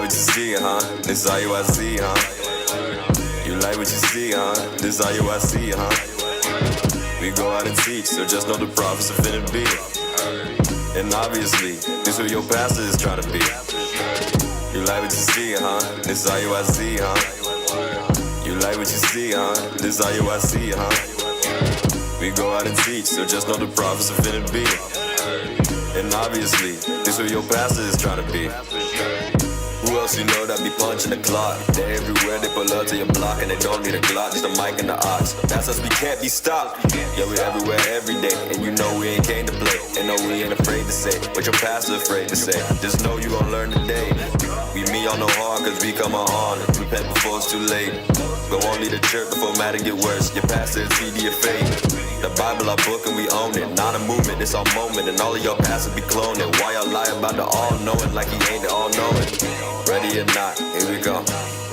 like what you see, huh? This all you I see, huh? You like what you see, huh? This all you I see, huh? We go out and teach, so just know the prophets are finna be. And obviously, this who your pastor is trying to be. You like what you see, huh? This all you I see, huh? You like what you see, huh? This all you I see, huh? We go out and teach, so just know the prophets are finna be. And obviously, this who your pastor is trying to be. Who else you know that be punching the clock? They're everywhere, they pull up to your block, and they don't need a Glock, just a mic and the ox. That's us, we can't be stopped. Yeah, we everywhere every day, and you know we ain't came to play. And no, we ain't afraid to say what your pastor afraid to say. Just know you gon' learn today. We me on no harm, cause we come on. Repent before it's too late. Go on, lead the church before matter get worse. Your pastor is TD your faith. The Bible our book and we own it. Not a movement, it's our moment. And all of your pastors be cloning. Why y'all lie about the all-knowing like he ain't the all-knowing? Ready or not, here we go.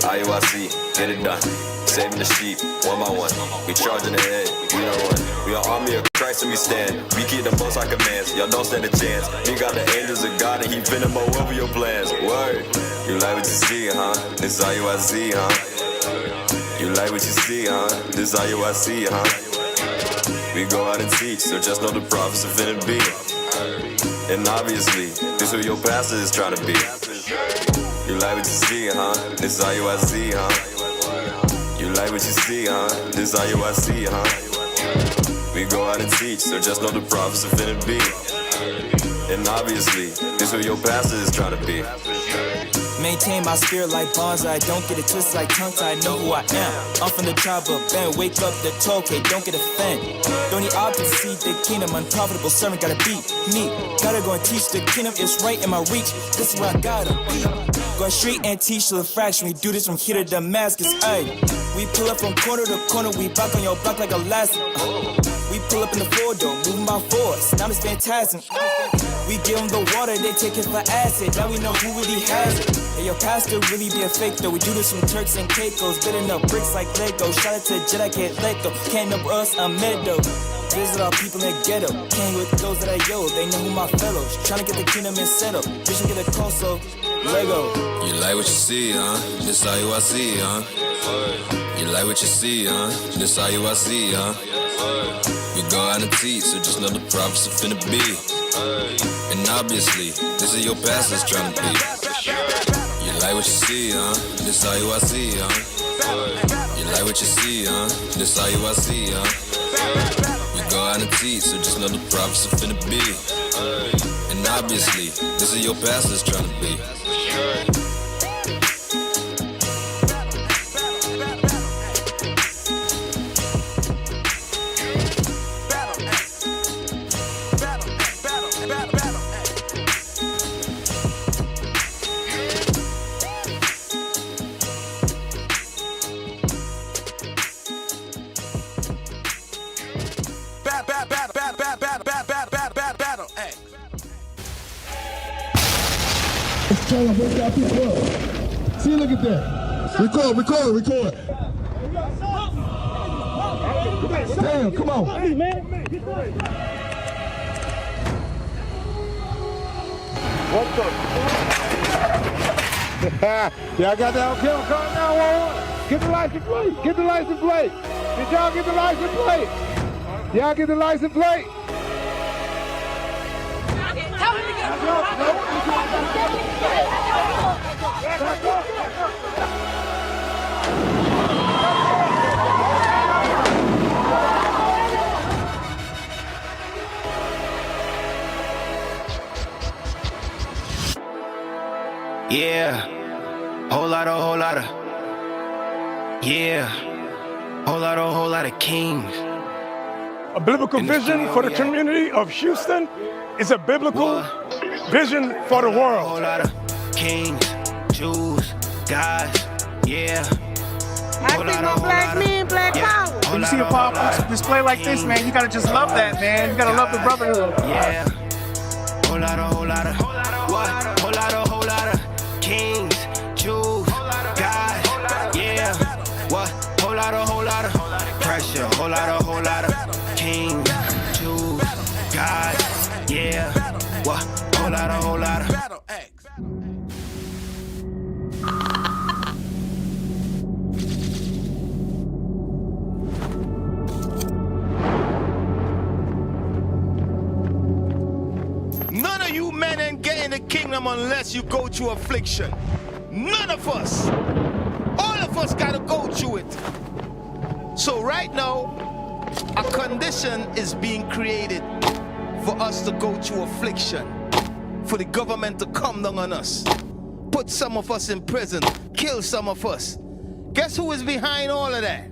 IUIC, get it done. Saving the sheep, one by one. We charging ahead, we don't run. We are army of Christ and we stand. We keep the most high commands, y'all don't stand a chance. We got the angels of God and he finna mow over your plans. Word, you like what you see, huh? This IUIC, huh? You like what you see, huh? This IUIC, huh? We go out and teach, so just know the prophets are finna be. And obviously, this who your pastor is trying to be. You like what you see, huh? This IUIC, huh? You like what you see, huh? This IUIC, huh? We go out and teach, so just know the prophets are finna be. And obviously, this who your pastor is trying to be. Maintain my spirit like bonsai. Don't get it twisted like tongue-tied. Know who I am. I'm from the tribe of Ben. Wake up the toke. Don't get offended. Don't need objects to see the kingdom. Unprofitable servant gotta be me. Gotta go and teach the kingdom. It's right in my reach. This is where I gotta be. Go straight and teach to the fraction. We do this from here to Damascus. Ay. We pull up from corner to corner. We back on your block like elastic. We pull up in the four-door, moving by force. Now it's fantastic. We give them the water, they take it for acid. Now we know who really has it. Hey, your pastor really be a fake though. We do this from Turks and Caicos, building up bricks like Lego. Shout out to Jedi, can't let go. Can't number us, I'm meadow. Visit our people in the ghetto. Can't with those that I yo. They know who my fellows. Trying to get the kingdom and settle. Vision get a call, so Lego. You like what you see, huh? This all you I see, huh? You like what you see, huh? This all you I see, huh? We go out and teach, so just know the prophets are finna be. And obviously, this is your pastors trying to be. You like what you see, huh? This all you I see, huh? You like what you see, huh? This all you I see, huh? We go out and teach, so just know the prophets are finna be. And obviously, this is your pastors trying to be. Trying to break out people up. See, look at that. Record. Damn, come on. What's up? Y'all got that kill car now? Get the license plate. Get the license plate. Did y'all get the license plate? Y'all get the license plate? Yeah, whole lot of, yeah, whole lot of kings. A biblical vision for the community of Houston is a biblical vision for the world. Whole lot of kings, Jews, guys, yeah. I think on black men, black power. When you see a powerful display like this, man, you gotta just love that, man. You gotta love the brotherhood. Yeah, whole lot of, what? Whole lot of kings, Jews, guys, yeah. What? Whole lot of pressure. Whole lot of kings, Jews, guys, yeah. What? Whole lot of. in the kingdom unless you go through affliction. None of us. All of us got to go through it. So right now, a condition is being created for us to go through affliction, for the government to come down on us, put some of us in prison, kill some of us. Guess who is behind all of that?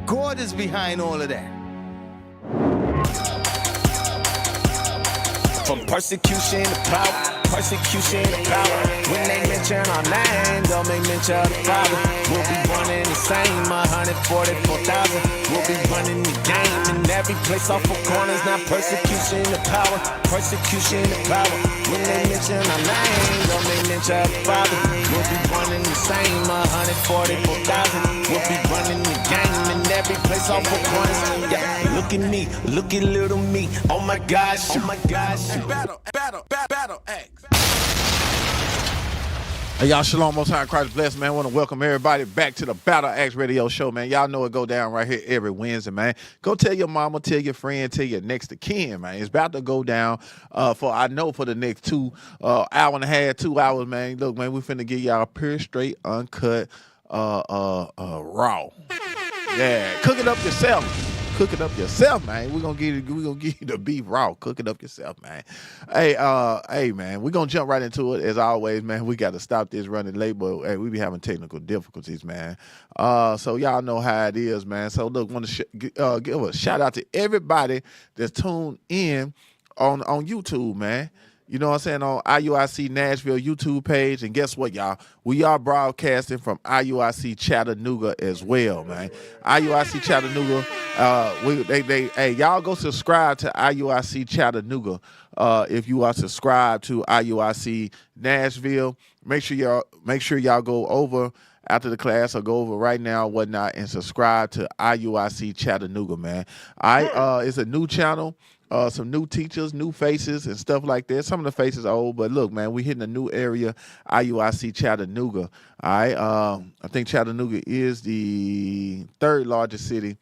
God is behind all of that. From persecution to power, persecution to power. When they mention our name, don't make mention of the Father. We'll be running the same 144,000. We'll be running the game in every place off of corners. Now persecution to power, persecution to power. When they mention our name, don't make mention of the Father. We'll be running the same 144,000. We'll be running the game in every place off of corners. Yeah, look at me, look at little me. Oh my gosh, oh my gosh. Battle X. Hey, y'all, shalom, most high Christ bless, man. I want to welcome everybody back to the Battle Axe Radio Show, man. Y'all know it go down right here every Wednesday, man. Go tell your mama, tell your friend, tell your next of kin, man. It's about to go down for the next hour and a half, 2 hours, man. Look, man, we finna give y'all pure, straight, uncut, raw. Yeah, cook it up yourself. Cook it up yourself, man. We're gonna give you the beef raw. Cook it up yourself, man. Hey, man, we're gonna jump right into it. As always, man, we gotta stop this running late, but hey, we be having technical difficulties, man. So y'all know how it is, man. So look, want to give a shout out to everybody that's tuned in on YouTube, man. You know what I'm saying, on IUIC Nashville YouTube page. And guess what, y'all? We are broadcasting from IUIC Chattanooga as well, man. IUIC Chattanooga, hey, y'all go subscribe to IUIC Chattanooga. If you are subscribed to IUIC Nashville, make sure y'all go over after the class or go over right now, whatnot, and subscribe to IUIC Chattanooga, man. It's a new channel. Some new teachers, new faces, and stuff like that. Some of the faces are old, but look, man, we hitting a new area, IUIC Chattanooga. All right, I think Chattanooga is the third largest city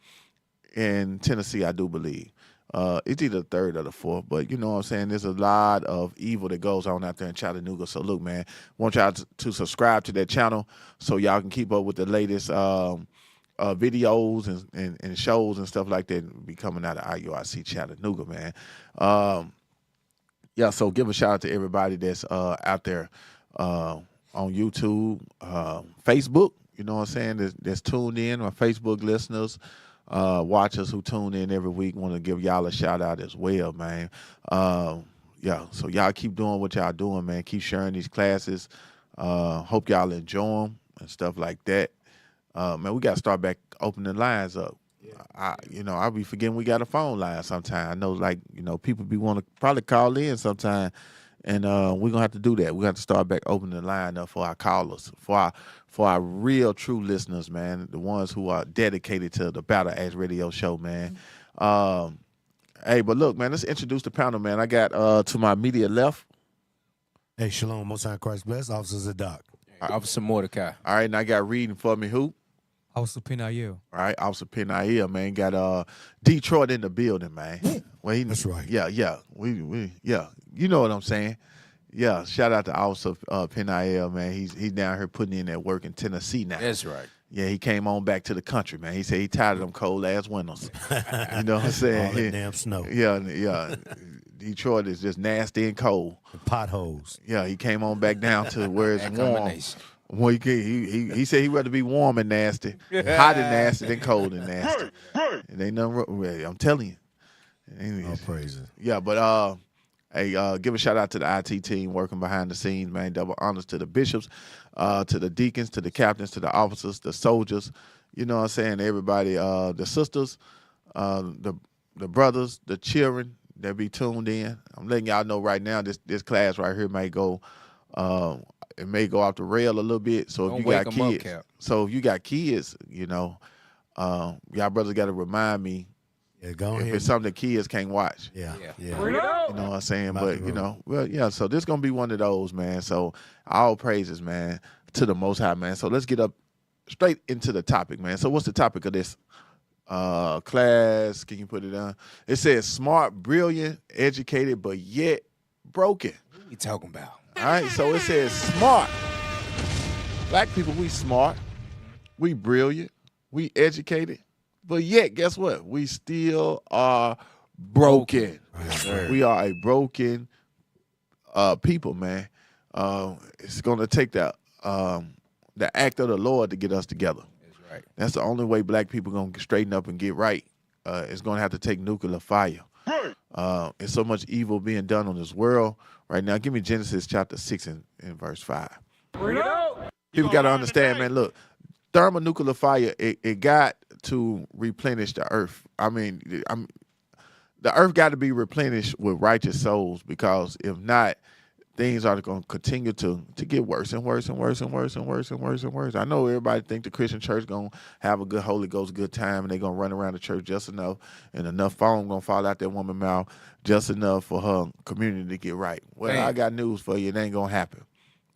in Tennessee, I do believe. It's either the third or the fourth, but you know what I'm saying? There's a lot of evil that goes on out there in Chattanooga. So look, man, want y'all to subscribe to that channel so y'all can keep up with the latest videos and shows and stuff like that be coming out of IUIC Chattanooga, man. Yeah, so give a shout out to everybody that's out there on YouTube, Facebook, you know what I'm saying, that's tuned in, my Facebook listeners, watchers who tune in every week. Want to give y'all a shout out as well, man. Yeah, so y'all keep doing what y'all doing, man. Keep sharing these classes. Hope y'all enjoy them and stuff like that. Man, we got to start back opening lines up. Yeah. I'll be forgetting we got a phone line sometime. I know, people be want to probably call in sometime, and we're going to have to do that. We're going to have to start back opening the line up for our callers, for our real, true listeners, man, the ones who are dedicated to the Battle Axe Radio Show, man. Mm-hmm. Hey, but look, man, let's introduce the panel, man. I got to my immediate left. Hey, shalom, most high Christ bless, Officer Zadok. Officer Mordecai. All right, and I got reading for me who? Officer Peniel. All right, Officer Peniel, man. Got Detroit in the building, man. Well, that's right. Yeah. We you know what I'm saying. Yeah, shout out to Officer Peniel, man. He's down here putting in that work in Tennessee now. That's right. Yeah, he came on back to the country, man. He said he tired of them cold ass winters. You know what I'm saying? All that damn snow. Yeah. Detroit is just nasty and cold. And potholes. Yeah, he came on back down to where it's warm. Well, he said he'd rather be warm and nasty, hot and nasty than cold and nasty. And ain't nothing wrong with it. I'm telling you. All praises. Yeah, but hey, give a shout out to the IT team working behind the scenes, man. Double honors to the bishops, to the deacons, to the captains, to the officers, the soldiers. You know what I'm saying? Everybody, the sisters, the brothers, the children that be tuned in. I'm letting y'all know right now this class right here may go. It may go off the rail a little bit. So if you got kids, y'all brothers got to remind me. Yeah, go ahead. If it's something that kids can't watch. Yeah. You know what I'm saying? But, so this going to be one of those, man. So all praises, man, to the Most High, man. So let's get up straight into the topic, man. So what's the topic of this class? Can you put it down? It says smart, brilliant, educated, but yet broken. What we talking about? All right, so it says smart. Black people, we smart, we brilliant, we educated, but yet, guess what? We still are broken. Yes, We are a broken people, man. It's gonna take the act of the Lord to get us together. That's right. That's the only way black people gonna straighten up and get right. It's gonna have to take nuclear fire. There's so much evil being done on this world right now. Give me Genesis chapter 6 and verse 5. Bring it out. People got to understand, man, look, thermonuclear fire, it got to replenish the earth. I mean, the earth got to be replenished with righteous souls, because if not, things are going to continue to get worse and worse and worse and worse and worse and worse and worse. I know everybody think the Christian church going to have a good Holy Ghost, good time, and they're going to run around the church just enough, and enough foam going to fall out that woman's mouth just enough for her community to get right. Well, I got news for you. It ain't going to happen.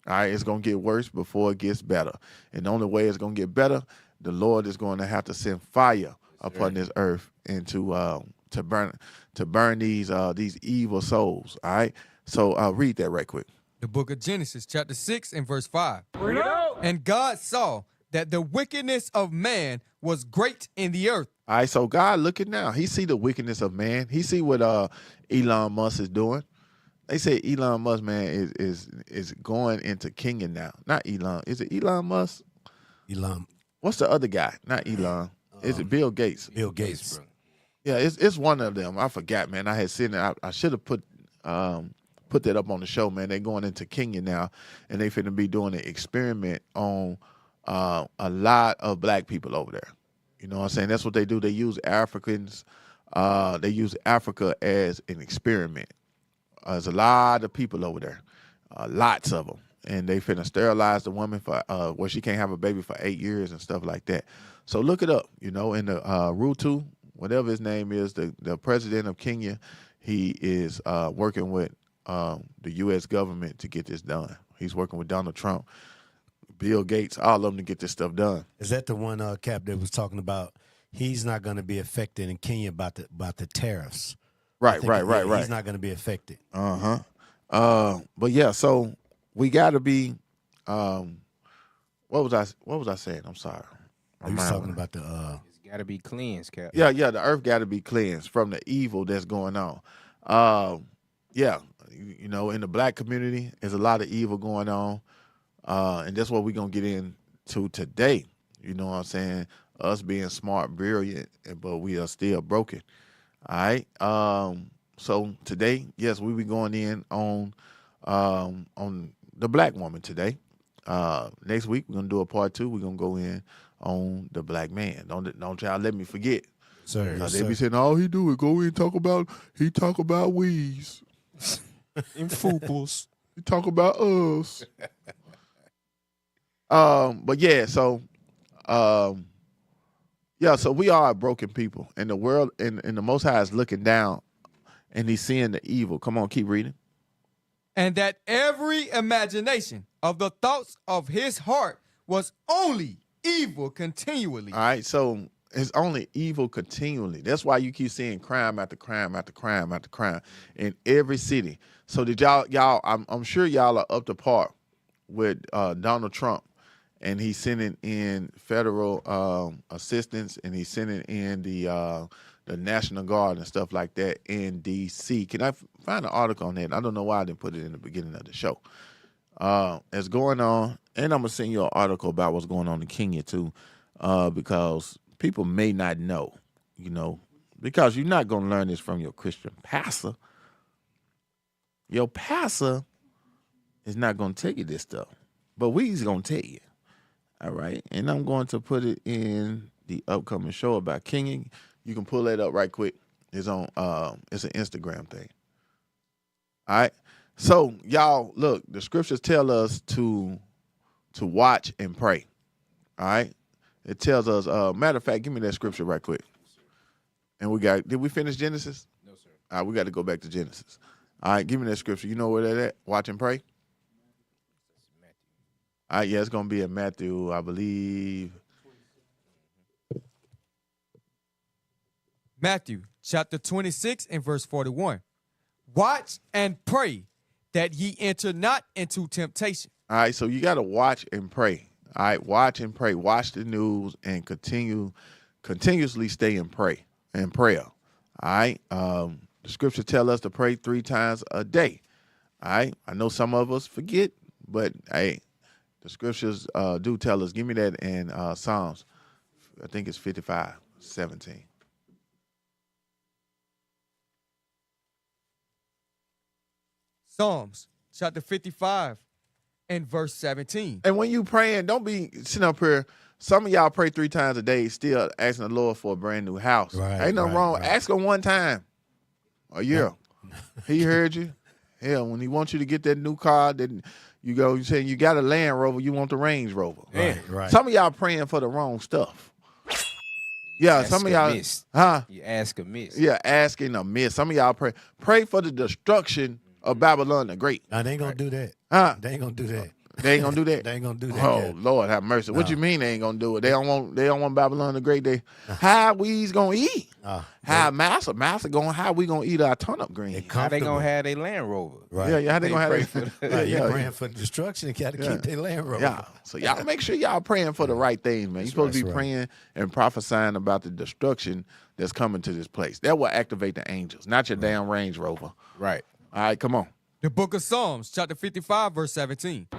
All right, it's going to get worse before it gets better. And the only way it's going to get better, the Lord is going to have to send fire upon this earth and to burn these evil souls. All right? So read that right quick. The book of Genesis, chapter 6 and verse 5. Bring it out. And God saw that the wickedness of man was great in the earth. All right, so God looking now. He see the wickedness of man. He see what Elon Musk is doing. They say Elon Musk, man, is going into Kenya now. Not Elon. Is it Elon Musk? Elon. What's the other guy? Not Elon. Is it Bill Gates? Bill Gates, bro. Yeah, it's one of them. I forgot, man. I had seen it. I should have put that up on the show, man. They're going into Kenya now, and they finna be doing an experiment on a lot of black people over there. You know what I'm saying? That's what they do. They use Africans. They use Africa as an experiment. There's a lot of people over there, lots of them, and they finna sterilize the woman for where she can't have a baby for 8 years and stuff like that. So look it up. You know, in the Ruto, whatever his name is, the president of Kenya, he is working with the U.S. government to get this done. He's working with Donald Trump, Bill Gates, all of them to get this stuff done. Is that the one Cap that was talking about? He's not going to be affected in Kenya about the tariffs. Right. He's not going to be affected. But yeah, so we got to be. What was I saying? I'm sorry. You was talking about the. It's got to be cleansed, Cap. Yeah. The earth got to be cleansed from the evil that's going on. Yeah, you know, in the black community, there's a lot of evil going on, and that's what we're gonna get into today. You know what I'm saying? Us being smart, brilliant, but we are still broken. All right. So today, yes, we be going in on the black woman today. Next week we're gonna do a part 2. We're gonna go in on the black man. Don't y'all let me forget. Sir, They be saying all he do is go in and talk about we's. In fools. He talk about us. But yeah, so so we are broken people, and the world and the Most High is looking down, and he's seeing the evil. Come on, keep reading. And that every imagination of the thoughts of his heart was only evil continually. All right, so it's only evil continually. That's why you keep seeing crime after crime after crime after crime in every city. So did y'all? I'm sure y'all are up to par with Donald Trump, and he's sending in federal assistance, and he's sending in the National Guard and stuff like that in D.C. Can I find an article on that? I don't know why I didn't put it in the beginning of the show. It's going on, and I'm gonna send you an article about what's going on in Kenya too, because people may not know, you know, because you're not gonna learn this from your Christian pastor. Your pastor is not gonna tell you this stuff, but we's gonna tell you. All right, and I'm going to put it in the upcoming show about Kenya. You can pull that up right quick. It's on. It's an Instagram thing. All right. So y'all, look, the scriptures tell us to watch and pray. All right. It tells us. Matter of fact, give me that scripture right quick. And did we finish Genesis? No, sir. All right, we got to go back to Genesis. All right, give me that scripture. You know where that at? Watch and pray. All right, yeah, it's gonna be in Matthew, I believe. Matthew chapter 26 and verse 41. Watch and pray that ye enter not into temptation. All right, so you got to watch and pray. All right, watch and pray. Watch the news and continuously stay in prayer. All right, the scriptures tell us to pray 3 times a day. All right, I know some of us forget, but hey, the scriptures do tell us. Give me that in Psalms. I think it's 55:17. Psalms chapter 55 and verse 17. And when you praying, don't be sitting up here. Some of y'all pray 3 times a day, still asking the Lord for a brand new house. Ain't nothing wrong. Right. Ask him 1 time a year. He heard you. Hell, when he wants you to get that new car, then you saying you got a Land Rover, you want the Range Rover. Right. Some of y'all praying for the wrong stuff. Yeah, some of y'all, You ask amiss. Yeah, asking amiss. Some of y'all pray for the destruction of Babylon the Great. Now, they ain't gonna do that. They ain't gonna do that. They ain't gonna do that. They ain't gonna do that. Oh Lord, have mercy. What you mean they ain't gonna do it? They don't want Babylon the Great. How we's gonna eat? How master going? How we gonna eat our turnip green? How they gonna have their Land Rover? Right. Yeah. How they gonna have that? You're praying for destruction. Got to keep their Land Rover. Yeah. So y'all make sure y'all praying for the right things, man. You're supposed to be praying and prophesying about the destruction that's coming to this place. That will activate the angels, not your damn Range Rover. Right. All right, come on. The book of Psalms, chapter 55, verse 17.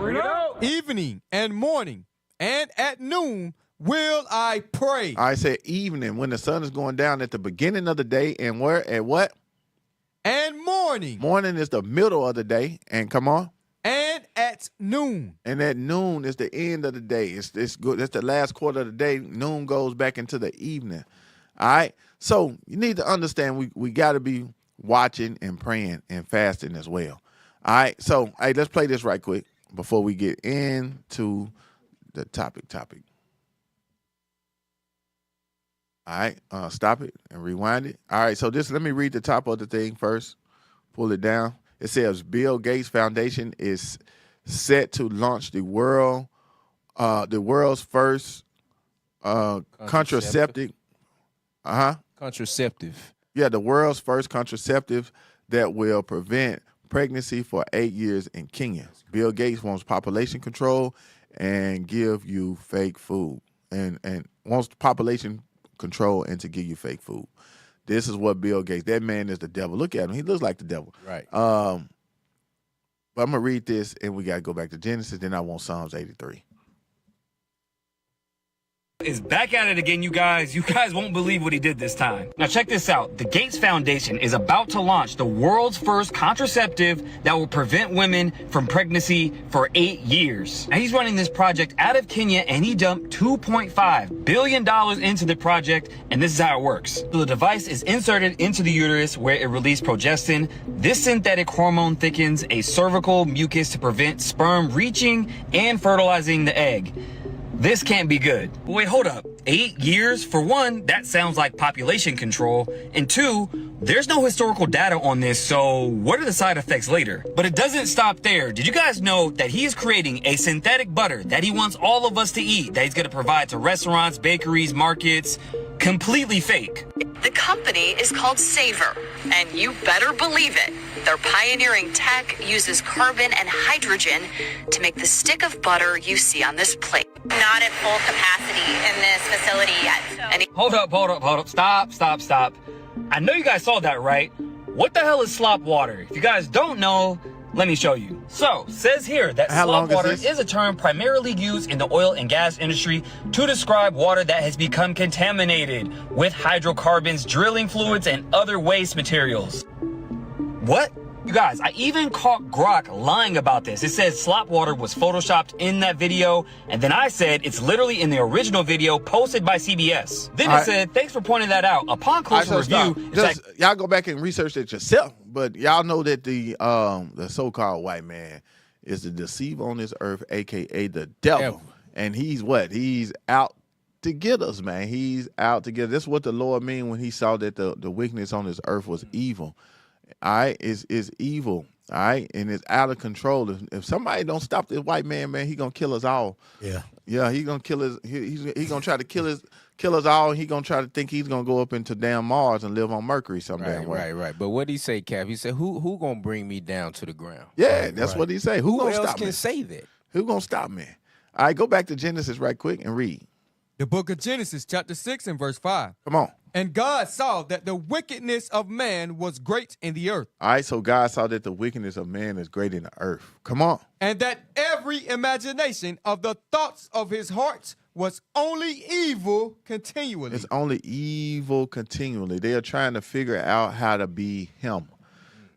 Evening and morning and at noon will I pray. I said evening, when the sun is going down at the beginning of the day, and where at what? And morning. Morning is the middle of the day, and come on. And at noon. And at noon is the end of the day. It's good. That's the last quarter of the day. Noon goes back into the evening. All right. So you need to understand we got to be watching and praying and fasting as well. All right. So hey, let's play this right quick before we get into the topic. All right. Stop it and rewind it. All right. So let me read the top of the thing first. Pull it down. It says Bill Gates Foundation is set to launch the world's first contraceptive. Contraceptive. Yeah, the world's first contraceptive that will prevent pregnancy for 8 years in Kenya. Bill Gates wants population control and give you fake food, and wants population control and to give you fake food. This is what Bill Gates, that man is the devil. Look at him. He looks like the devil. Right. But I'm going to read this, and we got to go back to Genesis. Then I want Psalms 83. Is back at it again, you guys. You guys won't believe what he did this time. Now check this out. The Gates Foundation is about to launch the world's first contraceptive that will prevent women from pregnancy for 8 years. Now he's running this project out of Kenya, and he dumped $2.5 billion into the project, and this is how it works. So the device is inserted into the uterus where it releases progestin. This synthetic hormone thickens a cervical mucus to prevent sperm reaching and fertilizing the egg. This can't be good. Wait, hold up. 8 years? For one, that sounds like population control. And two, there's no historical data on this, so what are the side effects later? But it doesn't stop there. Did you guys know that he is creating a synthetic butter that he wants all of us to eat, that he's gonna provide to restaurants, bakeries, markets? Completely fake. The company is called Savor, and you better believe it. Their pioneering tech uses carbon and hydrogen to make the stick of butter you see on this plate. Not at full capacity in this facility yet. Hold up. Stop. I know you guys saw that, right? What the hell is slop water? If you guys don't know, let me show you. So, says here that slop water is a term primarily used in the oil and gas industry to describe water that has become contaminated with hydrocarbons, drilling fluids, and other waste materials. What? You guys, I even caught Grok lying about this. It says slop water was photoshopped in that video, and then I said it's literally in the original video posted by CBS. Then it said, thanks for pointing that out. Upon closer review, y'all go back and research it yourself, but y'all know that the so-called white man is the deceiver on this earth, aka the devil. And he's what? He's out to get us, man. He's out to get us. This is what the Lord mean when he saw that the wickedness on this earth was evil. All right, is evil. All right, and it's out of control. If somebody don't stop this white man, he gonna kill us all. Yeah, he gonna kill us. He's gonna try to kill kill us all. He gonna try to think he's gonna go up into damn Mars and live on Mercury someday. Right. But what did he say, Cap? He said, "Who gonna bring me down to the ground?" Yeah, that's what he say. Who gonna else stop can me? say that? Who gonna stop me? All right, go back to Genesis right quick and read. The book of Genesis, chapter 6 and verse 5. Come on. And God saw that the wickedness of man was great in the earth. All right, so God saw that the wickedness of man is great in the earth. Come on. And that every imagination of the thoughts of his heart was only evil continually. It's only evil continually. They are trying to figure out how to be him.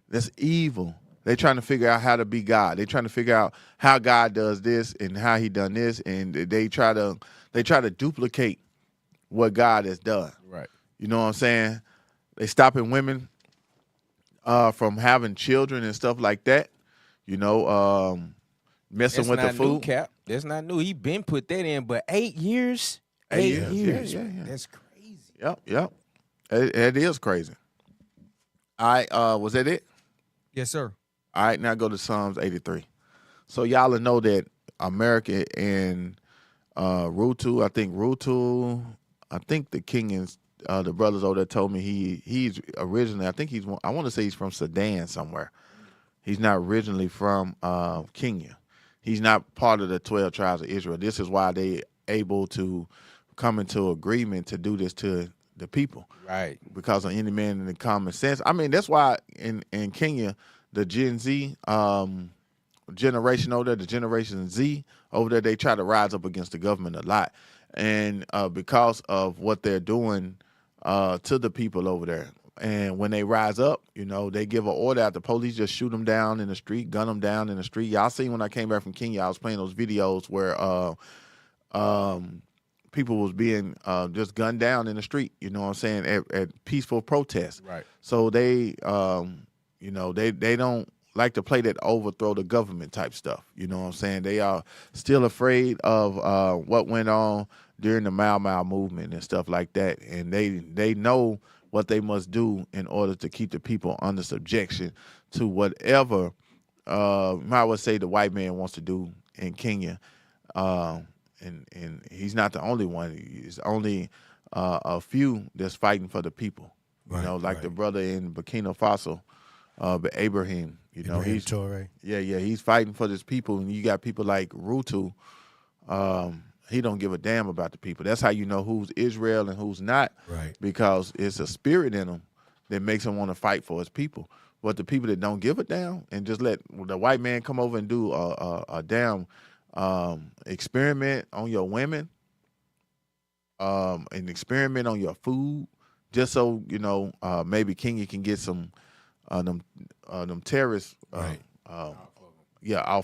That's evil. They're trying to figure out how to be God. They're trying to figure out how God does this and how he done this. And they try to duplicate what God has done. Right. You know what I'm saying? They stopping women from having children and stuff like that. You know, messing with the food. New, Cap. That's not new. He been put that in, but 8 years. 8 years. Yeah. That's crazy. Yep. It is crazy. All right, was that it? Yes, sir. All right, now go to Psalms 83. So y'all will know that America and Rutu, I think the king and the brothers over there told me he's originally, I want to say he's from Sudan somewhere. He's not originally from Kenya. He's not part of the 12 tribes of Israel. This is why they able to come into agreement to do this to the people. Right. Because of any man in the common sense. I mean, that's why in Kenya, the Gen Z generation over there, the Generation Z over there, they try to rise up against the government a lot. And because of what they're doing to the people over there. And when they rise up, you know, they give an order out. The police just shoot them down in the street, gun them down in the street. Y'all seen when I came back from Kenya, I was playing those videos where people was being just gunned down in the street, you know what I'm saying, at peaceful protests. Right. So they, you know, they don't like to play that overthrow the government type stuff. You know what I'm saying? They are still afraid of what went on during the Mau Mau movement and stuff like that. And they know what they must do in order to keep the people under subjection to whatever, I would say, the white man wants to do in Kenya. And he's not the only one. He's only a few that's fighting for the people. You know, like the brother in Burkina Faso, Abraham. You know, Ibrahim Traore. He's fighting for his people. And you got people like Rutu. He don't give a damn about the people. That's how you know who's Israel and who's not. Right. Because it's a spirit in him that makes him want to fight for his people. But the people that don't give a damn and just let the white man come over and do a damn experiment on your women, an experiment on your food, just so, you know, maybe Kenya can get some them terrorists off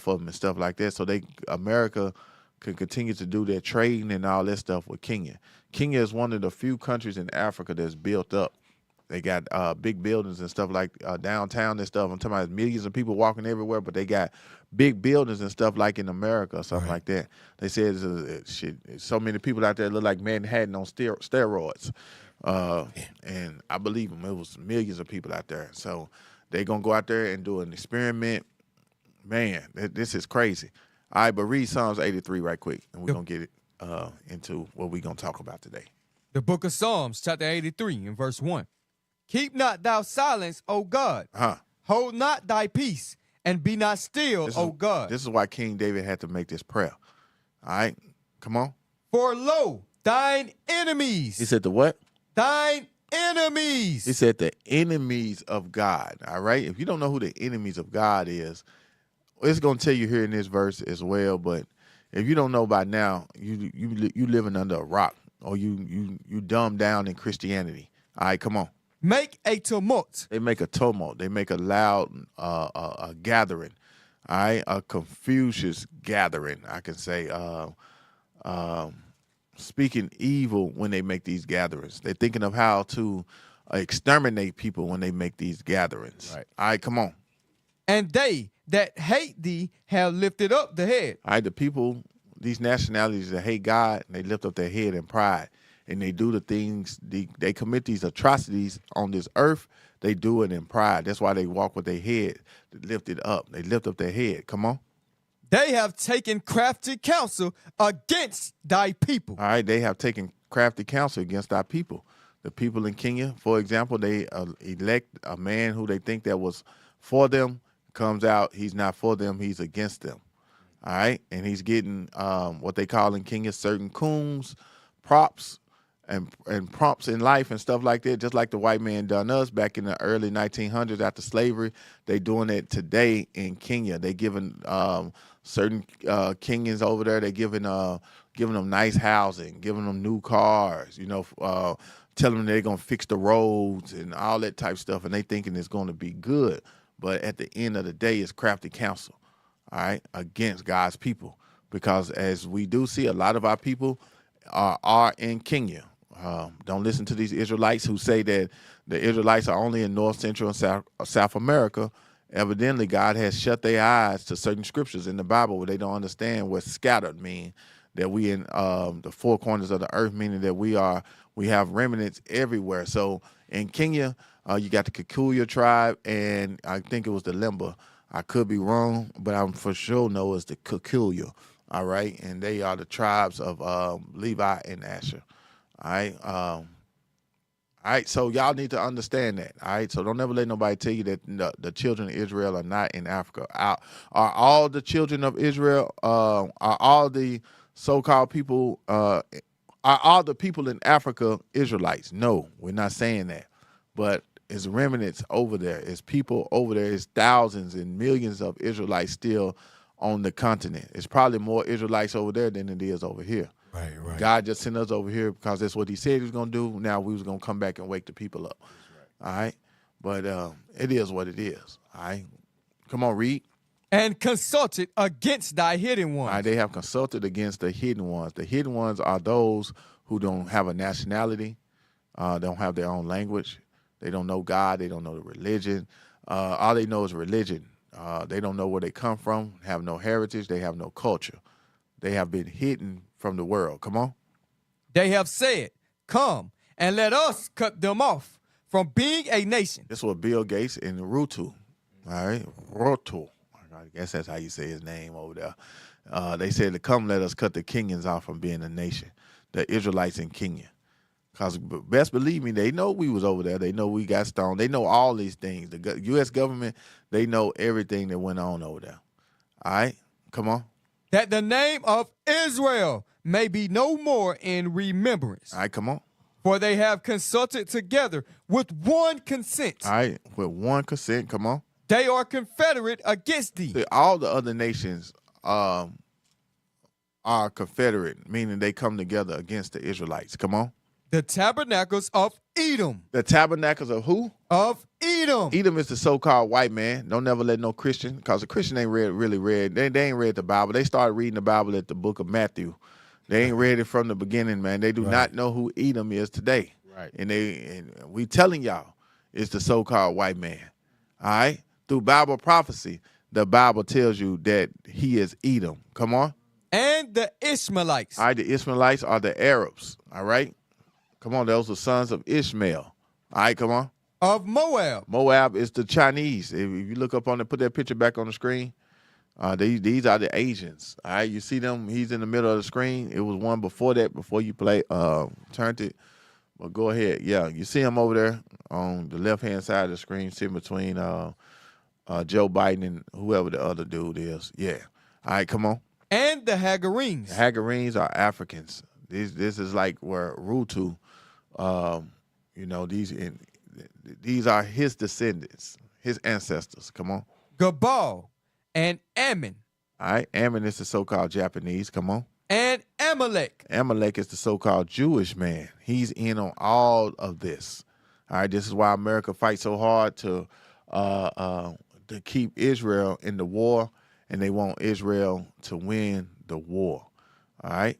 of them and stuff like that. So America can continue to do their trading and all that stuff with Kenya. Kenya is one of the few countries in Africa that's built up. They got big buildings and stuff like downtown and stuff. I'm talking about millions of people walking everywhere, but they got big buildings and stuff like in America or something like that. They said so many people out there look like Manhattan on steroids. And I believe them. It was millions of people out there. So they're going to go out there and do an experiment. Man, this is crazy. All right, but read Psalms 83 right quick, and we're going to get it into what we're going to talk about today. The book of Psalms, chapter 83, and verse 1. Keep not thou silence, O God. Hold not thy peace, and be not still, O God. This is why King David had to make this prayer. All right, come on. For lo, thine enemies. He said the what? Thine enemies. He said the enemies of God. All right, if you don't know who the enemies of God is, it's going to tell you here in this verse as well. But if you don't know by now, you living under a rock, or you dumbed down in Christianity. All right, come on. Make a tumult. They make a tumult. They make a loud a gathering. All right, a Confucius gathering. I can say speaking evil when they make these gatherings. They're thinking of how to exterminate people when they make these gatherings. Right. All right, come on. And they that hate thee have lifted up the head. All right, the people, these nationalities that hate God, they lift up their head in pride. And they do the things, they commit these atrocities on this earth. They do it in pride. That's why they walk with their head lifted up. They lift up their head. Come on. They have taken crafty counsel against thy people. All right, they have taken crafty counsel against our people. The people in Kenya, for example, they elect a man who they think that was for them. Comes out, he's not for them, he's against them. All right, and he's getting what they call in Kenya certain coons, props, and prompts in life and stuff like that, just like the white man done us back in the early 1900s after slavery. They doing it today in Kenya. They giving certain Kenyans over there, they giving them nice housing, giving them new cars, telling them they're going to fix the roads and all that type of stuff, and they thinking it's going to be good. But at the end of the day, it's crafty counsel, all right, against God's people. Because as we do see, a lot of our people are in Kenya. Don't listen to these Israelites who say that the Israelites are only in North, Central, and South America. Evidently, God has shut their eyes to certain scriptures in the Bible where they don't understand what scattered mean, that we in the four corners of the earth, meaning that we have remnants everywhere. So in Kenya, you got the Kikuyu tribe, and I think it was the Lemba. I could be wrong, but I'm for sure know it's the Kikuyu. All right, and they are the tribes of Levi and Asher. All right. All right, so y'all need to understand that. All right, so don't ever let nobody tell you that the children of Israel are not in Africa. Are all the children of Israel, are all the so-called people, are all the people in Africa Israelites? No, we're not saying that. But it's remnants over there. It's people over there. It's thousands and millions of Israelites still on the continent. It's probably more Israelites over there than it is over here. Right. God just sent us over here because that's what he said he was going to do. Now we was going to come back and wake the people up. All right? But it is what it is. All right? Come on, read. And consulted against thy hidden ones. All right, they have consulted against the hidden ones. The hidden ones are those who don't have a nationality, don't have their own language. They don't know God. They don't know the religion. All they know is religion. They don't know where they come from, have no heritage. They have no culture. They have been hidden from the world. Come on. They have said, come and let us cut them off from being a nation. This was Bill Gates and Ruto. All right, Ruto. I guess that's how you say his name over there. They said to come let us cut the Kenyans off from being a nation, the Israelites in Kenya. Because best believe me, they know we was over there. They know we got stoned. They know all these things. The U.S. government, they know everything that went on over there. All right? Come on. That the name of Israel may be no more in remembrance. All right, come on. For they have consulted together with one consent. All right, with one consent. Come on. They are confederate against thee. See, all the other nations are confederate, meaning they come together against the Israelites. Come on. The tabernacles of Edom. The tabernacles of who? Of Edom. Edom is the so-called white man. Don't never let no Christian, because a Christian ain't really read. They ain't read the Bible. They started reading the Bible at the book of Matthew. They ain't read it from the beginning, man. They do not know who Edom is today. Right. And we telling y'all it's the so-called white man. All right? Through Bible prophecy, the Bible tells you that he is Edom. Come on. And the Ishmaelites. All right, the Ishmaelites are the Arabs. All right? Come on, those are sons of Ishmael. All right, come on. Of Moab. Moab is the Chinese. If you look up on it, put that picture back on the screen. These are the Asians. All right, you see them? He's in the middle of the screen. It was one before that, before you turned it. But go ahead. Yeah, you see him over there on the left-hand side of the screen, sitting between Joe Biden and whoever the other dude is. Yeah. All right, come on. And the Hagarenes. The Hagarenes are Africans. This is like where Rutu, these are his descendants, his ancestors. Come on. Gabal and Ammon. All right. Ammon is the so-called Japanese. Come on. And Amalek. Amalek is the so-called Jewish man. He's in on all of this. All right. This is why America fights so hard to keep Israel in the war, and they want Israel to win the war. All right.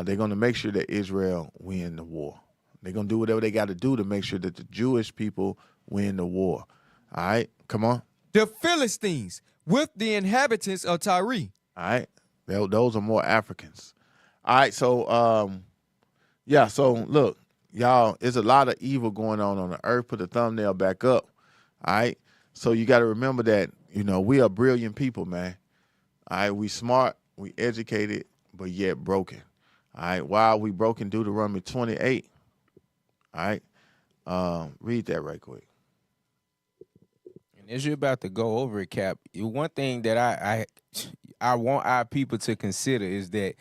They're going to make sure that Israel win the war. They're going to do whatever they got to do to make sure that the Jewish people win the war. All right, come on. The Philistines with the inhabitants of Tyre. All right, those are more Africans. All right, so, so look, y'all, there's a lot of evil going on the earth. Put the thumbnail back up. All right, so you got to remember that, we are brilliant people, man. All right, we smart, we educated, but yet broken. All right, while we broke in Deuteronomy 28. All right, read that right quick. And as you're about to go over it, Cap, one thing that I want our people to consider is that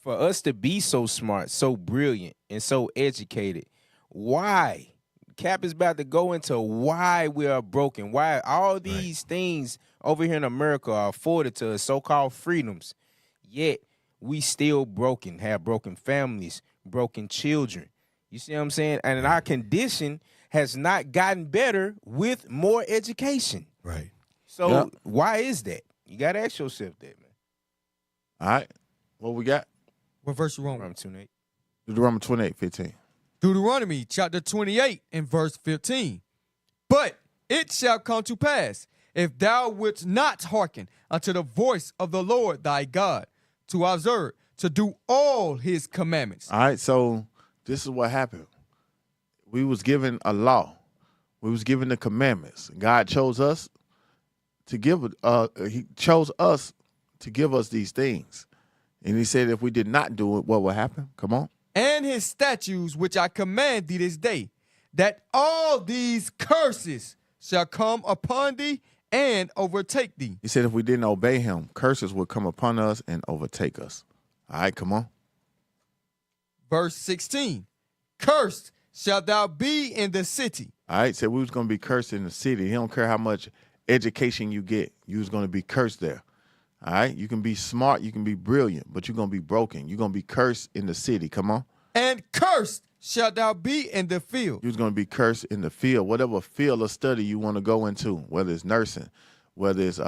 for us to be so smart, so brilliant, and so educated, why? Cap is about to go into why we are broken, why all these things over here in America are afforded to us, so-called freedoms, yet we still broken, have broken families, broken children. You see what I'm saying? And our condition has not gotten better with more education. Right. So why is that? You got to ask yourself that, man. All right. What we got? What verse you want? Deuteronomy 28, 15. Deuteronomy chapter 28 and verse 15. But it shall come to pass, if thou wilt not hearken unto the voice of the Lord thy God, to observe, to do all his commandments. All right, so this is what happened. We was given a law. We was given the commandments. God chose us to give he chose us to give us these things. And he said if we did not do it, what would happen? Come on. And his statutes which I command thee this day, that all these curses shall come upon thee and overtake thee. He said if we didn't obey him, curses would come upon us and overtake us. All right, come on. Verse 16. Cursed shalt thou be in the city. All right, said we was going to be cursed in the city. He don't care how much education you get. You was going to be cursed there. All right, you can be smart, you can be brilliant, but you're going to be broken. You're going to be cursed in the city. Come on. And cursed shalt thou be in the field. You're going to be cursed in the field, whatever field of study you want to go into, whether it's nursing, whether it's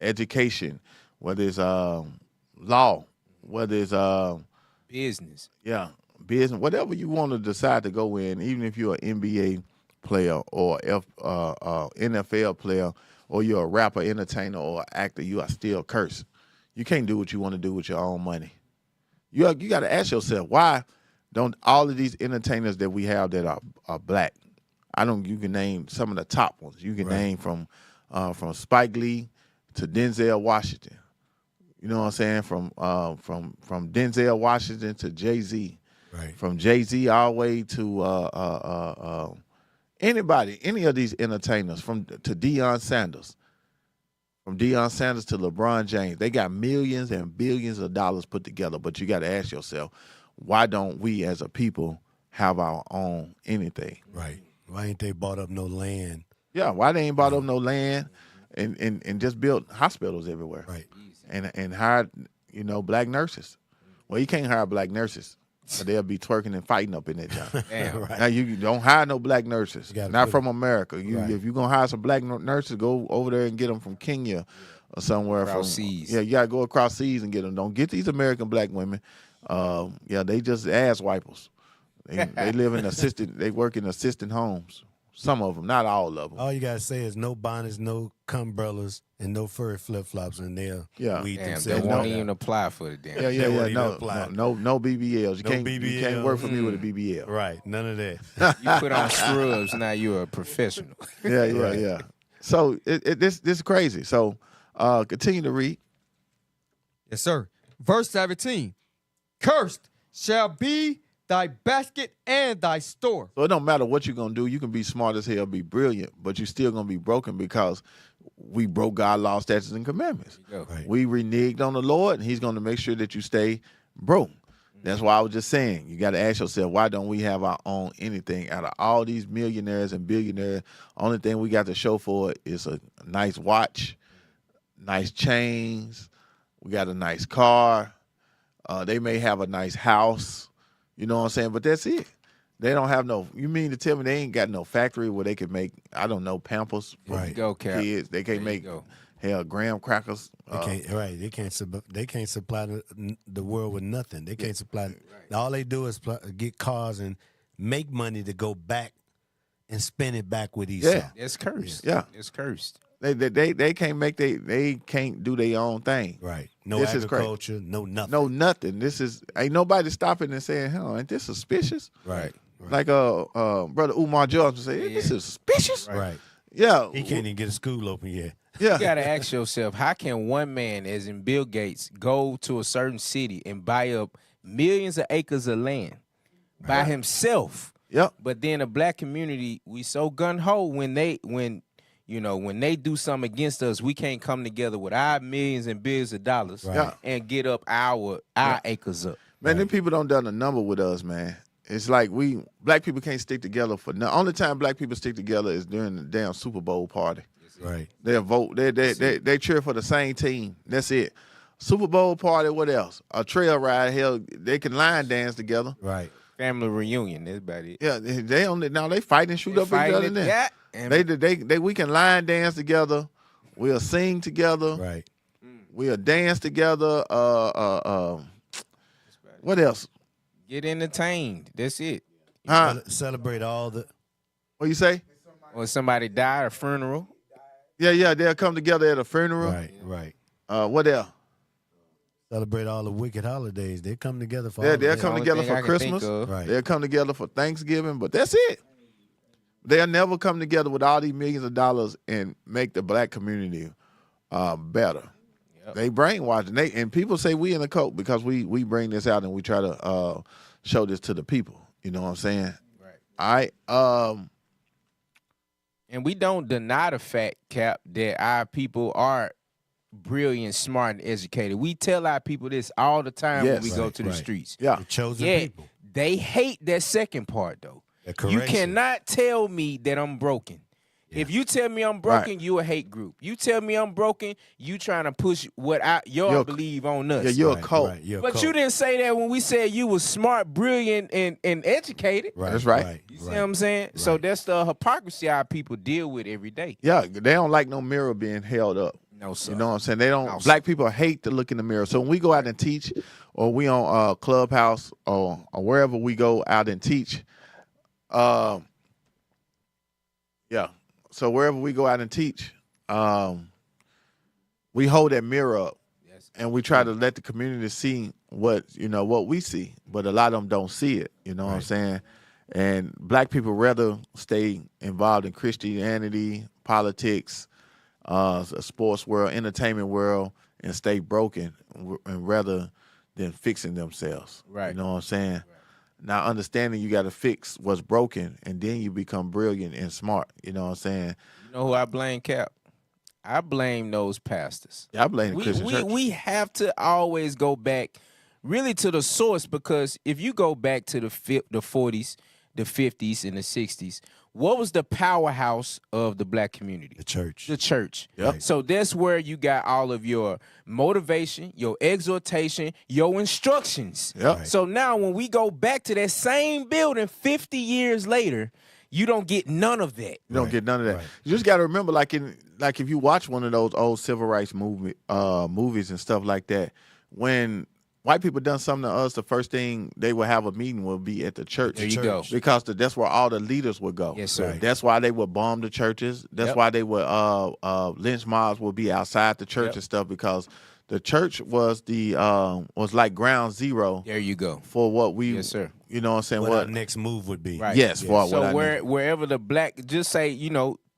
education, whether it's law, whether it's business. Yeah, business, whatever you want to decide to go in, even if you're an NBA player or NFL player, or you're a rapper, entertainer, or actor, you are still cursed. You can't do what you want to do with your own money. You got to ask yourself, why don't all of these entertainers that we have that are black? You can name some of the top ones. You can name from Spike Lee to Denzel Washington. You know what I'm saying? From Denzel Washington to Jay-Z. Right. From Jay-Z all the way to anybody, any of these entertainers, to Deion Sanders. From Deion Sanders to LeBron James. They got millions and billions of dollars put together, but you got to ask yourself, why don't we as a people have our own anything? Right. Why ain't they bought up no land? Yeah, why they ain't bought up no land and just built hospitals everywhere? Right. And hired, black nurses. Well, you can't hire black nurses. But they'll be twerking and fighting up in that job. Damn. Right. Now you don't hire no black nurses, not from America. If you're gonna hire some black nurses, go over there and get them from Kenya or somewhere across seas. Yeah, you gotta go across seas and get them. Don't get these American black women. They just ass wipers. They live in they work in assisted homes. Some of them, not all of them. All you gotta say is no bonnets, no umbrellas, and no furry flip flops, and they'll weed Damn, themselves. they won't even apply for the damn. No BBLs. You can't work for me with a BBL. Right, none of that. You put on scrubs, now you're a professional. Yeah. So this is crazy. So continue to read. Yes, sir. Verse 17. Cursed shall be thy basket and thy store. So it don't matter what you're going to do. You can be smart as hell, be brilliant, but you're still going to be broken because we broke God's law, statutes, and commandments. Right. We reneged on the Lord, and he's going to make sure that you stay broke. That's why I was just saying, you got to ask yourself, why don't we have our own anything? Out of all these millionaires and billionaires, only thing we got to show for it is a nice watch, nice chains. We got a nice car. They may have a nice house. You know what I'm saying? But that's it. They don't have you mean to tell me they ain't got no factory where they can make, I don't know, Pampers for kids? They can't make, graham crackers. They can't supply the world with nothing. They can't supply. All they do is get cars and make money to go back and spend it back with each other. It's cursed. Yeah. It's cursed. They can't make they can't do their own thing. Right. No this agriculture, no nothing. No nothing. Ain't nobody stopping and saying, ain't this suspicious? Right. Like Brother Umar Jones would say, this is suspicious. Right. Yeah. He can't even get a school open yet. Yeah. You gotta ask yourself, how can one man, as in Bill Gates, go to a certain city and buy up millions of acres of land by himself? Yep. But then the black community, we so gun-ho when they do something against us, we can't come together with our millions and billions of dollars and get up our acres up. Man, them people don't done a number with us, man. It's like black people can't stick together for nothing. Only time black people stick together is during the damn Super Bowl party. Right. They'll vote. They cheer for the same team. That's it. Super Bowl party, what else? A trail ride, hell, they can line dance together. Right. Family reunion, that's about it. Yeah, they fight and shoot up each other now. Yeah. We can line dance together. We'll sing together. Right. We'll dance together. What else? Get entertained. That's it. Celebrate all the. What you say? Or somebody died, a funeral. Yeah, they'll come together at a funeral. Right. What else? Celebrate all the wicked holidays. They come together for. They'll come together for Christmas. Right. They'll come together for Thanksgiving, but that's it. They'll never come together with all these millions of dollars and make the black community better. Yep. They brainwashing. And people say we in the cult because we bring this out and we try to show this to the people. You know what I'm saying? Right. All right. And we don't deny the fact, Cap, that our people are brilliant, smart, and educated. We tell our people this all the time when we go to the streets. Yeah. The chosen people. They hate that second part, though. You cannot tell me that I'm broken. Yeah. If you tell me I'm broken, you a hate group. You tell me I'm broken, you trying to push what y'all believe on us. Yeah, you're a cult. Right, you're a but cult. you didn't say that when we said you was smart, brilliant, and educated. Right, that's right. You see what I'm saying? Right. So that's the hypocrisy our people deal with every day. Yeah, they don't like no mirror being held up. No, sir. You know what I'm saying? They don't. Black people hate to look in the mirror. So when we go out and teach, or we on Clubhouse, or wherever we go out and teach, yeah. So wherever we go out and teach, we hold that mirror up, and we try to let the community see what we see. But a lot of them don't see it. You know what I'm saying? And black people rather stay involved in Christianity, politics, sports world, entertainment world, and stay broken, and rather than fixing themselves. Right. You know what I'm saying? Right. Now, understanding you got to fix what's broken, and then you become brilliant and smart. You know what I'm saying? You know who I blame, Cap? I blame those pastors. Yeah, I blame the Christian church. We have to always go back really to the source, because if you go back to the 40s, the 50s, and the 60s, what was the powerhouse of the black community? The church. The church. Yep. So that's where you got all of your motivation, your exhortation, your instructions. Yep. Right. So now when we go back to that same building 50 years later, you don't get none of that. You don't get none of that. Right. You just got to remember, like if you watch one of those old civil rights movies and stuff like that, when white people done something to us, the first thing they would have a meeting will be at the church. There you go. Because that's where all the leaders would go. Yes, sir. Right. That's why they would bomb the churches. That's why they would lynch mobs would be outside the church and stuff, because the church was was like ground zero. There you go. For what we, yes, sir. You know what I'm saying? What our next move would be. Right. Yes. Yeah. So wherever the black, just say,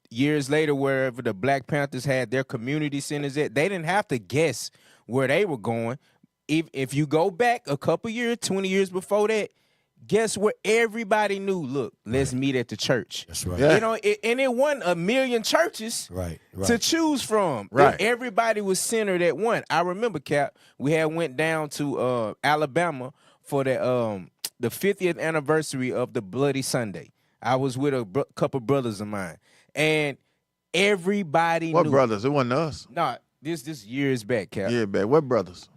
years later, wherever the Black Panthers had their community centers at, they didn't have to guess where they were going. If you go back a couple years, 20 years before that, guess where everybody knew, look, let's meet at the church. That's right. Yeah. And it wasn't a million churches to choose from. Right. Everybody was centered at one. I remember, Cap, we had went down to Alabama for the 50th anniversary of the Bloody Sunday. I was with a couple brothers of mine, and everybody knew. What brothers? It wasn't us. Nah, this years back, Cap. Yeah, back. What brothers?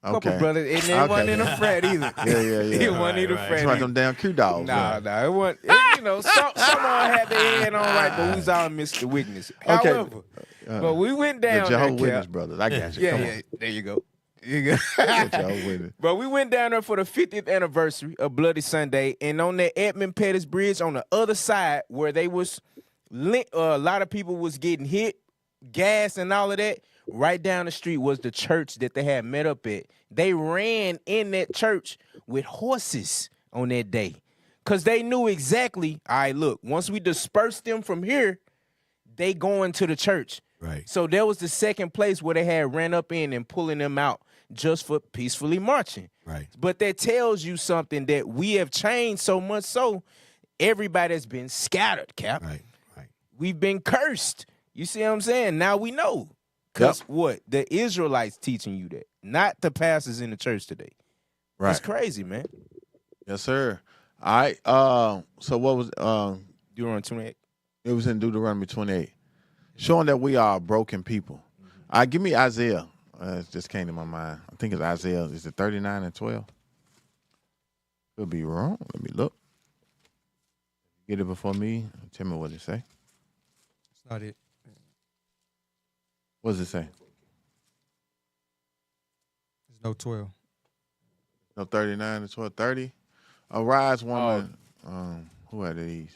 Couple brothers, and it wasn't in a frat either. Yeah. It wasn't in a frat. It's like them damn Q dogs. Nah, it wasn't. Someone had their head on right, but we was all Mr. Witness. Okay. However, but we went down the Jehovah's Witness brothers. I got you. Yeah. There you go. Witness. But we went down there for the 50th anniversary of Bloody Sunday, and on that Edmund Pettus Bridge on the other side where they was a lot of people was getting hit, gas and all of that, right down the street was the church that they had met up at. They ran in that church with horses on that day because they knew exactly, all right, look, once we disperse them from here, they going to the church. Right. So there was the second place where they had ran up in and pulling them out just for peacefully marching. Right. But that tells you something that we have changed so much so everybody has been scattered, Cap. Right. We've been cursed. You see what I'm saying? Now we know. Because what? The Israelites teaching you that, not the pastors in the church today. Right. It's crazy, man. Yes, sir. All right. So what was Deuteronomy 28? It was in Deuteronomy 28, showing that we are a broken people. All right, give me Isaiah. It just came to my mind. I think it's Isaiah. Is it 39 and 12? Could be wrong. Let me look. Get it before me. Tell me what it say. It's not it. What does it say? There's no 12. No 39 and 12. 30. Arise, woman. Who are these?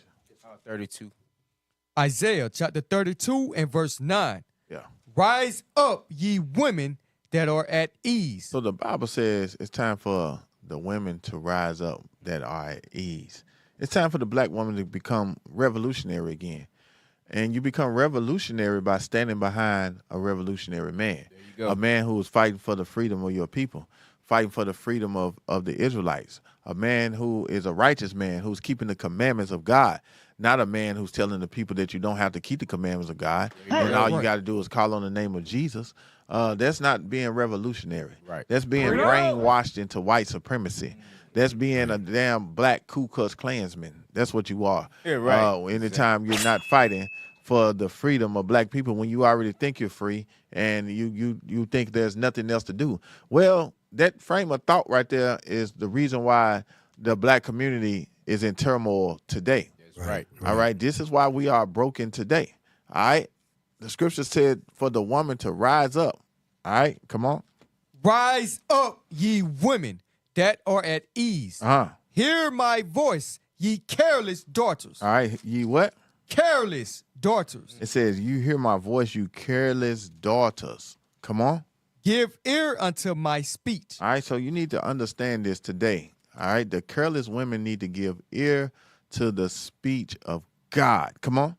32. Isaiah chapter 32 and verse 9. Yeah. Rise up, ye women that are at ease. So the Bible says it's time for the women to rise up that are at ease. It's time for the black woman to become revolutionary again. And you become revolutionary by standing behind a revolutionary man. A man who is fighting for the freedom of your people, fighting for the freedom of the Israelites. A man who is a righteous man who's keeping the commandments of God. Not a man who's telling the people that you don't have to keep the commandments of God. And all you got to do is call on the name of Jesus. That's not being revolutionary. Right. That's being brainwashed into white supremacy. That's being a damn black Ku Klux Klansman. That's what you are. Yeah, right. Anytime you're not fighting for the freedom of black people when you already think you're free and you think there's nothing else to do. Well, that frame of thought right there is the reason why the black community is in turmoil today. Right. All right. This is why we are broken today. All right. The scripture said for the woman to rise up. All right. Come on. Rise up, ye women that are at ease. Hear my voice, ye careless daughters. All right. Ye what? Careless daughters. It says, you hear my voice, you careless daughters. Come on. Give ear unto my speech. All right. So you need to understand this today. All right. The careless women need to give ear to the speech of God. Come on.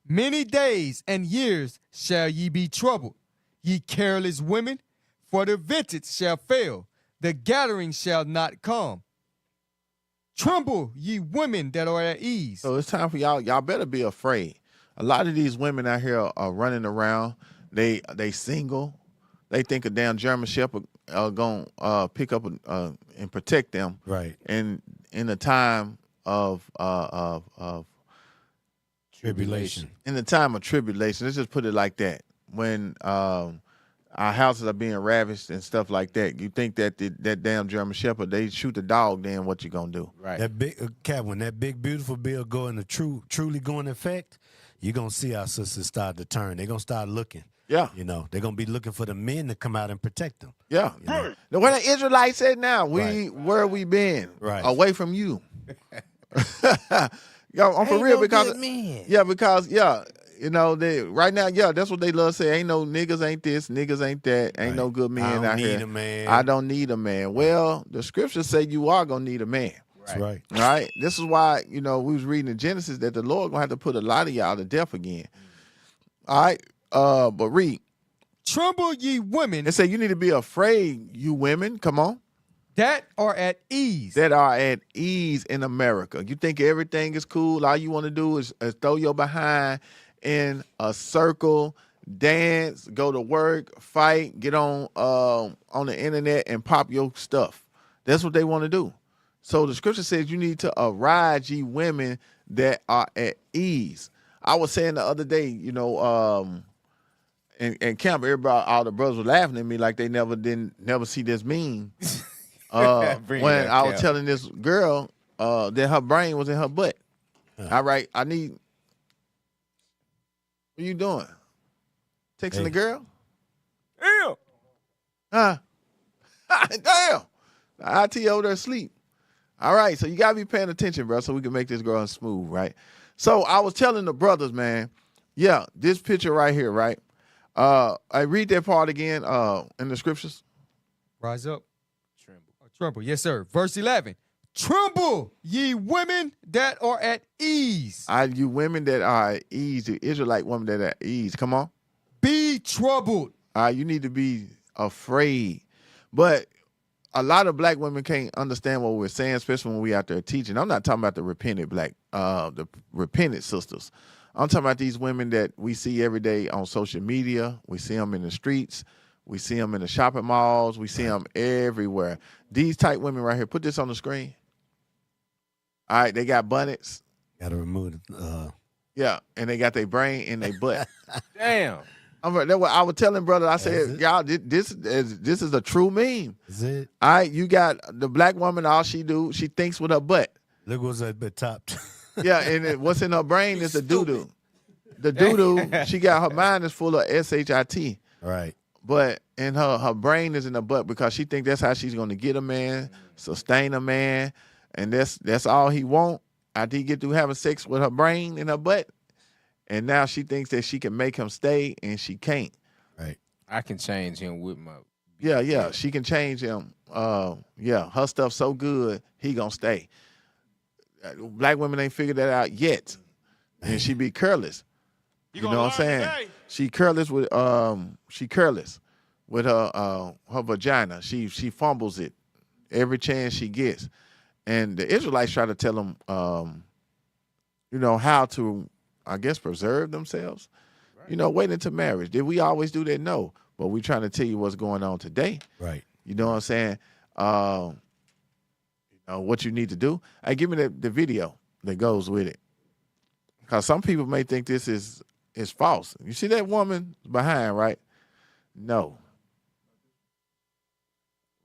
Many days and years shall ye be troubled, ye careless women, for the vintage shall fail, the gathering shall not come. Tremble, ye women that are at ease. So it's time for y'all. Y'all better be afraid. A lot of these women out here are running around. They single. They think a damn German Shepherd gonna pick up and protect them. Right. And in the time of tribulation. In the time of tribulation, let's just put it like that. When our houses are being ravished and stuff like that, you think that that damn German Shepherd, they shoot the dog, then what you gonna do? Right. That big Cap, when that big beautiful bill go into truly go in effect, you're gonna see our sisters start to turn. They're gonna start looking. Yeah. You know, they're gonna be looking for the men to come out and protect them. Yeah. You know? Now, where the Israelites said now, where we been? Right. Away from you. Yo, I'm for real because you know, they right now, that's what they love to say. Ain't no niggas ain't this, niggas ain't that, ain't no good men out here. I don't need a man. I don't need a man. Well, the scriptures say you are gonna need a man. That's right. All right. This is why, you know, we was reading in Genesis that the Lord gonna have to put a lot of y'all to death again. All right. But read. Tremble, ye women. It say you need to be afraid, you women. Come on. That are at ease. That are at ease in America. You think everything is cool. All you want to do is throw your behind in a circle, dance, go to work, fight, get on the internet and pop your stuff. That's what they want to do. So the scripture says you need to arise, ye women that are at ease. I was saying the other day, you know, in camp, everybody, all the brothers were laughing at me like they never see this meme. When I was telling this girl that her brain was in her butt. All right, what are you doing? Texting the girl? Damn. Huh? Damn. The IT over there asleep. All right, so you got to be paying attention, bro, so we can make this girl smooth, right? So I was telling the brothers, man, this picture right here, right? I read that part again in the scriptures. Rise up. Tremble. Yes, sir. Verse 11. Tremble, ye women that are at ease. You women that are at ease, the Israelite women that are at ease. Come on. be troubled. You need to be afraid. But a lot of black women can't understand what we're saying, especially when we out there teaching. I'm not talking about the repentant the repentant sisters. I'm talking about these women that we see every day on social media. We see them in the streets. We see them in the shopping malls. We see them everywhere. These type women right here. Put this on the screen. All right, they got bonnets. Got to remove it. Yeah, and they got their brain in their butt. Damn. I was telling brother, I said, y'all, this is a true meme. Is it? All right, you got the black woman, all she thinks with her butt. Look what's at the top. Yeah, and what's in her brain is the doo-doo. The doo-doo, she got, her mind is full of S-H-I-T. Right. But in her brain is in the butt because she thinks that's how she's going to get a man, sustain a man, and that's all he want after he get through having sex with her brain in her butt. And now she thinks that she can make him stay, and she can't. Right. I can change him with my... Yeah, she can change him. Her stuff so good, he gonna stay. Black women ain't figured that out yet. And she be careless. You know what I'm saying? Today. She careless with her vagina. She fumbles it every chance she gets. And the Israelites try to tell them how to, I guess, preserve themselves. Right. Wait until marriage. Did we always do that? No. But we trying to tell you what's going on today. Right. You know what I'm saying? What you need to do. Hey, give me the video that goes with it. Because some people may think this is false. You see that woman behind, right? No.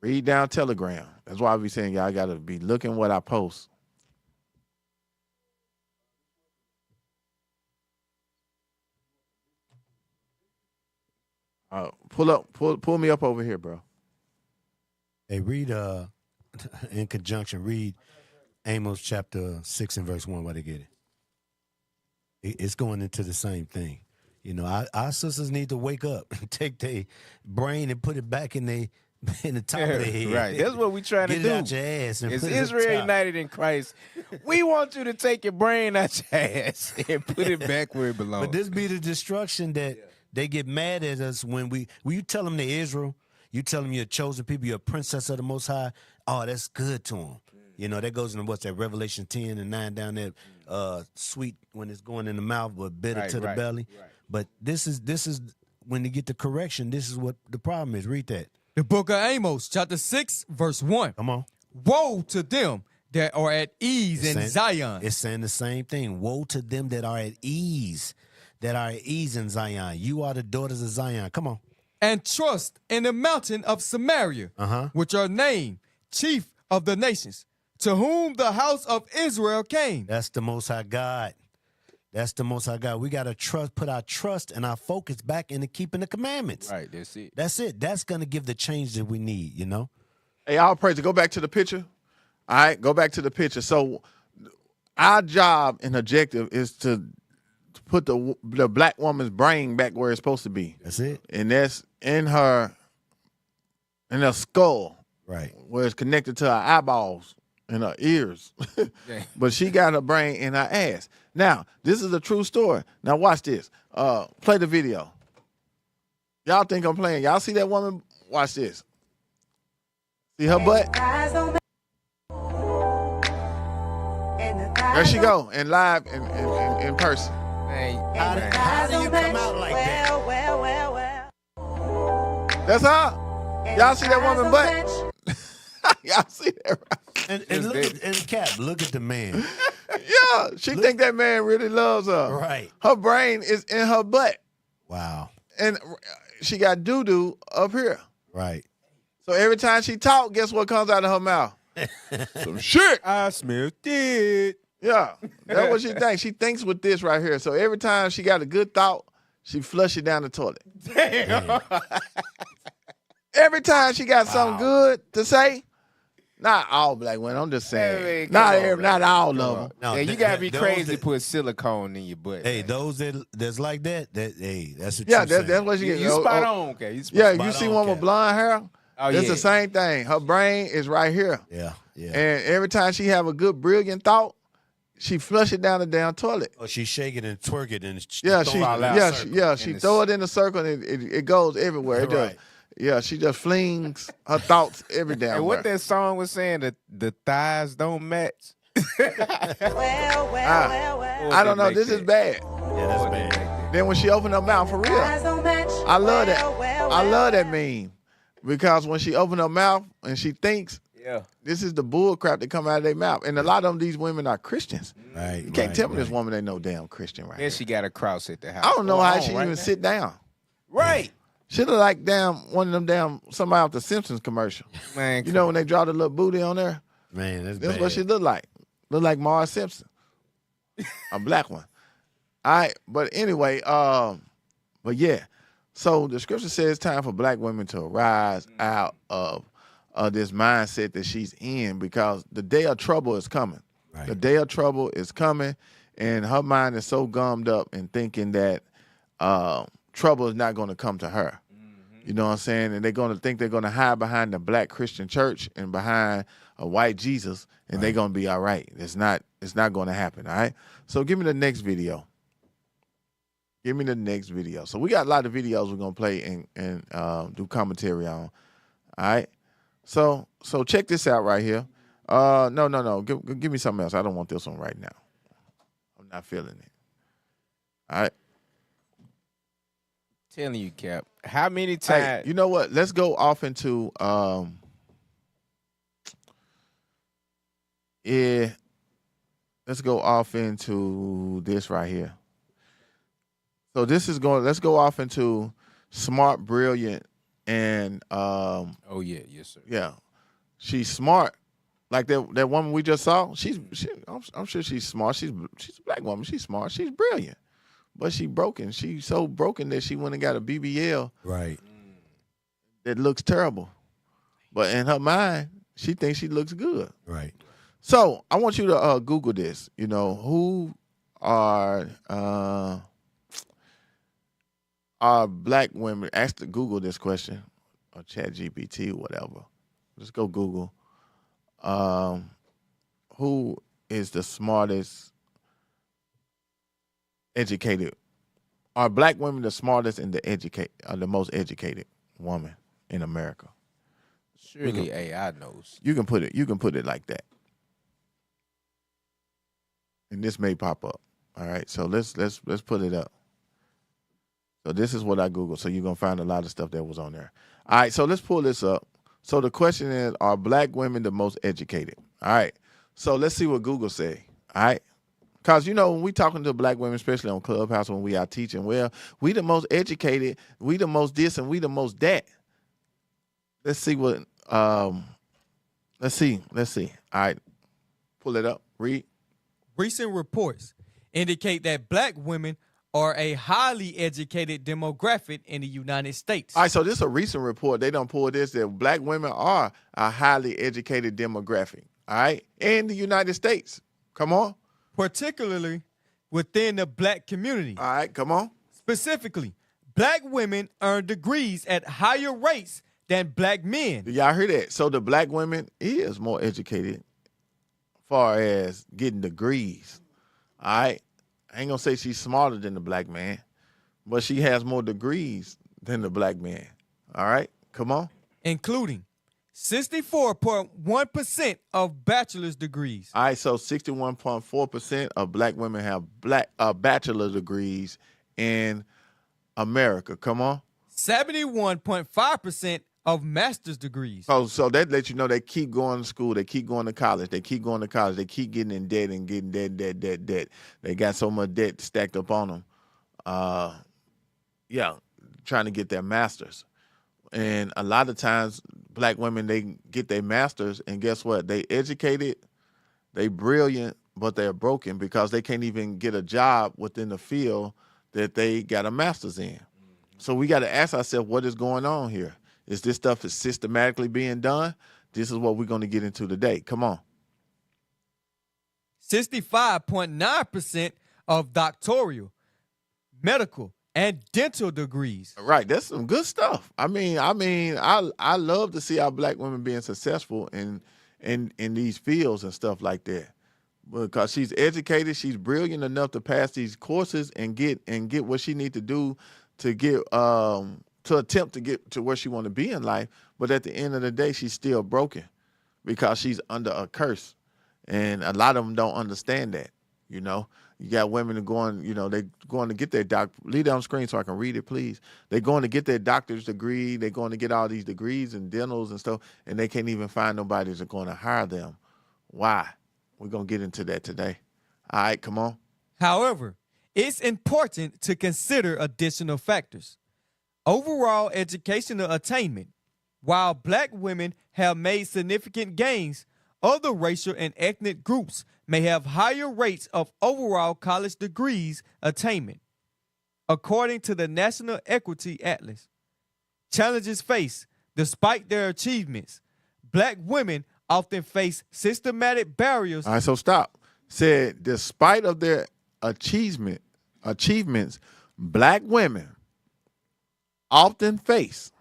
Read down Telegram. That's why I be saying y'all got to be looking what I post. Pull me up over here, bro. Hey, read in conjunction, read Amos chapter 6 and verse 1 while they get it. It's going into the same thing. Our sisters need to wake up and take their brain and put it back in the top of their head. Right. That's what we trying to do. Get it out your ass. And it's put it Israel top. United in Christ. We want you to take your brain out your ass and put it back where it belongs. But this be the destruction that they get mad at us when you tell them they're Israel, you tell them you're a chosen people, you're a princess of the Most High. Oh, that's good to them. That goes into what's that, Revelation 10 and 9 down there, sweet when it's going in the mouth, but bitter to the belly. Right. But this is when you get the correction, this is what the problem is. Read that. The book of Amos, chapter 6, verse 1. Come on. Woe to them that are at ease in Zion. It's saying the same thing. Woe to them that are at ease in Zion. You are the daughters of Zion. Come on. And trust in the mountain of Samaria, which are named chief of the nations, to whom the house of Israel came. That's the Most High God. That's the Most High God. We got to put our trust and our focus back into keeping the commandments. Right, that's it. That's it. That's going to give the change that we need, Hey, all praise. Go back to the picture. All right, go back to the picture. So our job and objective is to put the black woman's brain back where it's supposed to be. That's it. And that's in her skull. Right. Where it's connected to her eyeballs and her ears. But she got her brain in her ass. Now, this is a true story. Now watch this. Play the video. Y'all think I'm playing. Y'all see that woman? Watch this. See her butt? There she go. And live in person. How do you come out like that? That's her. Y'all see that woman butt? Y'all see that, right? And look at Cap. Look at the man. Yeah, she think that man really loves her. Right. Her brain is in her butt. Wow. And she got doo-doo up here. Right. So every time she talk, guess what comes out of her mouth? Some shit. I smell it. Yeah, that's what she thinks. She thinks with this right here. So every time she got a good thought, she flush it down the toilet. Damn. Every time she got something good to say, not all black women, I'm just saying. Man, not all of them. No, you gotta be crazy to put silicone in your butt. Hey, those that's like that, that's what that's what she you get. You spot on, okay. You see one with blonde hair? It's the same thing. Her brain is right here. Yeah. And every time she have a good, brilliant thought, she flush it down the damn toilet. Oh, she shake it and twerk it and She she throw it in a circle and it goes everywhere. It Right. she just flings her thoughts every damn And where. what that song was saying, that the thighs don't match. I don't know. This is bad. Yeah, that's bad. Then when she opened her mouth, for real, I love that. I love that meme because when she opened her mouth and she thinks, this is the bull crap that come out of their mouth. And a lot of these women are Christians. Right. You can't tell me this woman ain't no damn Christian, right? And she got a cross at the house. I don't know how Hold she on, right even now. sit down. Right. She look like one of them damn somebody off the Simpsons commercial. Man, you know when they draw the little booty on there? Man, That's bad. what she look like. Look like Marge Simpson, a black one. All right, but anyway, but yeah. So the scripture says it's time for black women to rise out of this mindset that she's in because the day of trouble is coming. Right. The day of trouble is coming, and her mind is so gummed up and thinking that trouble is not going to come to her. You know what I'm saying? And they're going to think they're going to hide behind the black Christian church and behind a white Jesus, and they're going to be all right. It's not going to happen, all right? So give me the next video. Give me the next video. So we got a lot of videos we're going to play and do commentary on, all right? So check this out right here. No. Give me something else. I don't want this one right now. I'm not feeling it. All right? Telling you, Cap. How many times? Hey, you know what? Let's go off into let's go off into this right here. So this is going. Let's go off into smart, brilliant, and oh yeah, yes sir. Yeah, she's smart. Like that woman we just saw. I'm sure she's smart. She's a black woman. She's smart. She's brilliant. But she broken. She's so broken that she went and got a BBL. Right. That looks terrible. But in her mind, she thinks she looks good. Right. So I want you to Google this. You know, who are black women? Ask to Google this question or ChatGPT or whatever. Just go Google. Who is the smartest educated? Are black women the smartest and the most educated woman in America? Surely AI knows. You can put it like that. And this may pop up. All right. So let's put it up. So this is what I Googled. So you're gonna find a lot of stuff that was on there. All right, so let's pull this up. So the question is, are black women the most educated? All right. So let's see what Google say. All right. Because, you know, when we talking to black women, especially on Clubhouse, when we are teaching, well, we the most educated, we the most this, and we the most that. Let's see what, let's see. All right, pull it up, read. Recent reports indicate that black women are a highly educated demographic in the United States. All right, so this is a recent report. They done pulled this, that black women are a highly educated demographic, all right, in the United States. Come on. Particularly within the black community. All right, come on. Specifically, black women earn degrees at higher rates than black men. Y'all hear that? So the black women is more educated as far as getting degrees. All right? I ain't going to say she's smarter than the black man, but she has more degrees than the black man. All right? Come on. Including 64.1% of bachelor's degrees. All right, so 61.4% of black women have bachelor degrees in America. Come on. 71.5% of master's degrees. So that lets you know they keep going to school, they keep going to college, they keep getting in debt and getting debt. They got so much debt stacked up on them. Trying to get their masters. And a lot of times, black women, they get their masters, and guess what? They educated, they brilliant, but they're broken because they can't even get a job within the field that they got a master's in. So we got to ask ourselves, what is going on here? Is this stuff systematically being done? This is what we're going to get into today. Come on. 65.9% of doctoral, medical, and dental degrees. Right, that's some good stuff. I love to see our black women being successful in these fields and stuff like that. because she's educated, she's brilliant enough to pass these courses and get what she need to do to get to attempt to get to where she want to be in life. But at the end of the day, she's still broken because she's under a curse, and a lot of them don't understand that. You know, you got women going, you know, they going to get their leave that on screen so I can read it, please. They're going to get their doctor's degree. They're going to get all these degrees and dentals and stuff, and they can't even find nobody that's going to hire them. Why? We're going to get into that today. All right, come on. However, it's important to consider additional factors. Overall educational attainment. While black women have made significant gains, other racial and ethnic groups may have higher rates of overall college degrees attainment. According to the National Equity Atlas, challenges faced despite their achievements. Black women often face systematic barriers. All right, so stop. Said, despite of their achievements, black women often face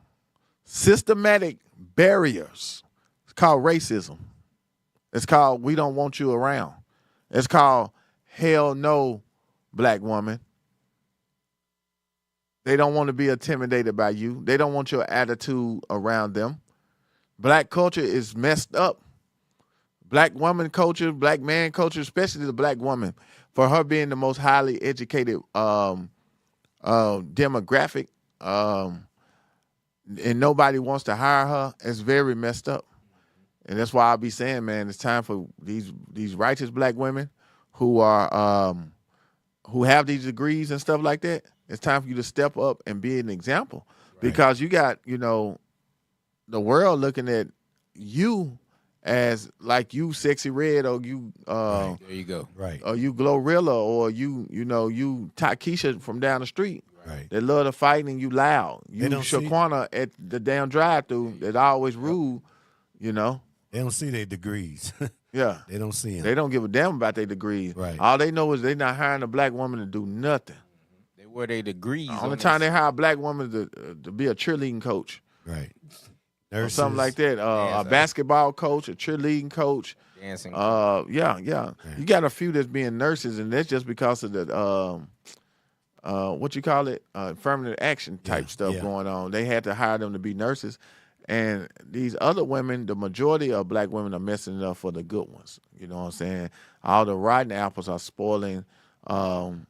systematic barriers. It's called racism. It's called we don't want you around. It's called hell no, black woman. They don't want to be intimidated by you. They don't want your attitude around them. Black culture is messed up. Black woman culture, black man culture, especially the black woman, for her being the most highly educated demographic, and nobody wants to hire her, it's very messed up. And that's why I'll be saying, man, it's time for these righteous black women who are who have these degrees and stuff like that. It's time for you to step up and be an example, because you got, you know, the world looking at you as like you Sexy Red, or you there you go, or you Glorilla, or you Takesha from down the street. Right. They love to fight and you loud. You Shaquana at the damn drive-through that always rude, you know. They don't see their degrees. Yeah. They don't see them. They don't give a damn about their degrees. Right. All they know is they not hiring a black woman to do nothing. They wear their degrees. The only time they hire a black woman to be a cheerleading coach. Right. Or something like that. A basketball coach, a cheerleading coach. Dancing. Yeah. You got a few that's being nurses, and that's just because of the what you call it? Affirmative action type stuff going on. They had to hire them to be nurses. And these other women, the majority of black women are messing it up for the good ones. You know what I'm saying? All the rotten apples are spoiling the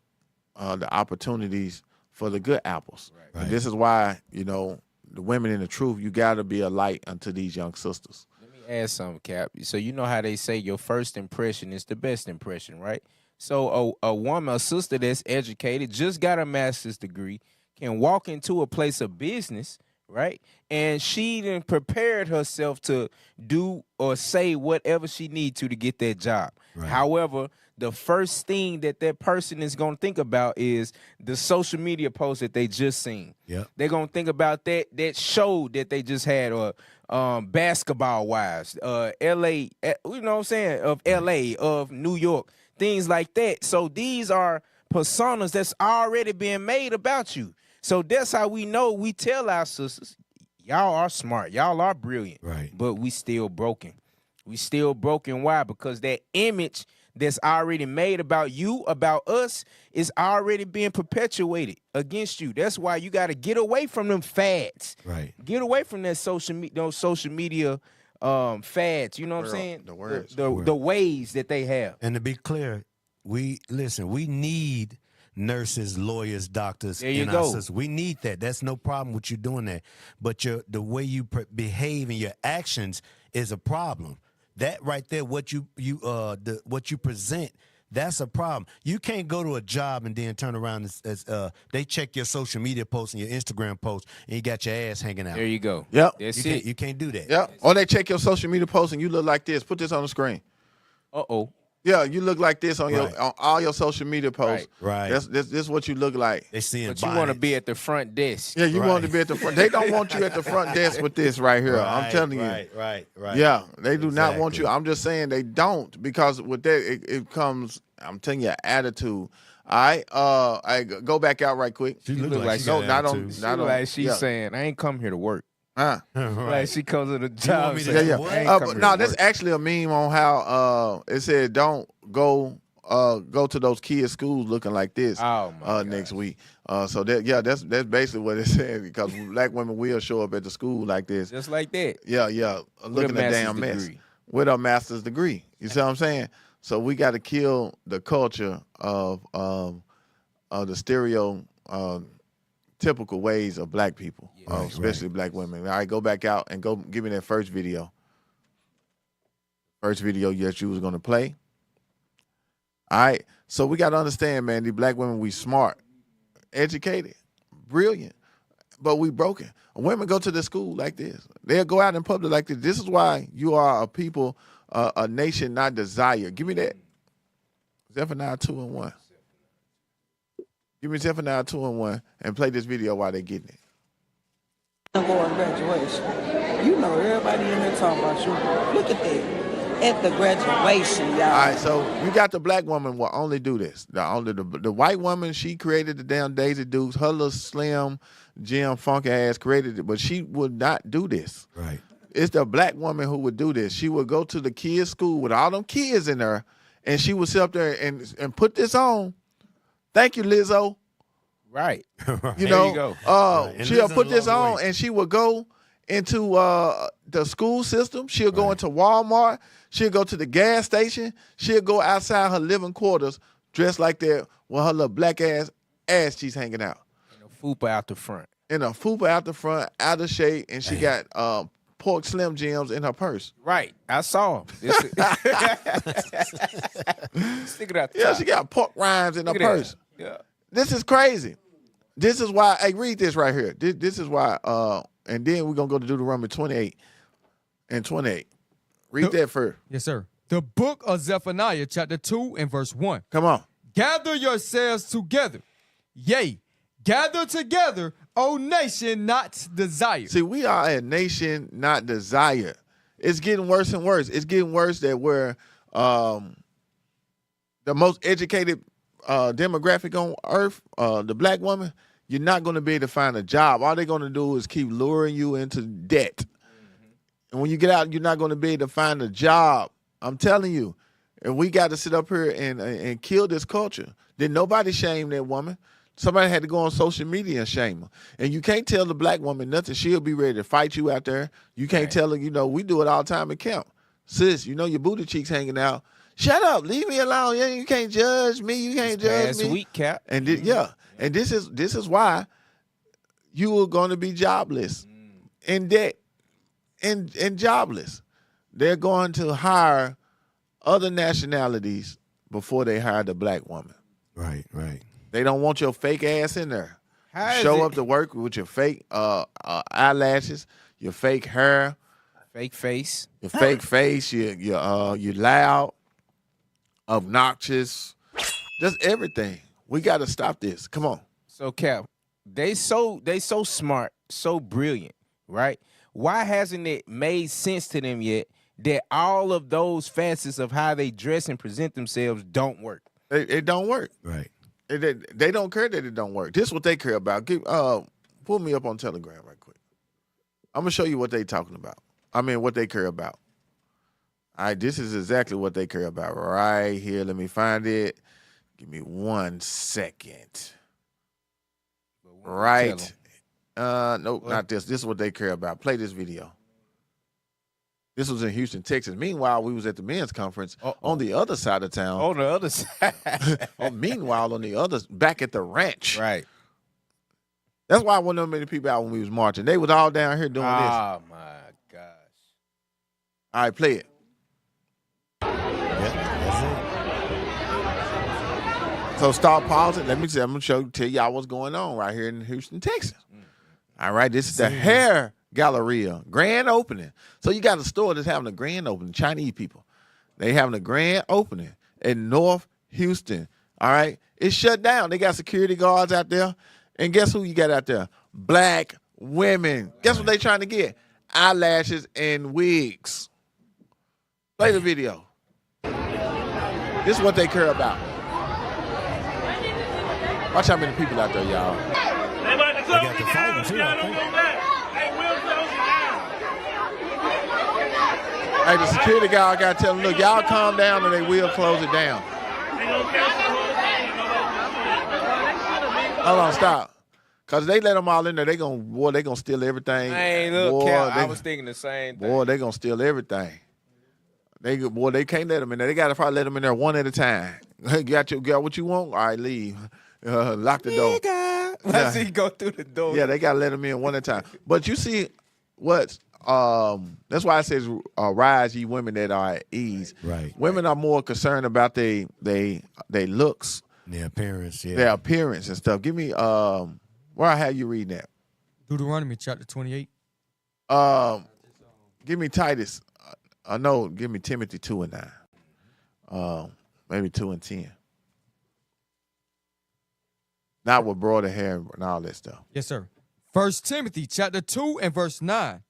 opportunities for the good apples. Right. And this is why, you know, the women in the truth, you got to be a light unto these young sisters. Let me add something, Cap. So you know how they say your first impression is the best impression, right? So a woman, a sister that's educated, just got a master's degree, can walk into a place of business, right? And she done prepared herself to do or say whatever she need to get that job. Right. However, the first thing that person is going to think about is the social media post that they just seen. Yep. They're going to think about that show that they just had, or Basketball Wives, L.A., you know what I'm saying, of L.A., of New York, things like that. So these are personas that's already being made about you. So that's how we know. We tell our sisters, y'all are smart, y'all are brilliant, right? But we still broken. We still broken. Why? Because that image that's already made about you, about us, is already being perpetuated against you. That's why you got to get away from them fads. Right. Get away from that those social media fads. You know what I'm saying? The words. The ways that they have. And to be clear, we need nurses, lawyers, doctors. There you go. We need that. That's no problem with you doing that. But the way you behave and your actions is a problem. That right there, what you present, that's a problem. You can't go to a job and then turn around as they check your social media posts and your Instagram posts, and you got your ass hanging out. There you go. Yep. That's it. You can't do that. Yep. Or they check your social media posts and you look like this. Put this on the screen. Uh-oh. Yeah, you look like this on on all your social media posts. Right. This is what you look like. They seeing But you want to be at the front desk. Yeah, you want to be at the front. They don't want you at the front desk with this right here. I'm telling you. Right. Yeah, they do not want you. I'm just saying they don't, because with that it comes. I'm telling you, attitude. All right. I go back out right quick. She look like she no, got not on. attitude. Not on. Like she's saying, I ain't come here to work. Huh? Like she comes to the job. But no, that's actually a meme on how it said don't go to those kids' schools looking like this next week. So that's basically what it said, because black women will show up at the school like this, just like that. Yeah, looking a damn mess with a master's degree. You see what I'm saying? So we got to kill the culture of the typical ways of black people, especially black women. All right, go back out and go give me that first video. First video that you was gonna play. All right, so we got to understand, man, these black women, we smart, educated, brilliant, but we broken. Women go to the school like this. They'll go out in public like this. This is why you are a people, a nation not desired. Give me that. Zephaniah 2:1. Give me Zephaniah 2:1 and play this video while they're getting it. Going graduation. You know everybody in there talking about you. Look at that. At the graduation, y'all. All right, so you got the black woman will only do this. The white woman, she created the damn Daisy Dukes. Her little slim, Jim Funk ass created it, but she would not do this. Right. It's the black woman who would do this. She would go to the kids' school with all them kids in there, and she would sit up there and put this on. Thank you, Lizzo. Right. You know, go. She'll put this on, and she would go into the school system. She'll go into Walmart. She'll go to the gas station. She'll go outside her living quarters dressed like that with her little black ass cheeks hanging out. And a fupa out the front. Out of shape, and she got pork Slim Jims in her purse. Right. I saw them. Stick it out the top. She got pork rinds in her purse. Yeah. This is crazy. This is why, hey, read this right here. This is why, and then we're going to go to Deuteronomy 28 and 28. Read that first. Yes, sir. The book of Zephaniah, chapter 2 and verse 1. Come on. Gather yourselves together. Yea, gather together, O nation not desired. See, we are a nation not desired. It's getting worse and worse. It's getting worse that we're the most educated demographic on earth, the black woman. You're not going to be able to find a job. All they're going to do is keep luring you into debt. And when you get out, you're not going to be able to find a job. I'm telling you. And we got to sit up here and kill this culture. Then nobody shame that woman. Somebody had to go on social media and shame her. And you can't tell the black woman nothing. She'll be ready to fight you out there. You can't tell her, we do it all the time at camp. Sis, your booty cheeks hanging out. Shut up. Leave me alone. Yeah, you can't judge me. You can't judge me. Week, Cap. And and this is why you are going to be jobless, in debt, and jobless. They're going to hire other nationalities before they hire the black woman. Right. They don't want your fake ass in there. Show up to work with your fake eyelashes, your fake hair, fake face, your fake face. You're loud, obnoxious, just everything. We got to stop this. Come on. So Cap, they so smart, so brilliant, right? Why hasn't it made sense to them yet that all of those facets of how they dress and present themselves don't work? It don't work. Right. They don't care that it don't work. This is what they care about. Pull me up on Telegram right quick. I'm going to show you what they talking about. I mean, what they care about. All right, this is exactly what they care about right here. Let me find it. Give me 1 second. Right. Nope, not this. This is what they care about. Play this video. This was in Houston, Texas. Meanwhile, we was at the men's conference on the other side of town. On the other side. Meanwhile, on the other, back at the ranch. Right. That's why I wasn't that many people out when we was marching. They was all down here doing this. Oh, my gosh. All right, play it. So start pausing. Let me see. I'm going to tell y'all what's going on right here in Houston, Texas. All right, this is the Hair Galleria grand opening. So you got a store that's having a grand opening. Chinese people, they having a grand opening in North Houston. All right, it's shut down. They got security guards out there, and guess who you got out there? Black women. Guess what they trying to get? Eyelashes and wigs. Play the video. This is what they care about. Watch how many people out there, y'all. They about to go. They got the fighting too. Hey, the security guy got to tell them, look, y'all calm down or they will close it down. Hold on, stop. Because they let them all in there, they gonna steal everything. Hey, look, Cap, I was thinking the same thing. Boy, they gonna steal everything. They can't let them in there. They got to probably let them in there one at a time. Got what you want? All right, leave. Lock the door. Let's see, go through the door. Yeah, they got to let them in one at a time. But you see that's why it says rise ye women that are at ease. Right. Women are more concerned about they looks. Their appearance, yeah. Their appearance and stuff. Give me where I have you reading that? Deuteronomy chapter 28. Give me Titus. No, give me Timothy 2:9. Maybe 2:10. Not with broader hair and all that stuff. Yes, sir. 1 Timothy chapter 2 and verse 9.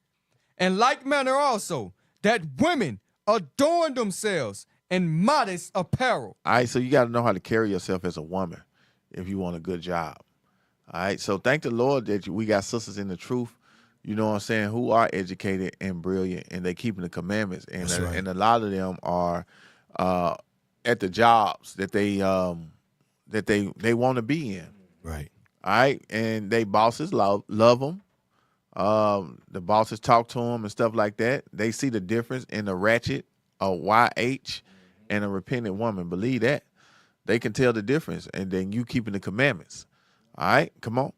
In like manner also, that women adorn themselves in modest apparel. All right, so you got to know how to carry yourself as a woman if you want a good job. All right, so thank the Lord that we got sisters in the truth, you know what I'm saying, who are educated and brilliant, and they keeping the commandments. And right. And a lot of them are at the jobs that they want to be in. Right. All right, and they bosses love them. The bosses talk to them and stuff like that. They see the difference in a ratchet, a YH, and a repentant woman. Believe that. They can tell the difference, and then you keeping the commandments. All right, come on.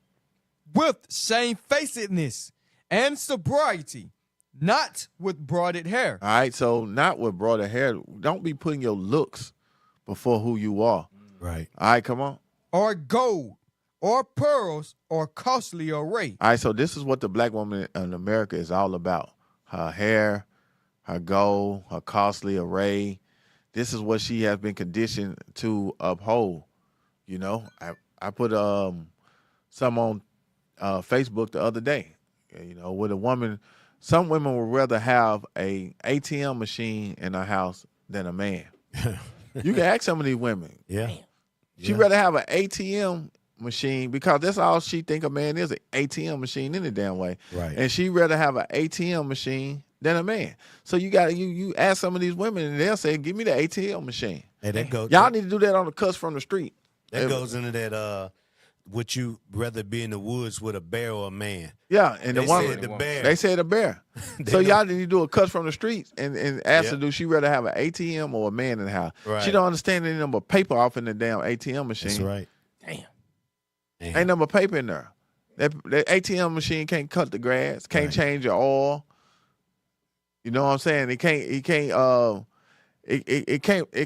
With shamefacedness and sobriety, not with braided hair. All right, so not with broader hair. Don't be putting your looks before who you are. Right. All right, come on. Or gold, or pearls, or costly array. All right, so this is what the black woman in America is all about. Her hair, her gold, her costly array. This is what she has been conditioned to uphold. You know, I put some on Facebook the other day. You know, with a woman, some women would rather have a ATM machine in her house than a man. You can ask some of these women. Yeah. She'd rather have an ATM machine because that's all she think a man is, an ATM machine any damn way. Right. And she'd rather have an ATM machine than a man. So you got you ask some of these women and they'll say, give me the ATM machine. Hey, that goes. Y'all need to do that on the cuss from the street. That goes into that. Would you rather be in the woods with a bear or a man? Yeah, and they the woman said the bear. They said a bear. So y'all need to do a cuss from the streets and ask her, do she rather have an ATM or a man in the house? Right. She don't understand any number of paper off in the damn ATM machine. That's right. Damn. Ain't number paper in there. That ATM machine can't cut the grass, can't change your oil. You know what I'm saying? It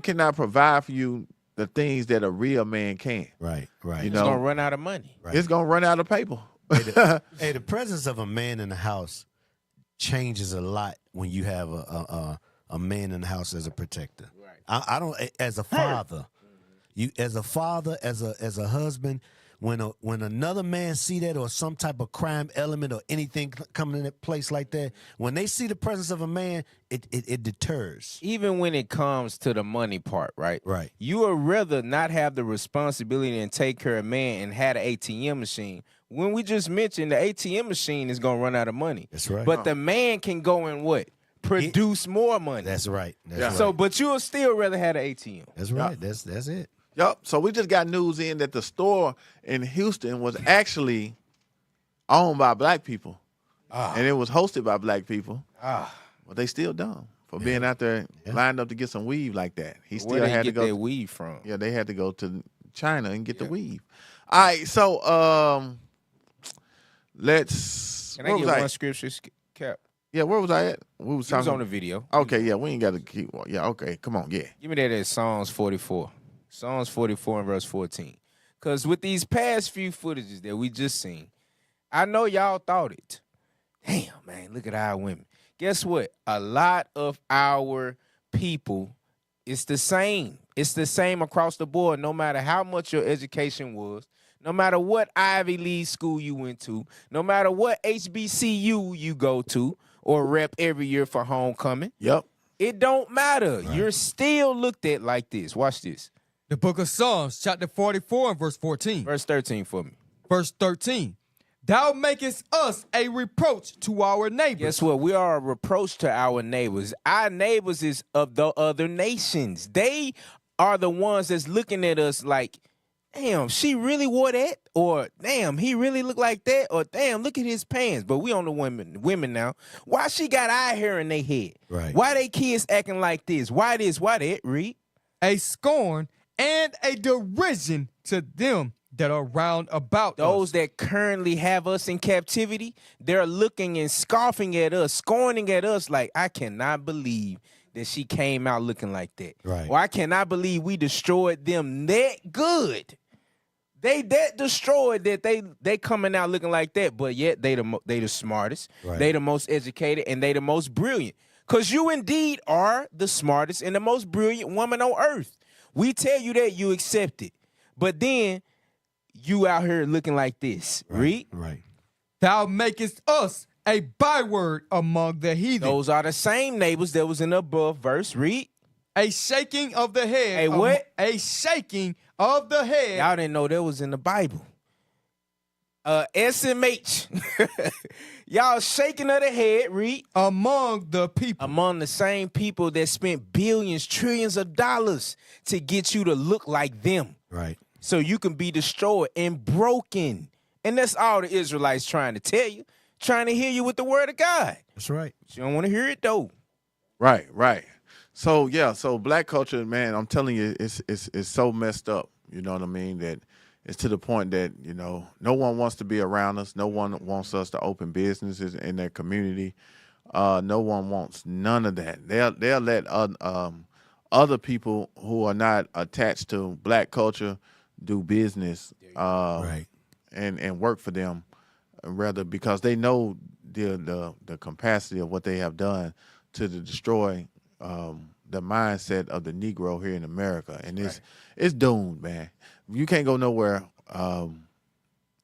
cannot provide for you the things that a real man can. Right. You It's know, gonna run out of money. Right. it's gonna run out of paper. Hey, the presence of a man in the house changes a lot when you have a man in the house as a protector. Right. I don't, as a father, as a husband, when another man see that or some type of crime element or anything coming in a place like that, when they see the presence of a man, it deters. Even when it comes to the money part, right? Right. You would rather not have the responsibility and take care of man and have an ATM machine. When we just mentioned the ATM machine is gonna run out of money. That's right. But the man can go and what? Produce more money. That's right. So, but you'll still rather have an ATM. That's right. That's it. Yup. So we just got news in that the store in Houston was actually owned by black people. And it was hosted by black people. But they still dumb for being out there lined up to get some weave like that. He still Where they had get to go their weave from? Yeah, they had to go to China and get the weave. All right, so let's. Can I get one scripture, Cap? Yeah, where was I at? We was talking on the video. Okay, yeah, we ain't got to keep. Yeah, okay, come on, yeah. Give me that at Psalms 44. Psalms 44 and verse 14. Because with these past few footages that we just seen, I know y'all thought it. Damn, man, look at our women. Guess what? A lot of our people, it's the same. It's the same across the board, no matter how much your education was, no matter what Ivy League school you went to, no matter what HBCU you go to or rep every year for homecoming. Yep. It don't matter. Right. You're still looked at like this. Watch this. The book of Psalms, chapter 44 and verse 14. Verse 13 for me. Verse 13. Thou makest us a reproach to our neighbors. Guess what? We are a reproach to our neighbors. Our neighbors is of the other nations. They are the ones that's looking at us like, damn, she really wore that? Or damn, he really looked like that? Or damn, look at his pants. But we on the women now. Why she got eye hair in their head? Right. Why they kids acting like this? Why this? Why that? Read. A scorn and a derision to them that are round about Those that currently have us in captivity, they're looking and scoffing at us, scorning at us like, I cannot believe that she came out looking like that. Right. Or I cannot believe we destroyed them that good. They that destroyed that they coming out looking like that, but yet they the smartest, Right. they the most educated, and they the most brilliant. Because you indeed are the smartest and the most brilliant woman on earth. We tell you that, you accept it. But then you out here looking like this. Read. Right. Thou makest us a byword among the heathen. Those are the same neighbors that was in the above verse. Read. A shaking of the head. A what? A shaking of the head. Y'all didn't know that was in the Bible. SMH. Y'all shaking of the head, read. Among the people. Among the same people that spent billions, trillions of dollars to get you to look like them. Right. So you can be destroyed and broken. And that's all the Israelites trying to tell you. Trying to hear you with the word of God. That's right. But you don't want to hear it though. Right, right. So yeah, so black culture, man, I'm telling you, it's so messed up. You know what I mean? That it's to the point that, you know, no one wants to be around us. No one wants us to open businesses in their community. No one wants none of that. They'll let other people who are not attached to black culture do business Right. and work for them, rather, because they know the capacity of what they have done to destroy the mindset of the Negro here in America, and it's doomed, man. You can't go nowhere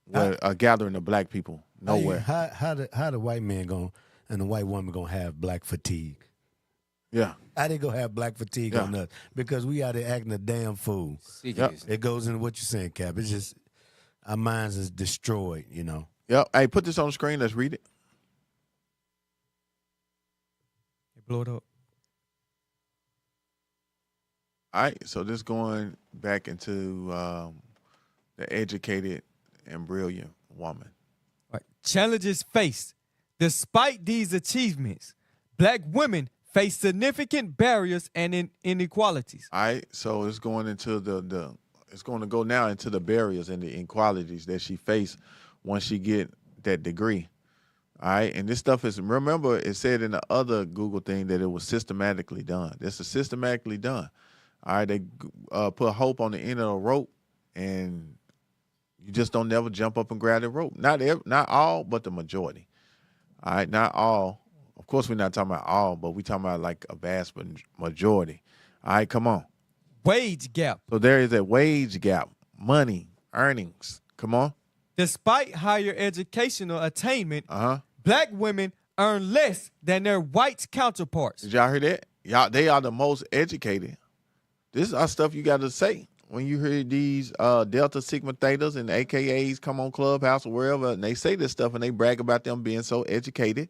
with a gathering of black people. Nowhere. How the white man and the white woman gonna have black fatigue? Yeah. How they gonna have black fatigue on us? Because we out there acting a damn fool. Yep. It goes into what you're saying, Cap. It's just our minds is destroyed, you know. Yep. Hey, put this on the screen. Let's read it. Blow it up. All right, so this going back into the educated and brilliant woman. Right. Challenges faced. Despite these achievements, black women face significant barriers and inequalities. All right, so it's going into it's going to go now into the barriers and the inequalities that she faced once she get that degree. All right, and this stuff is, remember, it said in the other Google thing that it was systematically done. This is systematically done. All right, they put hope on the end of the rope, and you just don't never jump up and grab the rope. Not all, but the majority. All right, not all. Of course, we're not talking about all, but we're talking about like a vast majority. All right, come on. Wage gap. So there is a wage gap, money, earnings. Come on. Despite higher educational attainment, Uh-huh. black women earn less than their white counterparts. Did y'all hear that? Y'all, they are the most educated. This is our stuff you got to say. When you hear these Delta Sigma Thetas and AKAs come on Clubhouse or wherever, and they say this stuff and they brag about them being so educated,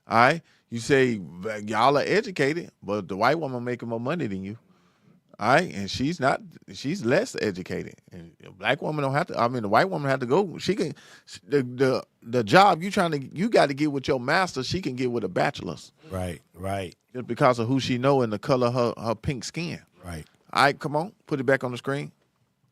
all right? You say, y'all are educated, but the white woman making more money than you, all right? And she's not, she's less educated. And the black woman don't have to, I mean, the white woman have to go. She can, the job you got to get with your master, she can get with a bachelor's. Right, right. Just because of who she know and the color of her pink skin. Right. All right, come on. Put it back on the screen.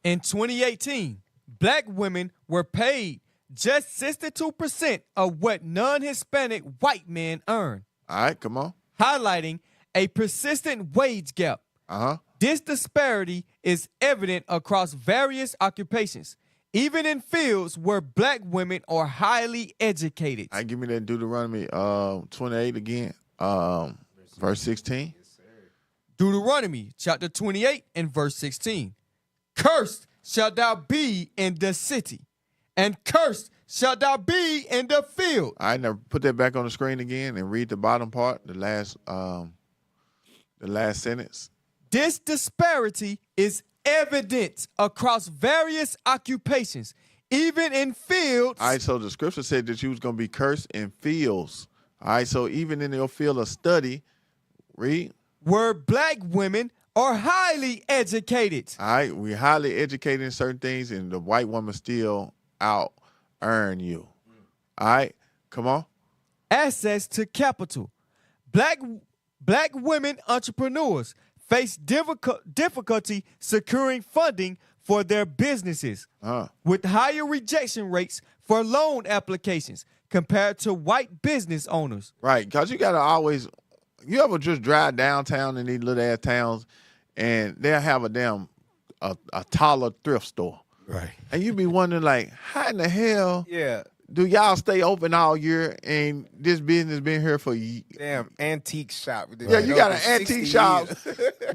In 2018, black women were paid just 62% of what non-Hispanic white men earn. All right, come on. Highlighting a persistent wage gap. Uh-huh. This disparity is evident across various occupations, even in fields where black women are highly educated. All right, give me that Deuteronomy 28 again, verse 16. Deuteronomy chapter 28 and verse 16. Cursed shalt thou be in the city, and cursed shalt thou be in the field. All right, now put that back on the screen again and read the bottom part, the last sentence. This disparity is evident across various occupations, even in fields. All right, so the scripture said that you was going to be cursed in fields. All right, so even in your field of study, read. Where black women are highly educated. All right, we highly educated in certain things, and the white woman still out earn you. All right, come on. Access to capital. Black women entrepreneurs face difficulty securing funding for their businesses with higher rejection rates for loan applications compared to white business owners. Right, because you got to always, you ever just drive downtown in these little ass towns and they'll have a taller thrift store. Right. And you be wondering, like, how in the hell do y'all stay open all year and this business been here for years? Damn, antique shop. Yeah, you got an antique shop,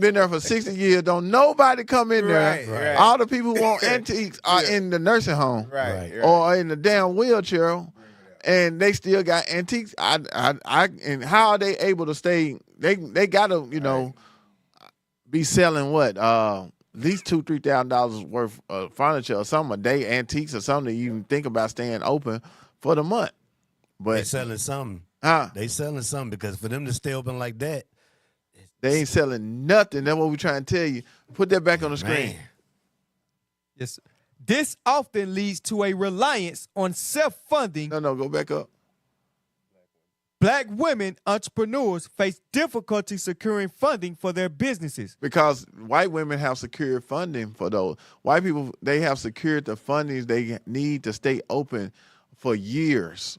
been there for 60 years. Don't nobody come in there. Right. All the people who want antiques are in the nursing home or in the damn wheelchair, and they still got antiques. And how are they able to stay? They got to, be selling what? At least $2,000-$3,000 worth of furniture or something a day, antiques or something. You even think about staying open for the month. But they selling something. They selling something, because for them to stay open like that, they ain't selling nothing. That's what we're trying to tell you. Put that back on the screen. Yes. This often leads to a reliance on self-funding. No, go back up. Black women entrepreneurs face difficulty securing funding for their businesses. Because white women have secured funding for those. White people, they have secured the fundings they need to stay open for years.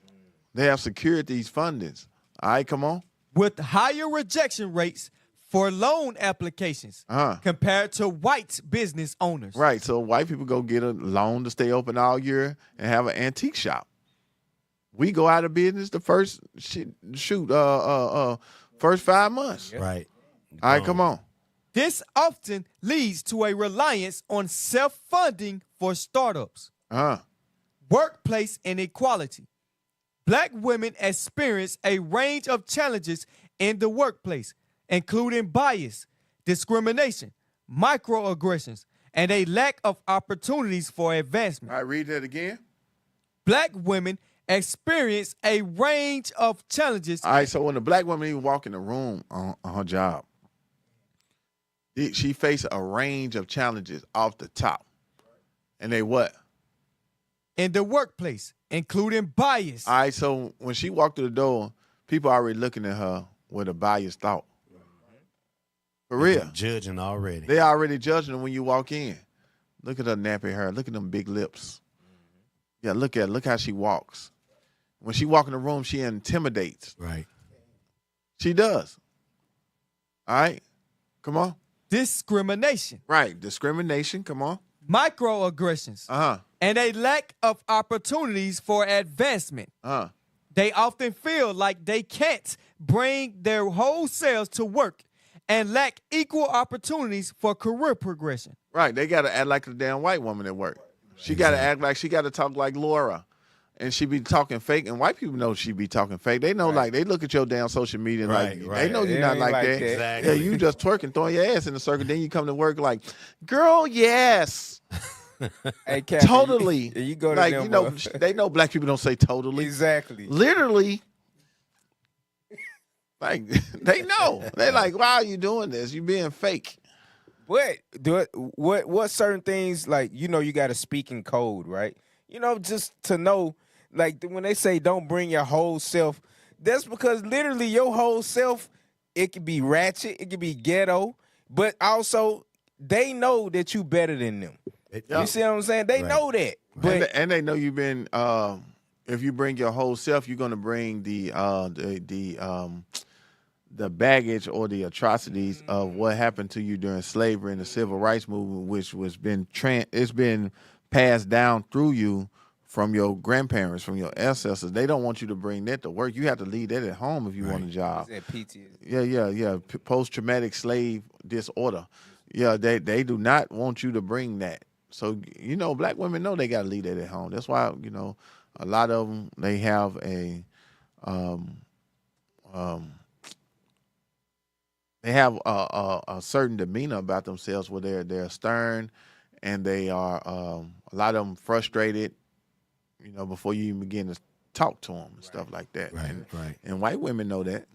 They have secured these fundings. All right, come on. With higher rejection rates for loan applications compared to white business owners. Right, so white people go get a loan to stay open all year and have an antique shop. We go out of business the first first 5 months. Right. All right, come on. This often leads to a reliance on self-funding for startups. Workplace inequality. Black women experience a range of challenges in the workplace, including bias, discrimination, microaggressions, and a lack of opportunities for advancement. All right, read that again. Black women experience a range of challenges. All right, so when the black woman even walk in the room on her job, she faced a range of challenges off the top. And they what? In the workplace, including bias. All right, so when she walked through the door, people already looking at her with a biased thought. For real. Judging already. They already judging her when you walk in. Look at her nappy hair. Look at them big lips. Yeah, look how she walks. When she walk in the room, she intimidates. Right. She does. All right. Come on. Discrimination. Right. Discrimination. Come on. Microaggressions. And a lack of opportunities for advancement. They often feel like they can't bring their whole selves to work and lack equal opportunities for career progression. Right. They got to act like a damn white woman at work. She got to act like, she got to talk like Laura. And she be talking fake. And white people know she be talking fake. They know, like, they look at your damn social media and they know you're not like that. Exactly. Yeah, you just twerking, throwing your ass in the circle. Then you come to work like, girl, yes. Hey, Captain, totally. You go to like, them, they know black people don't say totally. Exactly. Literally. Like, they know. They like, why are you doing this? You being fake. What certain things, like, you got to speak in code, right? Just to know, like, when they say don't bring your whole self, that's because literally your whole self, it could be ratchet, it could be ghetto, but also they know that you better than them. You see what I'm saying? They know that. But and they know you've been, if you bring your whole self, you're going to bring the baggage or the atrocities of what happened to you during slavery and the civil rights movement, which was it's been passed down through you from your grandparents, from your ancestors. They don't want you to bring that to work. You have to leave that at home if you want a job. Yeah. Post-traumatic slave disorder. Yeah, they do not want you to bring that. So, black women know they got to leave that at home. That's why, a lot of them, they have a certain demeanor about themselves where they're stern and they are a lot of them frustrated you know, before you even begin to talk to them and stuff like that. Right, and, right. And white women know that.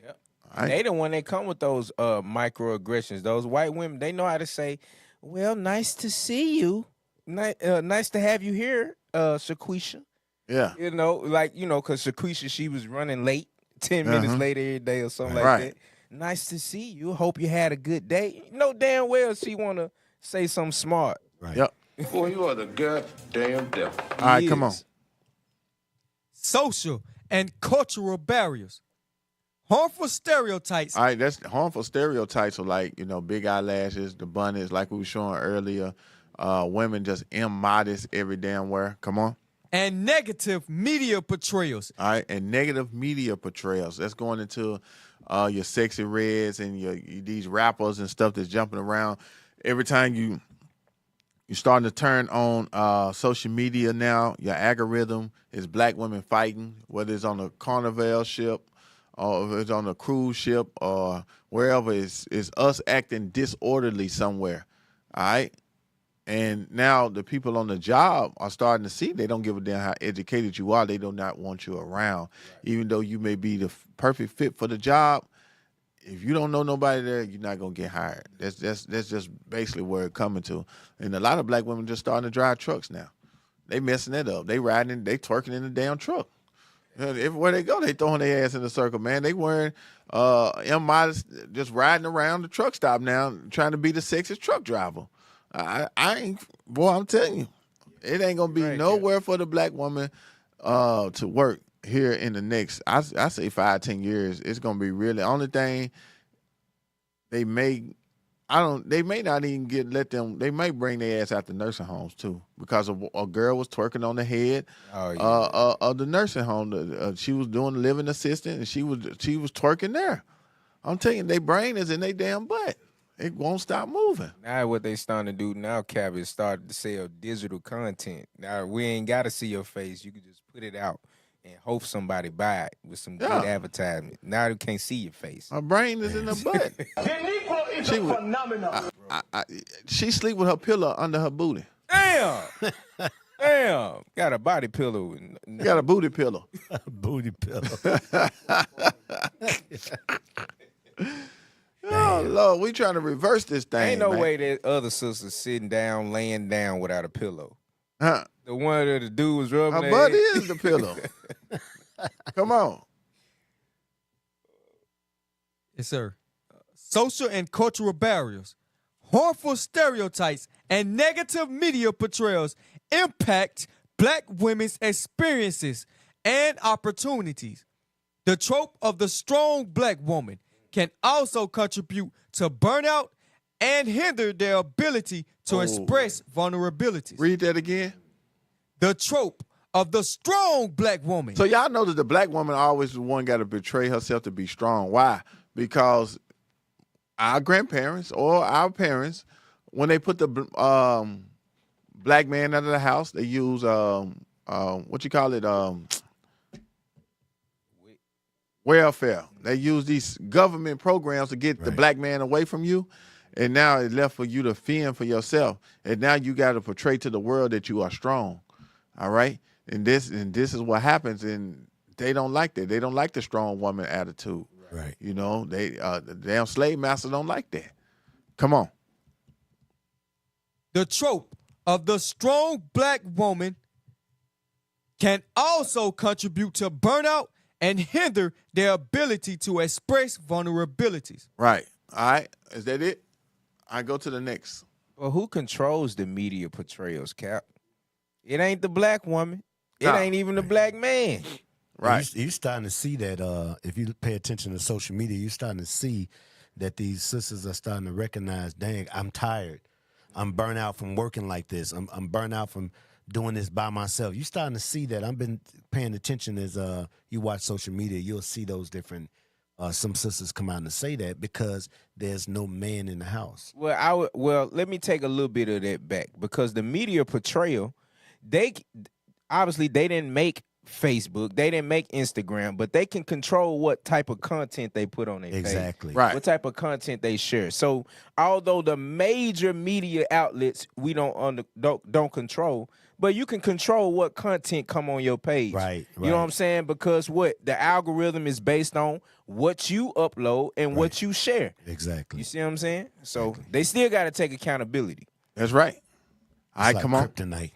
Yep. Right? They the one that come with those microaggressions. Those white women, they know how to say, well, nice to see you. Nice to have you here, Shaquisha. Yeah. You know, like, you know, because Shaquisha, she was running late, 10 minutes late every day or something like that. Nice to see you. Hope you had a good day. You know damn well she want to say something smart. Right. Yep. Boy, you are the goddamn devil. All right, come on. Social and cultural barriers. Harmful stereotypes. All right, that's harmful stereotypes are like, you know, big eyelashes, the bunnies, like we were showing earlier. Women just immodest every damn where. Come on. And negative media portrayals. All right, and negative media portrayals. That's going into your sexy reds and these rappers and stuff that's jumping around. Every time you're starting to turn on social media now, your algorithm is black women fighting, whether it's on a carnival ship or if it's on a cruise ship or wherever. It's us acting disorderly somewhere. All right. And now the people on the job are starting to see they don't give a damn how educated you are. They do not want you around. Right. Even though you may be the perfect fit for the job, if you don't know nobody there, you're not gonna get hired. That's just basically where it's coming to. And a lot of black women just starting to drive trucks now. They messing it up. They riding, they twerking in the damn truck. Everywhere they go, they throwing their ass in a circle, man. They wearing immodest, just riding around the truck stop now, trying to be the sexiest truck driver. I ain't, boy, I'm telling you, it ain't gonna be nowhere for the black woman to work here in the next, I say 5-10 years. It's gonna be really only thing they may not even they may bring their ass out the nursing homes too, because a girl was twerking on the head of the nursing home. She was doing living assistant and she was twerking there. I'm telling you, their brain is in their damn butt. It won't stop moving. Now what they starting to do now, Cap, is starting to sell digital content. Now we ain't got to see your face. You can just put it out and hope somebody buy it with some good advertisement. Now you can't see your face. Her brain is in her butt. She was phenomenal. She sleep with her pillow under her booty. Damn. Damn. Got a body pillow. Got a booty pillow. Booty pillow. Oh, Lord, we trying to reverse this thing. Ain't no man. way that other sister's sitting down, laying down without a pillow. Huh? The one that the dude was rubbing Her their butt head. is the pillow. Come on. Yes, sir. Social and cultural barriers, harmful stereotypes, and negative media portrayals impact black women's experiences and opportunities. The trope of the strong black woman can also contribute to burnout and hinder their ability to express vulnerabilities. Read that again. The trope of the strong black woman. So y'all know that the black woman always the one got to betray herself to be strong. Why? Because our grandparents or our parents, when they put the black man out of the house, they use what you call it, welfare. They use these government programs to get the black man away from you, and now it's left for you to fend for yourself. And now you got to portray to the world that you are strong. All right, and this is what happens, and they don't like that. They don't like the strong woman attitude. Right. You know, they the damn slave master don't like that. Come on. The trope of the strong black woman can also contribute to burnout and hinder their ability to express vulnerabilities. Right. All right. Is that it? I go to the next. Well, who controls the media portrayals, Cap? It ain't the black woman. It Nah. ain't even the black man. Right. You starting to see that if you pay attention to social media, you're starting to see that these sisters are starting to recognize, dang, I'm tired. I'm burnt out from working like this. I'm burnt out from doing this by myself. You're starting to see that. I've been paying attention as you watch social media. You'll see those different, some sisters come out and say that because there's no man in the house. Well, let me take a little bit of that back because the media portrayal, they obviously they didn't make Facebook, they didn't make Instagram, but they can control what type of content they put on their page. Exactly. Right. What type of content they share. So although the major media outlets we don't control, but you can control what content come on your page. Right. You know what I'm saying? Because what the algorithm is based on what you upload and what you share. Exactly. You see what I'm saying? So they still got to take accountability. That's right. All right, like come on. Kryptonite.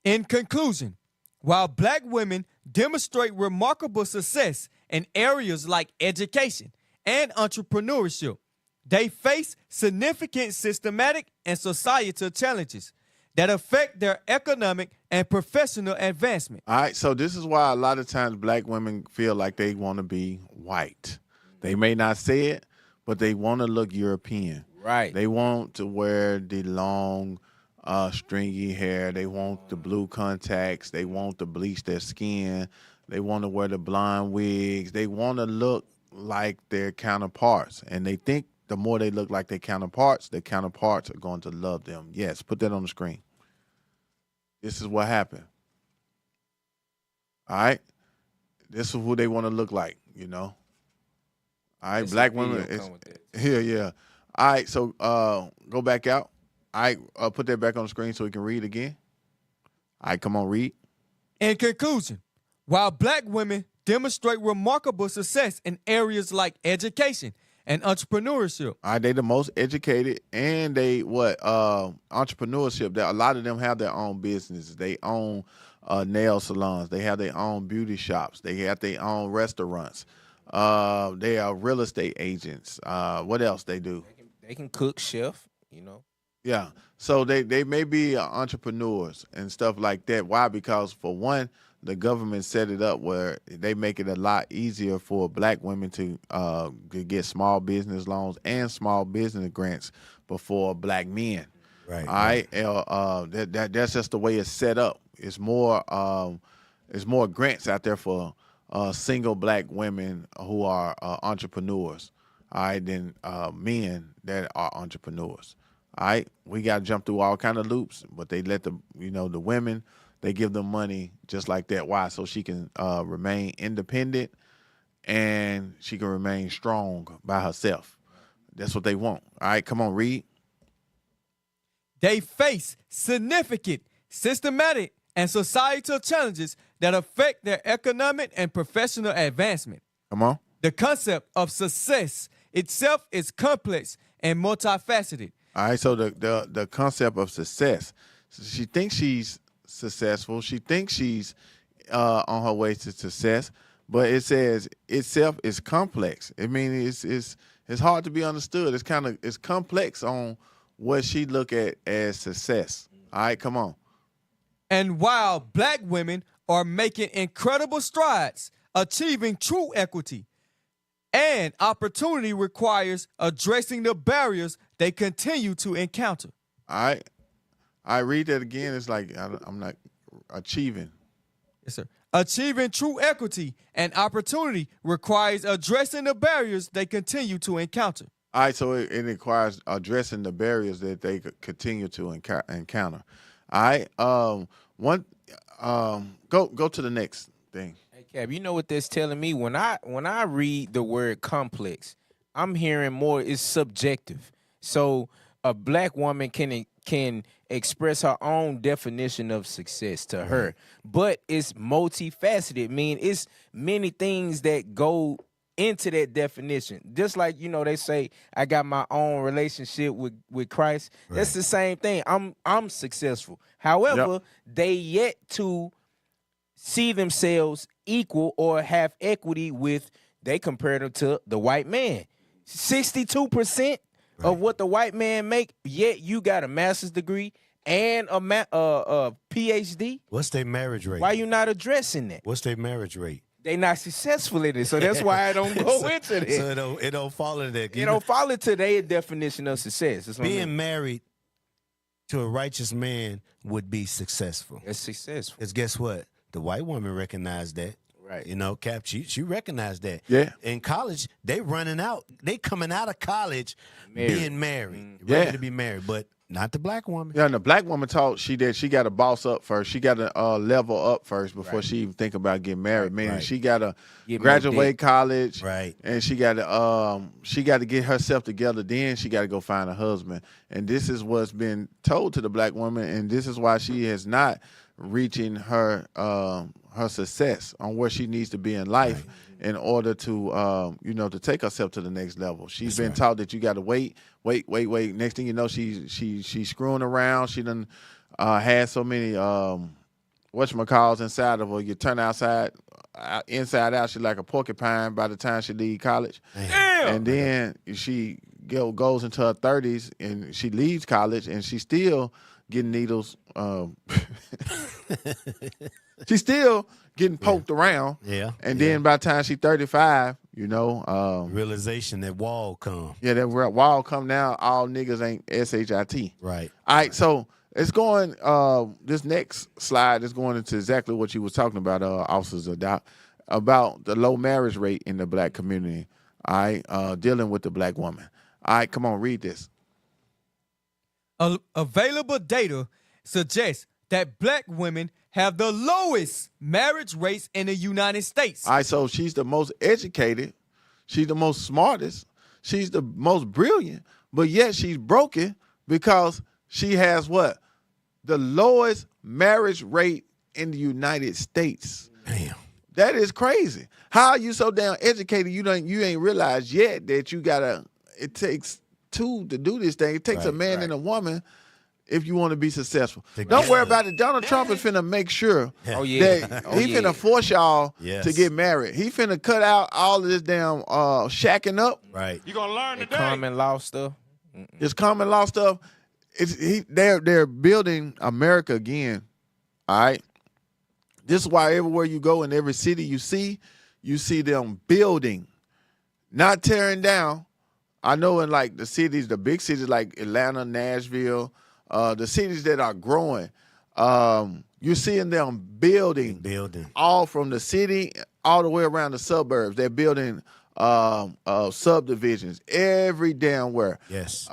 In conclusion, while black women demonstrate remarkable success in areas like education and entrepreneurship, they face significant systematic and societal challenges that affect their economic and professional advancement. All right, so this is why a lot of times black women feel like they want to be white. They may not say it, but they want to look European. Right. They want to wear the long, stringy hair. They want the blue contacts. They want to bleach their skin. They want to wear the blonde wigs. They want to look like their counterparts. And they think the more they look like their counterparts are going to love them. Yes, put that on the screen. This is what happened. All right? This is who they want to look like, you know? All right, black women. Yeah. All right, so go back out. All right, put that back on the screen so we can read again. All right, come on, read. In conclusion, while black women demonstrate remarkable success in areas like education and entrepreneurship. All right, they the most educated, and they entrepreneurship. That a lot of them have their own businesses. They own nail salons. They have their own beauty shops. They have their own restaurants. They are real estate agents. What else they do? They can cook, chef, you know. Yeah. So they may be entrepreneurs and stuff like that. Why? Because for one, the government set it up where they make it a lot easier for black women to get small business loans and small business grants before black men. Right. All right. That's just the way it's set up. It's more grants out there for single black women who are entrepreneurs. All right, than men that are entrepreneurs. All right, we got to jump through all kind of loops, but they let the women, they give them money just like that. Why? So she can remain independent and she can remain strong by herself. That's what they want. All right, come on, read. They face significant, systematic, and societal challenges that affect their economic and professional advancement. Come on. The concept of success itself is complex and multifaceted. All right, so the concept of success. She thinks she's successful. She thinks she's on her way to success, but it says itself is complex. I mean, it's hard to be understood. It's complex on what she look at as success. All right, come on. And while black women are making incredible strides, achieving true equity and opportunity requires addressing the barriers they continue to encounter. All right. I read that again. It's like I'm not achieving. Yes, sir. Achieving true equity and opportunity requires addressing the barriers they continue to encounter. All right, so it requires addressing the barriers that they continue to encounter. All right. Go to the next thing. Hey, Cap, you know what that's telling me? When I read the word complex, I'm hearing more it's subjective. So a black woman can express her own definition of success to her, but it's multifaceted. Meaning it's many things that go into that definition. Just like, they say, I got my own relationship with Christ. Right. That's the same thing. I'm successful. However, they yet to see themselves equal or have equity with, they compare them to the white man. 62% of what the white man make, yet you got a master's degree and a PhD. What's their marriage rate? Why you not addressing that? What's their marriage rate? They not successful in it, so that's why I don't go into it. So it don't fall into that. It don't fall into their definition of success. Being married to a righteous man would be successful. It's successful. Because guess what? The white woman recognized that. Right. Cap, she recognized that. Yeah. In college, they running out. They coming out of college being married, Yeah. ready to be married. But Not the black woman. Yeah, and the black woman taught she got to boss up first. She got to level up first before she even think about getting married. Meaning she got to graduate college, and she got to get herself together. Then she got to go find a husband. And this is what's been told to the black woman, and this is why she is not reaching her success on where she needs to be in life in order to to take herself to the next level. She's been taught that you got to wait. Next thing you know, she's screwing around. She done had so many whatchamacalls inside of her. You turn inside out, she's like a porcupine by the time she leave college. Damn. And then she goes into her 30s and she leaves college and she's still getting needles. She's still getting poked around. Yeah. And then by the time she's 35, realization that wall come. Yeah, that wall come now. All niggas ain't SHIT. Right. All right, so it's going, this next slide is going into exactly what you was talking about, officers, about the low marriage rate in the black community. All right, dealing with the black woman. All right, come on, read this. Available data suggests that black women have the lowest marriage rates in the United States. All right, so she's the most educated, she's the most smartest, she's the most brilliant, but yet she's broken because she has what? The lowest marriage rate in the United States. Damn. That is crazy. How are you so damn educated you ain't realized yet that it takes two to do this thing. It takes a man and a woman if you want to be successful. Don't worry about it. Donald Trump is finna make sure that he finna force y'all to get married. He finna cut out all of this damn shacking up. Right. You're gonna learn today. Common law stuff. It's common law stuff. They're building America again. All right. This is why everywhere you go in every city you see them building, not tearing down. I know in like the big cities like Atlanta, Nashville, the cities that are growing, you're seeing them building all from the city all the way around the suburbs. They're building subdivisions every damn where. Yes.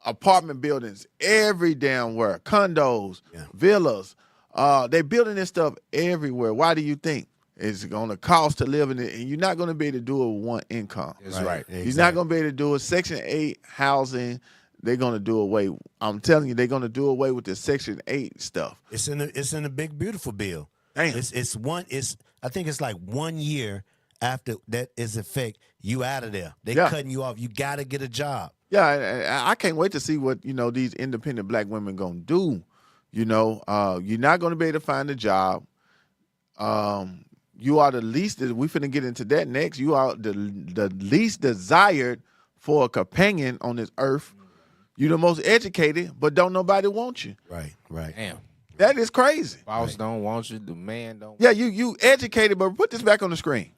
Apartment buildings every damn where. Condos, villas. They're building this stuff everywhere. Why do you think? It's going to cost to live in it, and you're not going to be able to do it with one income. That's right. Exactly. You're not going to be able to do it. Section 8 housing, they're going to do away. I'm telling you, they're going to do away with the Section 8 stuff. It's in the big beautiful bill. Damn. I think it's like 1 year after that is effect, you out of there. They cutting you off. You got to get a job. Yeah, I can't wait to see what these independent black women going to do. You're not going to be able to find a job. You are the least, we finna get into that next. You are the least desired for a companion on this earth. You're the most educated, but don't nobody want you. Right. Damn. That is crazy. Boss don't want you, the man don't want you. Yeah, you educated, but put this back on the screen.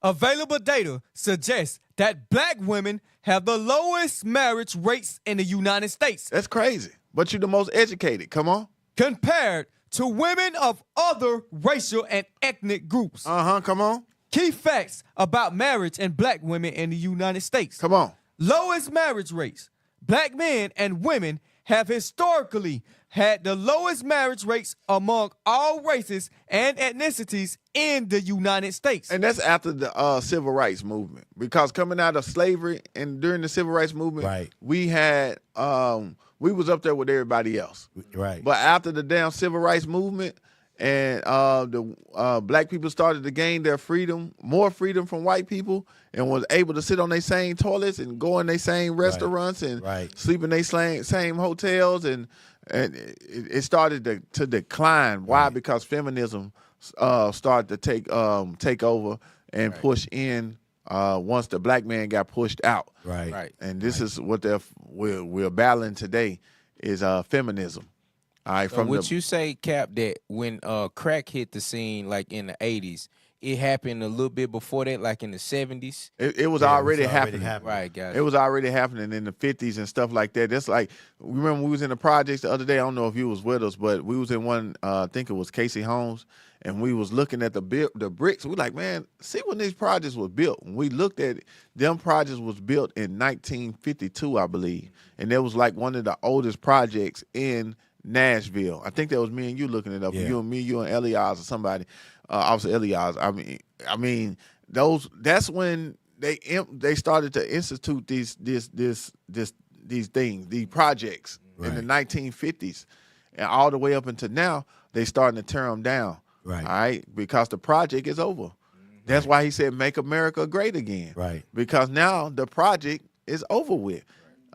Available data suggests that black women have the lowest marriage rates in the United States. That's crazy. But you're the most educated. Come on. Compared to women of other racial and ethnic groups. Come on. Key facts about marriage and black women in the United States. Come on. Lowest marriage rates. Black men and women have historically had the lowest marriage rates among all races and ethnicities in the United States. And that's after the civil rights movement. Because coming out of slavery and during the civil rights movement, we had we was up there with everybody else. Right. But after the damn civil rights movement and the black people started to gain their freedom, more freedom from white people, and was able to sit on their same toilets and go in their same restaurants and sleep in their same hotels, and it started to decline. Why? Because feminism started to take over and push in. Once the black man got pushed out, right, and this is what we're battling today is feminism. All right, so would you say, Cap, that when crack hit the scene, like in the 80s, it happened a little bit before that, like in the 70s? It was already happening. Right, guys. It was already happening in the 50s and stuff like that. That's like, remember we was in the projects the other day. I don't know if you was with us, but we was in one. I think it was Casey Holmes, and we was looking at the bricks. We like, man, see when these projects were built. When we looked at it, them projects was built in 1952, I believe, and that was like one of the oldest projects in Nashville. I think that was me and you looking it up. Yeah. You and Elias or somebody. Officer Elias. I mean, that's when they started to institute these things, these projects in the 1950s, and all the way up until now, they starting to tear them down. Right. All right, because the project is over. That's why he said, "Make America Great Again." Right. Because now the project is over with.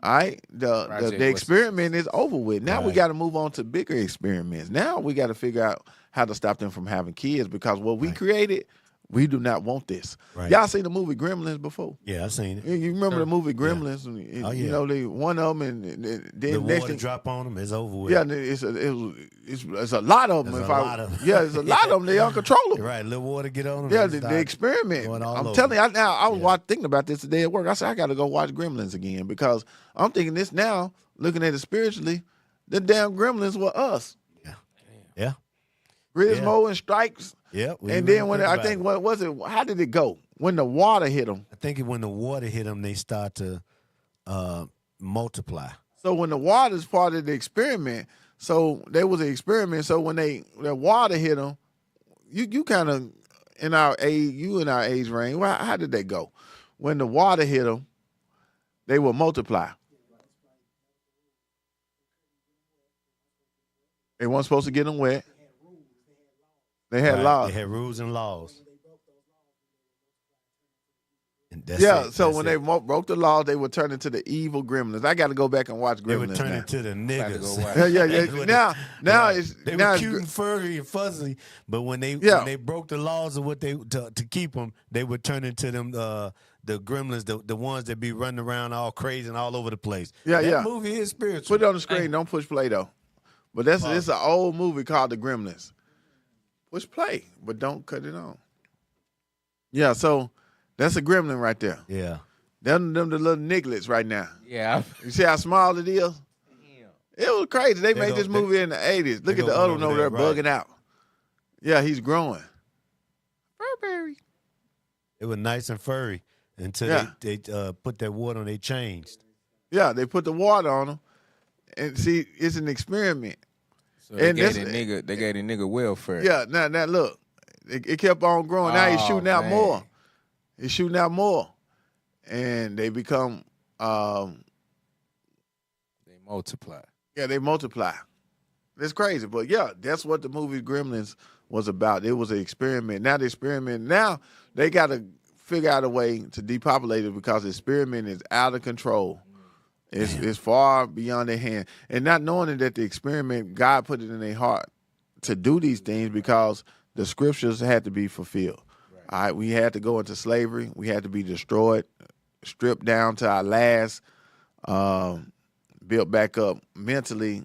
All right, the experiment is over with. Now we got to move on to bigger experiments. Now we got to figure out how to stop them from having kids, because what we created, we do not want this. Right. Y'all seen the movie Gremlins before? Yeah, I seen it. You remember the movie Gremlins? Yeah. Oh, yeah. You know, they one of them, and then the next water thing, drop on them is over with. yeah, it's a lot of them. There's a lot of them. Yeah, it's a lot of them. They uncontrollable. Right, little water get on them. Yeah, the experiment. I'm telling you, I was thinking about this today at work. I said, I got to go watch Gremlins again, because I'm thinking this now, looking at it spiritually, the damn Gremlins were us. Yeah. Gizmo and Stripes. Yeah. And then when I think, what was it? How did it go? When the water hit them. I think when the water hit them, they start to multiply. So when the water is part of the experiment, so there was an experiment. So when the water hit them, you kind of in our age range. Well, how did that go? When the water hit them, they will multiply. They weren't supposed to get them wet. They had laws. They had rules and laws. And so when they broke the laws, they would turn into the evil gremlins. I got to go back and watch Gremlins. They would turn into the niggas. Yeah. Now it's they were cute and furry and fuzzy, but when they broke the laws of what they to keep them, they would turn into them the gremlins, the ones that be running around all crazy and all over the place. That movie is spiritual. Put it on the screen. Don't push play though. But it's an old movie called The Gremlins. Push play, but don't cut it on. Yeah, so that's a gremlin right there. Yeah. Them the little nigglets right now. Yeah. You see how small it is? It was crazy. They made this movie in the 80s. Look at the other one over there bugging out. Yeah, he's growing. Burberry. It was nice and furry until they put that water on. They changed. Yeah, they put the water on them. And see, it's an experiment. So they gave the nigga welfare. Yeah, now look. It kept on growing. Now he's shooting out more. He's shooting out more. And they become they multiply. Yeah, they multiply. It's crazy. But yeah, that's what the movie Gremlins was about. It was an experiment. Now they got to figure out a way to depopulate it, because the experiment is out of control. It's far beyond their hand. And not knowing that the experiment, God put it in their heart to do these things because the scriptures had to be fulfilled. Right. All right, we had to go into slavery. We had to be destroyed, stripped down to our last, built back up mentally,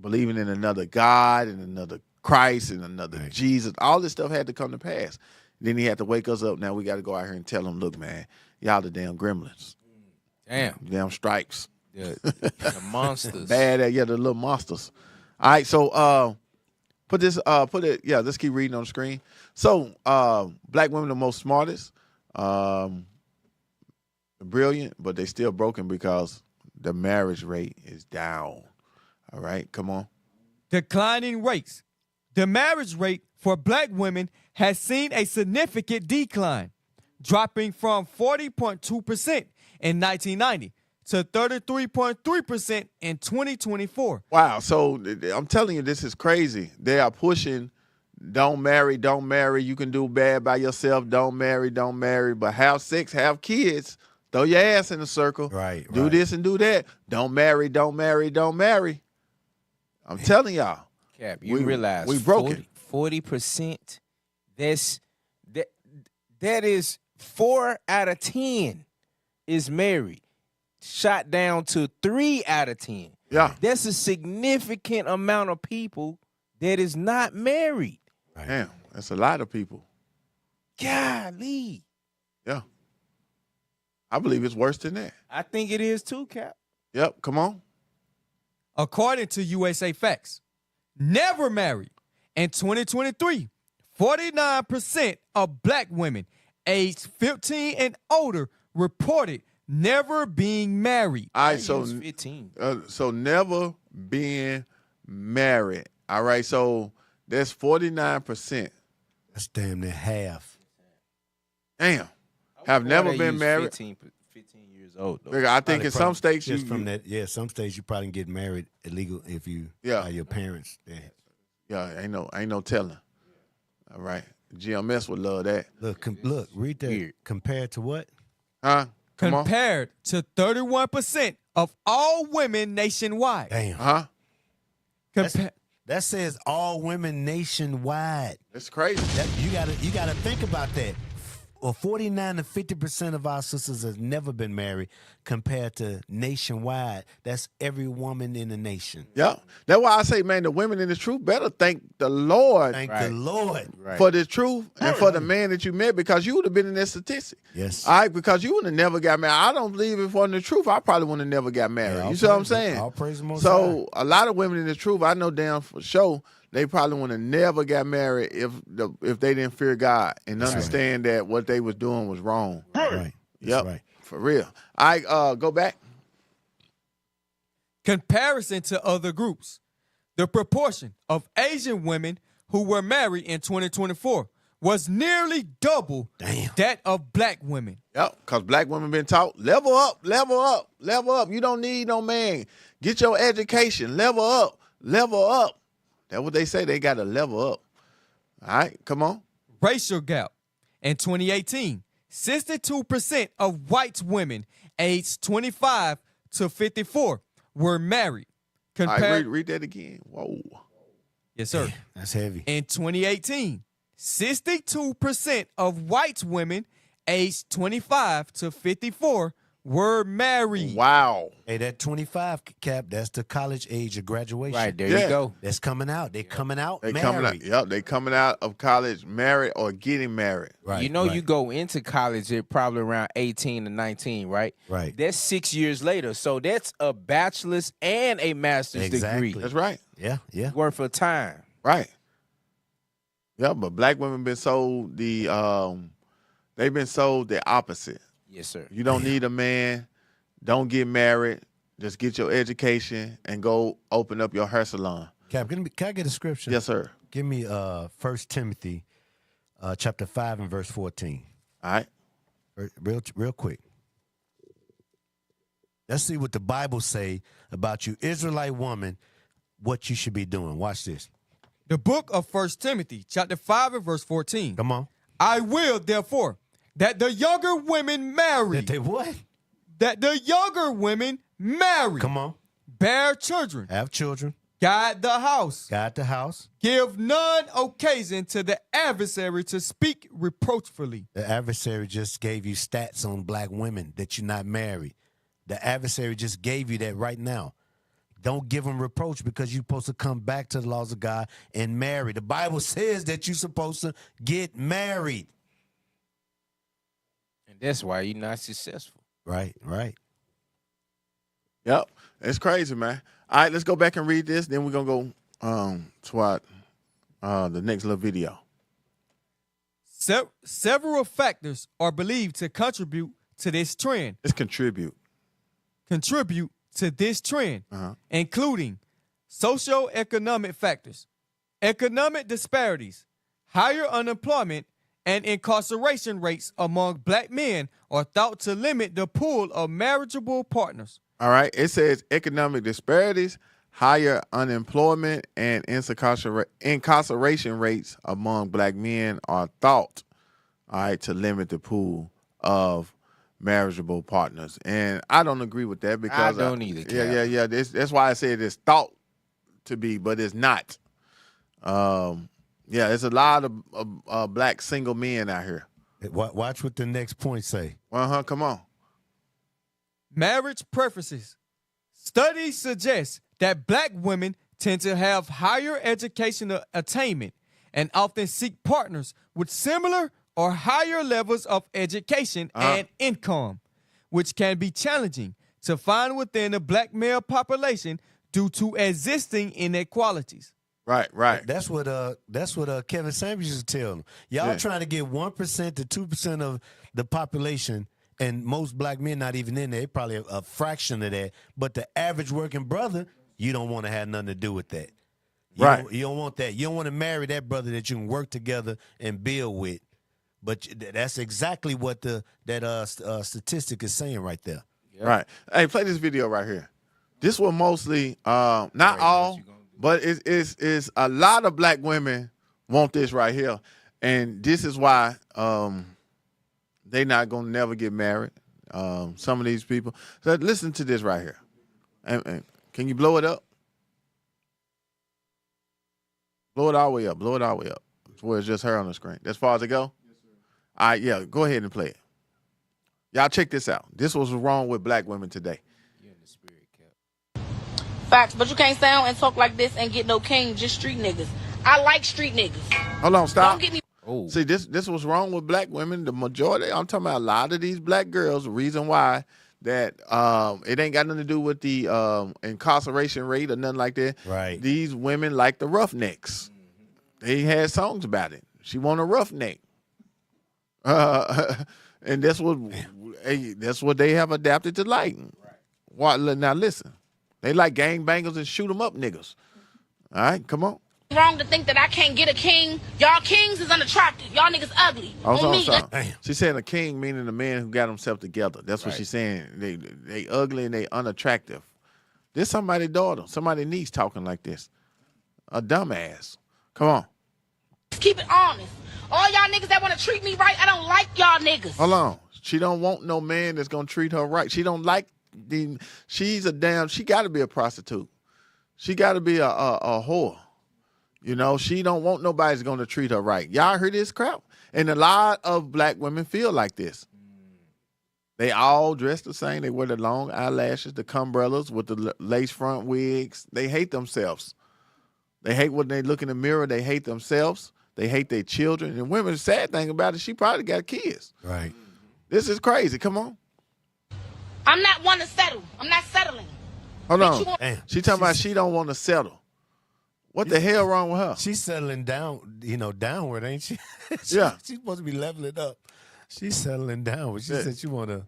believing in another God and another Christ and another Jesus. All this stuff had to come to pass. Then he had to wake us up. Now we got to go out here and tell them, look, man, y'all the damn gremlins. Damn stripes. The monsters. Bad at the little monsters. All right, so let's keep reading on the screen. So black women are the most smartest, brilliant, but they still broken because the marriage rate is down. All right, come on. Declining rates. The marriage rate for black women has seen a significant decline, dropping from 40.2% in 1990 to 33.3% in 2024. Wow. So I'm telling you, this is crazy. They are pushing, don't marry. You can do bad by yourself. Don't marry. But have sex, have kids. Throw your ass in a circle. Right. Do this and do that. Don't marry. I'm telling y'all. Cap, you realize we broke it. 40%. That is 4 out of 10 is married. Shot down to 3 out of 10. Yeah. That's a significant amount of people that is not married. Damn, that's a lot of people. Golly. Yeah. I believe it's worse than that. I think it is too, Cap. Yep, come on. According to USA Facts, never married. In 2023, 49% of black women aged 15 and older reported never being married. All right, so 15. So never being married. All right, so that's 49%. That's damn near half. Damn. Have never been married. 15 years old. Though. I think in some states you from that. Yeah, some states you probably can get married illegal if you by your parents. Yeah, ain't no telling. All right, GMS would love that. Look, read that. Weird. Compared to what? Huh? Compared to 31% of all women nationwide. Damn. Huh? That says all women nationwide. That's crazy. You gotta think about that. Well, 49 to 50% of our sisters have never been married compared to nationwide. That's every woman in the nation. Yeah. That's why I say, man, the women in the truth better thank the Lord. Thank the Lord. For the truth and for the man that you met, because you would have been in that statistic. Yes. All right, because you would have never got married. I don't believe if it wasn't the truth, I probably would have never got married. Yeah, you see what I'm saying? I'll praise the Most So a lot of women in the truth, I know damn for sure, they probably would have never got married if they didn't fear God and understand that what they was doing was wrong. Right. Yep. Right. For real. I go back. Comparison to other groups. The proportion of Asian women who were married in 2024 was nearly double that of black women. Yep, because black women been taught, level up, level up, level up. You don't need no man. Get your education. Level up, level up. That's what they say. They got to level up. All right, come on. Racial gap. In 2018, 62% of white women aged 25 to 54 were married. All right, read that again. Whoa. Yes, sir. Yeah, that's heavy. In 2018, 62% of white women aged 25 to 54 were married. Wow. Hey, that 25 cap, that's the college age of graduation. Right, there you go. That's coming out. They coming out They married. coming out. Yep, they coming out of college married or getting married. Right. You know, you go into college at probably around 18 to 19, right? Right. That's 6 years later. So that's a bachelor's and a master's degree. That's right. Yeah, yeah. Worth of time. Right. Yeah, but black women been sold they've been sold the opposite. Yes, sir. You don't need a man. Don't get married. Just get your education and go open up your hair salon. Cap, can I get a scripture? Yes, sir. Give me 1 Timothy chapter 5 and verse 14. All right. Real quick. Let's see what the Bible say about you, Israelite woman, what you should be doing. Watch this. The book of 1 Timothy, chapter 5 and verse 14. Come on. I will, therefore, that the younger women marry. That they what? That the younger women marry. Come on. Bear children. Have children. Guide the house. Guide the house. Give none occasion to the adversary to speak reproachfully. The adversary just gave you stats on black women that you're not married. The adversary just gave you that right now. Don't give them reproach because you're supposed to come back to the laws of God and marry. The Bible says that you're supposed to get married. And that's why you're not successful. Right, right. Yep. It's crazy, man. All right, let's go back and read this. Then we're going to go to the next little video. Several factors are believed to contribute to this trend. Let's contribute To this trend, including socioeconomic factors, economic disparities, higher unemployment, and incarceration rates among black men are thought to limit the pool of marriageable partners. All right. It says economic disparities, higher unemployment, and incarceration rates among black men are thought, to limit the pool of marriageable partners. And I don't agree with that because I don't either. Yeah. That's why I said it's thought to be, but it's not. There's a lot of black single men out here. Watch what the next point say. Come on. Marriage preferences. Studies suggest that black women tend to have higher educational attainment and often seek partners with similar or higher levels of education and income, which can be challenging to find within the black male population due to existing inequalities. Right. That's what Kevin Samuels used to tell them. Y'all trying to get 1% to 2% of the population, and most black men not even in there. They probably a fraction of that. But the average working brother, you don't want to have nothing to do with that. You don't want that. You don't want to marry that brother that you can work together and build with. But that's exactly what that statistic is saying right there. Yep. Right. Hey, play this video right here. This will mostly, not all, but it's a lot of black women want this right here. And this is why they not going to never get married, some of these people. So listen to this right here. And can you blow it up? Blow it all the way up. Blow it all the way up. It's where it's just her on the screen. As far as it go? Yes, sir. All right, yeah, go ahead and play it. Y'all check this out. This was wrong with black women today. You're in the spirit, Cap. Facts, but you can't sound and talk like this and get no king, just street niggas. I like street niggas. Hold on, stop. Don't get me. Oh. See, this was wrong with black women. The majority, I'm talking about a lot of these black girls, the reason why that it ain't got nothing to do with the incarceration rate or nothing like that. Right. These women like the roughnecks. They had songs about it. She want a roughneck. And that's what they have adapted to like. Right. Now listen, they like gangbangers and shoot 'em up niggas. All right, come on. Wrong to think that I can't get a king. Y'all kings is unattractive. Y'all niggas ugly. She's saying a king meaning a man who got himself together. That's what she's saying. They ugly and they unattractive. This somebody's daughter, somebody's niece talking like this. A dumbass. Come on. Keep it honest. All y'all niggas that want to treat me right, I don't like y'all niggas. Hold on. She don't want no man that's gonna treat her right. She don't like she gotta be a prostitute. She gotta be a whore. You know, she don't want nobody that's gonna treat her right. Y'all heard this crap? And a lot of black women feel like this. They all dress the same. They wear the long eyelashes, the cumbrellas with the lace front wigs. They hate themselves. They hate when they look in the mirror. They hate themselves. They hate their children. And women, the sad thing about it, she probably got kids. Right. This is crazy. Come on. I'm not one to settle. I'm not settling. Hold on. She talking about she don't want to settle. What the hell wrong with her? She's settling down, downward, ain't she? Yeah. She's supposed to be leveling up. She's settling downward. She said she want a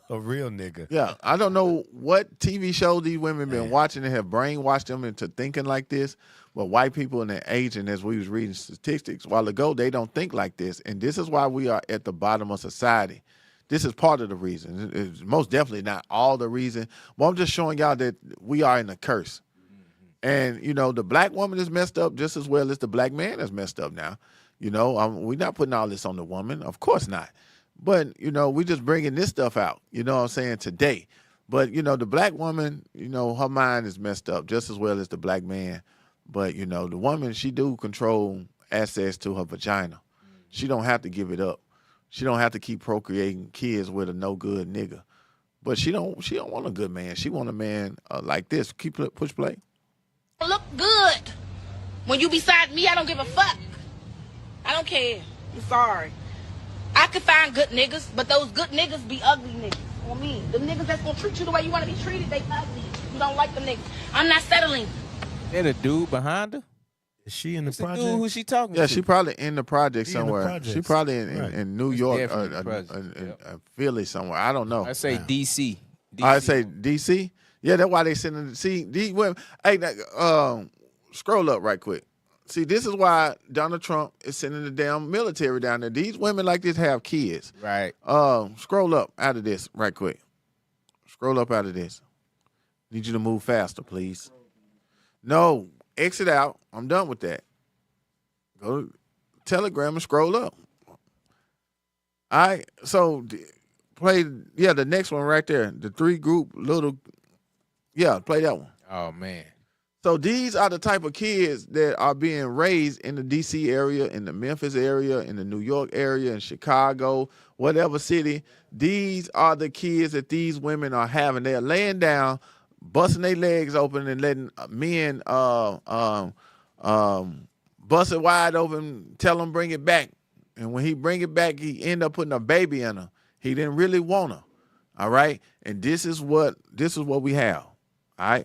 real nigga. Yeah. I don't know what TV show these women been watching and have brainwashed them into thinking like this. But white people and their aging, as we was reading statistics a while ago, they don't think like this. And this is why we are at the bottom of society. This is part of the reason. It's most definitely not all the reason. But I'm just showing y'all that we are in a curse. And, the black woman is messed up just as well as the black man is messed up now. We're not putting all this on the woman. Of course not. But, we just bringing this stuff out, what I'm saying, today. But, the black woman, her mind is messed up just as well as the black man. But, the woman, she do control access to her vagina. She don't have to give it up. She don't have to keep procreating kids with a no good nigga. But she don't want a good man. She want a man like this. Push play. Look good. When you beside me, I don't give a fuck. I don't care. I'm sorry. I could find good niggas, but those good niggas be ugly niggas. On me. The niggas that's gonna treat you the way you want to be treated, they ugly. You don't like them niggas. I'm not settling. That a dude behind her? Is she in the project? Dude, who she talking to? Yeah, she probably in the project somewhere. She probably Right. in New York or Philly somewhere. I don't know. I say DC. I say DC. Yeah, that's why they sending. See, these women. Hey, scroll up right quick. See, this is why Donald Trump is sending the damn military down there. These women like this have kids. Right. Scroll up out of this right quick. Scroll up out of this. Need you to move faster, please. No, exit out. I'm done with that. Go to Telegram and scroll up. All right. So play, the next one right there. The 3 group little. Yeah, play that one. Oh, man. So these are the type of kids that are being raised in the D.C. area, in the Memphis area, in the New York area, in Chicago, whatever city. These are the kids that these women are having. They're laying down, busting their legs open and letting men bust it wide open, tell them bring it back. And when he bring it back, he end up putting a baby in her. He didn't really want her. All right. And this is what we have. All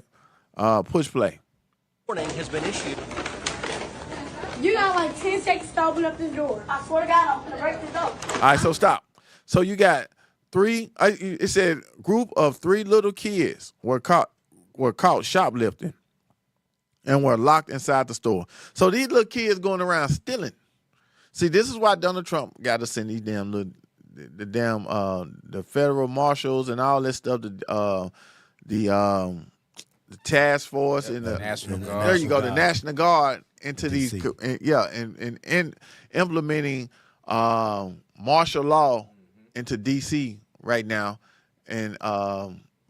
right. Push play. Warning has been issued. You got like 10 seconds to open up this door. I swear to God, I'm gonna break this door. All right, so stop. So you got three. It said group of 3 little kids were caught shoplifting and were locked inside the store. So these little kids going around stealing. See, this is why Donald Trump got to send these damn little, the federal marshals and all this stuff. The task force and the National Guard. There you go, the National Guard into these, and implementing martial law into DC right now, and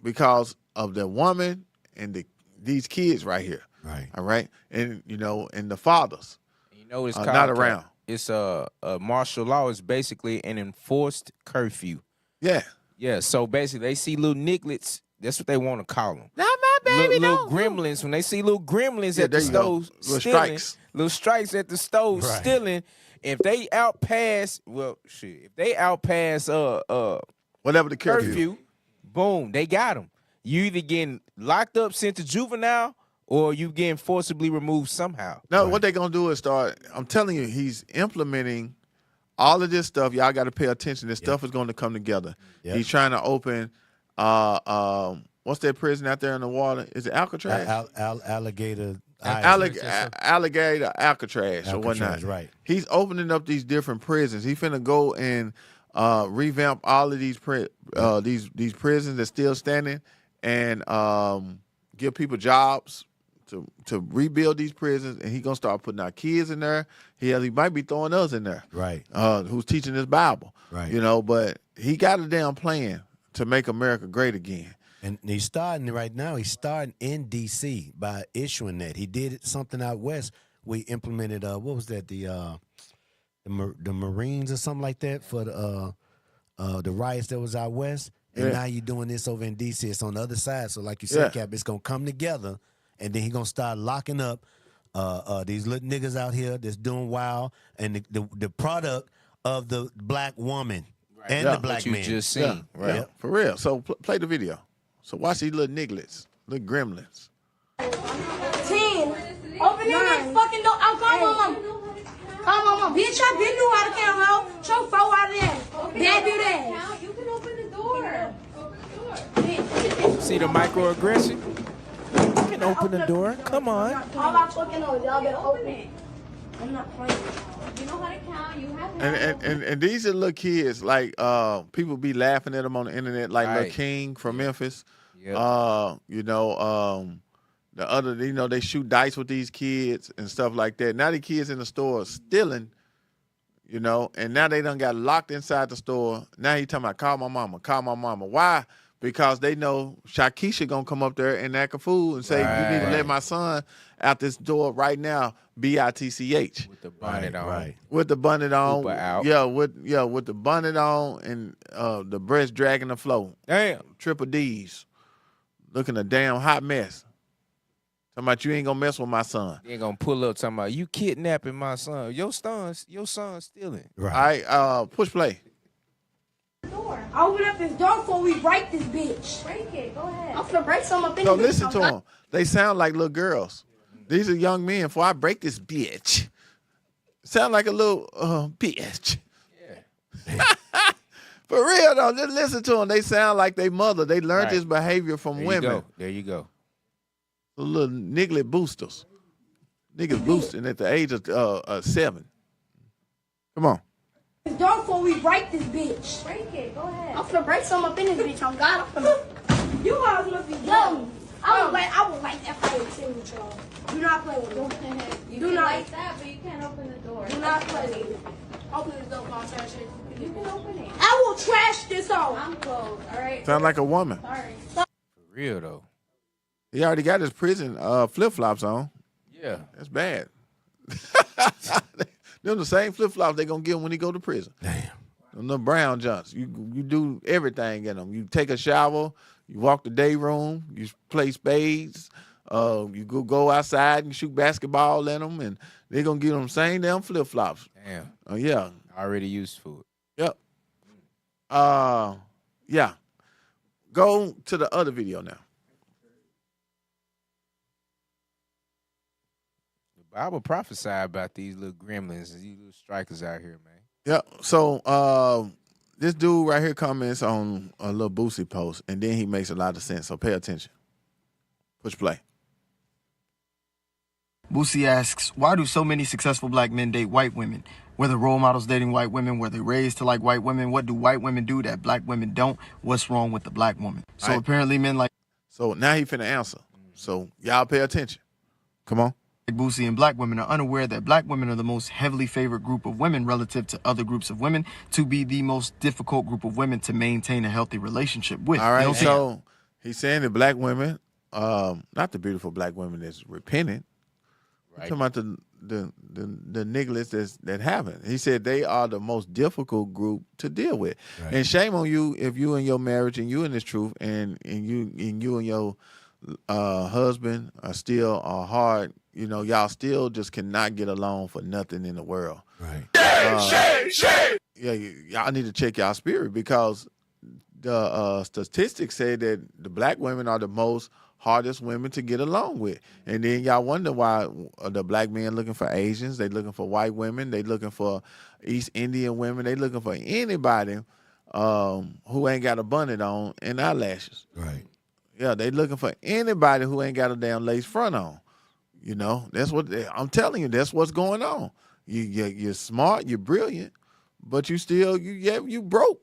because of the woman and these kids right here, right, all right, and and the fathers, it's not around. It's a martial law is basically an enforced curfew. Yeah. So basically, they see little nigglets. That's what they want to call them. Not my baby. Little gremlins. When they see little gremlins at the stove, little strikes at the stove stealing. If they outpass, if they outpass whatever the curfew, boom, they got them. You either getting locked up, sent to juvenile, or you getting forcibly removed somehow. No, what they gonna do is start. I'm telling you, he's implementing all of this stuff. Y'all got to pay attention. This stuff is going to come together. He's trying to open. What's that prison out there in the water? Is it Alcatraz? Alligator. Alligator Alcatraz or whatnot. Right. He's opening up these different prisons. He's finna go and revamp all of these prisons that's still standing and give people jobs to rebuild these prisons. And he's gonna start putting our kids in there. He might be throwing us in there. Right. Who's teaching this Bible. Right. But he got a damn plan to make America great again. And he's starting right now. He's starting in D.C. by issuing that. He did something out west. We implemented what was that? The Marines or something like that for the riots that was out west. And now you're doing this over in D.C. It's on the other side. So like you said, Cap, it's gonna come together, and then he's gonna start locking up these little niggas out here that's doing wild, and the product of the black woman and the black man. Just seen. Right. For real. So play the video. So watch these little nigglets, little gremlins. 10. Open that fucking door. I'll call my mom. Call my mom. Bitch, I been knew how to count, ho. Show 4 out of that. Dad do that. You can open the door. See the microaggression? You can open the door. Come on. All about fucking noise. Y'all better open it. I'm not playing. You know how to count. You have to. And these are little kids. Like people be laughing at them on the internet, like Lil King from Memphis. Yep. The other, they shoot dice with these kids and stuff like that. Now the kids in the store stealing, and now they done got locked inside the store. Now he talking about call my mama. Why? Because they know Shakisha gonna come up there and act a fool and say, you need to let my son out this door right now, BITCH. With the bonnet on. Right. With the bonnet on. Hooper out. With the bonnet on and the breast dragging the floor. Damn. Triple D's. Looking a damn hot mess. Talking about you ain't gonna mess with my son. You ain't gonna pull up talking about you kidnapping my son. Your son's stealing. Right. All right, push play. Open up this door before we break this bitch. Break it. Go ahead. I'm finna break some up in So this listen bitch. to them. They sound like little girls. These are young men. Before I break this bitch. Sound like a little bitch. Yeah. For real though, just listen to them. They sound like their mother. They learned this behavior from women. There you go. The little niglet boosters. Niggas boosting at the age of 7. Come on. This door before we break this bitch. Break it. Go ahead. I'm finna break some up in this bitch. I'm God. I'm finna. You guys must be dumb. I would like that fight with y'all. Do not play with me. You do not like that, but you can't open the door. Do not play with me. Open this door, my trash it. You can open it. I will trash this off. I'm closed. All right. Sound like a woman. Sorry. For real though. He already got his prison flip-flops on. Yeah. That's bad. Them the same flip-flops they gonna give him when he go to prison. Damn. Them little brown junks. You do everything in them. You take a shower, you walk the day room, you play spades, you go outside and shoot basketball in them, and they gonna give them same damn flip-flops. Damn. Yeah. Already used for it. Yep. Yeah. Go to the other video now. The Bible prophesied about these little gremlins, these little strikers out here, man. Yep. So this dude right here comments on a little Boosie post, and then he makes a lot of sense. So pay attention. Push play. Boosie asks, why do so many successful black men date white women? Were the role models dating white women? Were they raised to like white women? What do white women do that black women don't? What's wrong with the black woman? So apparently men like... So now he finna answer. So y'all pay attention. Come on. Boosie and black women are unaware that black women are the most heavily favored group of women relative to other groups of women, to be the most difficult group of women to maintain a healthy relationship with. All right, so he's saying that black women, not the beautiful black women that's repentant, right. Talking about the niggas that haven't. He said they are the most difficult group to deal with. Right. And shame on you if you in your marriage and you in this truth and you and your husband are still hard. You know, y'all still just cannot get along for nothing in the world. Right. Shame. Yeah, y'all need to check y'all spirit, because the statistics say that the black women are the most hardest women to get along with. And then y'all wonder why the black men looking for Asians, they looking for white women, they looking for East Indian women, they looking for anybody who ain't got a bonnet on and eyelashes. Right. Yeah, they looking for anybody who ain't got a damn lace front on. You know, that's what I'm telling you. That's what's going on. You're smart, you're brilliant, but you broke.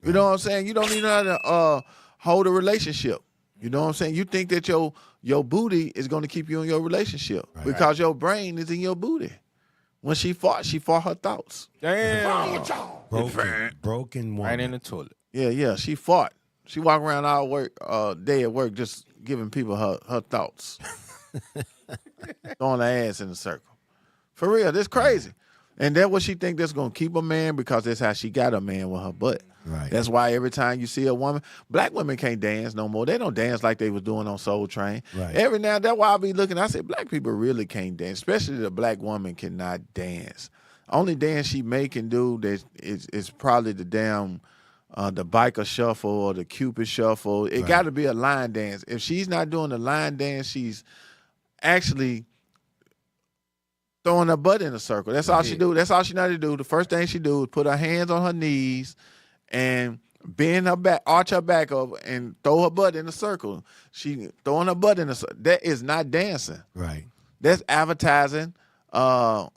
You know what I'm saying? You don't even know how to hold a relationship. You know what I'm saying? You think that your booty is going to keep you in your relationship because your brain is in your booty. When she fought her thoughts. Damn. Broken woman. Right in the toilet. Yeah, she fought. She walked around all day at work just giving people her thoughts. Throwing her ass in a circle. For real, that's crazy. And that's what she think that's going to keep a man, because that's how she got a man with her butt. Right. That's why every time you see a woman, black women can't dance no more. They don't dance like they was doing on Soul Train. Right. Every now and then, that's why I be looking, I say, black people really can't dance, especially the black woman cannot dance. Only dance she can do that is probably the damn the biker shuffle or the Cupid shuffle. It got to be a line dance. If she's not doing the line dance, she's actually throwing her butt in a circle. That's all she do. That's all she know how to do. The first thing she do is put her hands on her knees and bend her back, arch her back over, and throw her butt in a circle. She throwing her butt in a circle. That is not dancing. Right. That's advertising. HIV,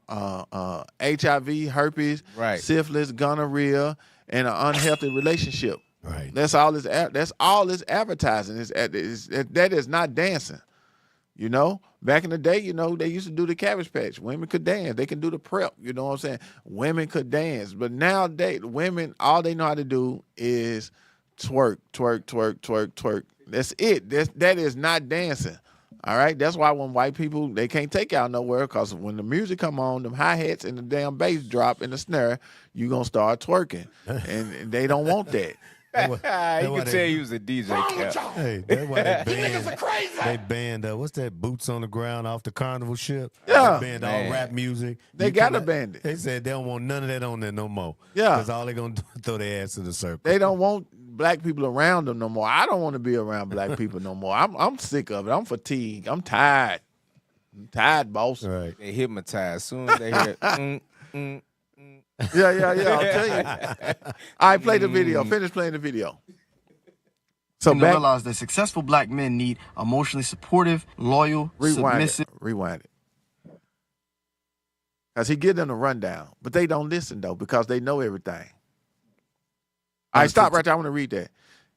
herpes, syphilis, gonorrhea, and an unhealthy relationship. Right. That's all it's advertising. That is not dancing. You know, back in the day, you know, they used to do the Cabbage Patch. Women could dance. They can do the prep. You know what I'm saying? Women could dance. But nowadays, women, all they know how to do is twerk, twerk, twerk, twerk, twerk. That's it. That is not dancing. All right? That's why when white people, they can't take y'all nowhere, because when the music come on, them hi-hats and the damn bass drop in the snare, you going to start twerking. And they don't want that. You can tell he was a DJ Cap. Hey, that's why they banned what's that, Boots on the Ground off the Carnival ship? Yeah. They banned all rap music. They gotta ban it. They said they don't want none of that on there no more. Yeah. Because all they going to do is throw their ass in the circle. They don't want black people around them no more. I don't want to be around black people no more. I'm sick of it. I'm fatigued. I'm tired. I'm tired, boss. Right. They hypnotized. As soon as they hear Yeah, I'll tell you. All right, play the video. Finish playing the video. So realize that successful black men need emotionally supportive, loyal, submissive. Rewind it. Because he give them a rundown. But they don't listen, though, because they know everything. All right, stop right there. I want to read that.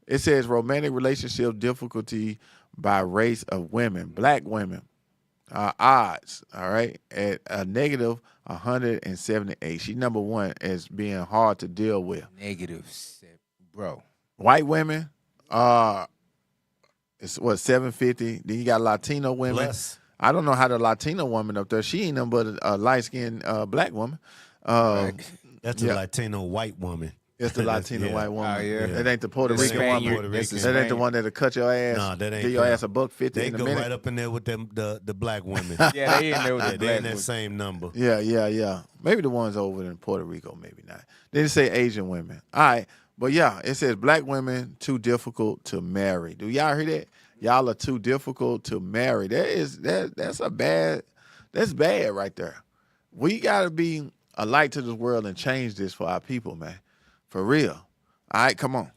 It says romantic relationship difficulty by race of women. Black women odds, all right, at a negative 178. She number one as being hard to deal with. Bro. White women, it's what, 750. Then you got Latino women. Plus. I don't know how the Latino woman up there, she ain't nothing but a light-skinned black woman. That's a Latino white woman. It's the Latino white woman. Oh, yeah. That ain't the Puerto The Rican Spaniard. woman. That's the That ain't the Spaniard. one that'll cut your ass. Nah, that ain't give your them. ass a $1.50 They in a go minute. right up in there with them the black women. Yeah, they in there with the They black in that women. same number. Yeah. Maybe the ones over in Puerto Rico, maybe not. They didn't say Asian women. All right. But yeah, it says black women too difficult to marry. Do y'all hear that? Y'all are too difficult to marry. That's bad right there. We gotta be a light to this world and change this for our people, man. For real. All right, come on.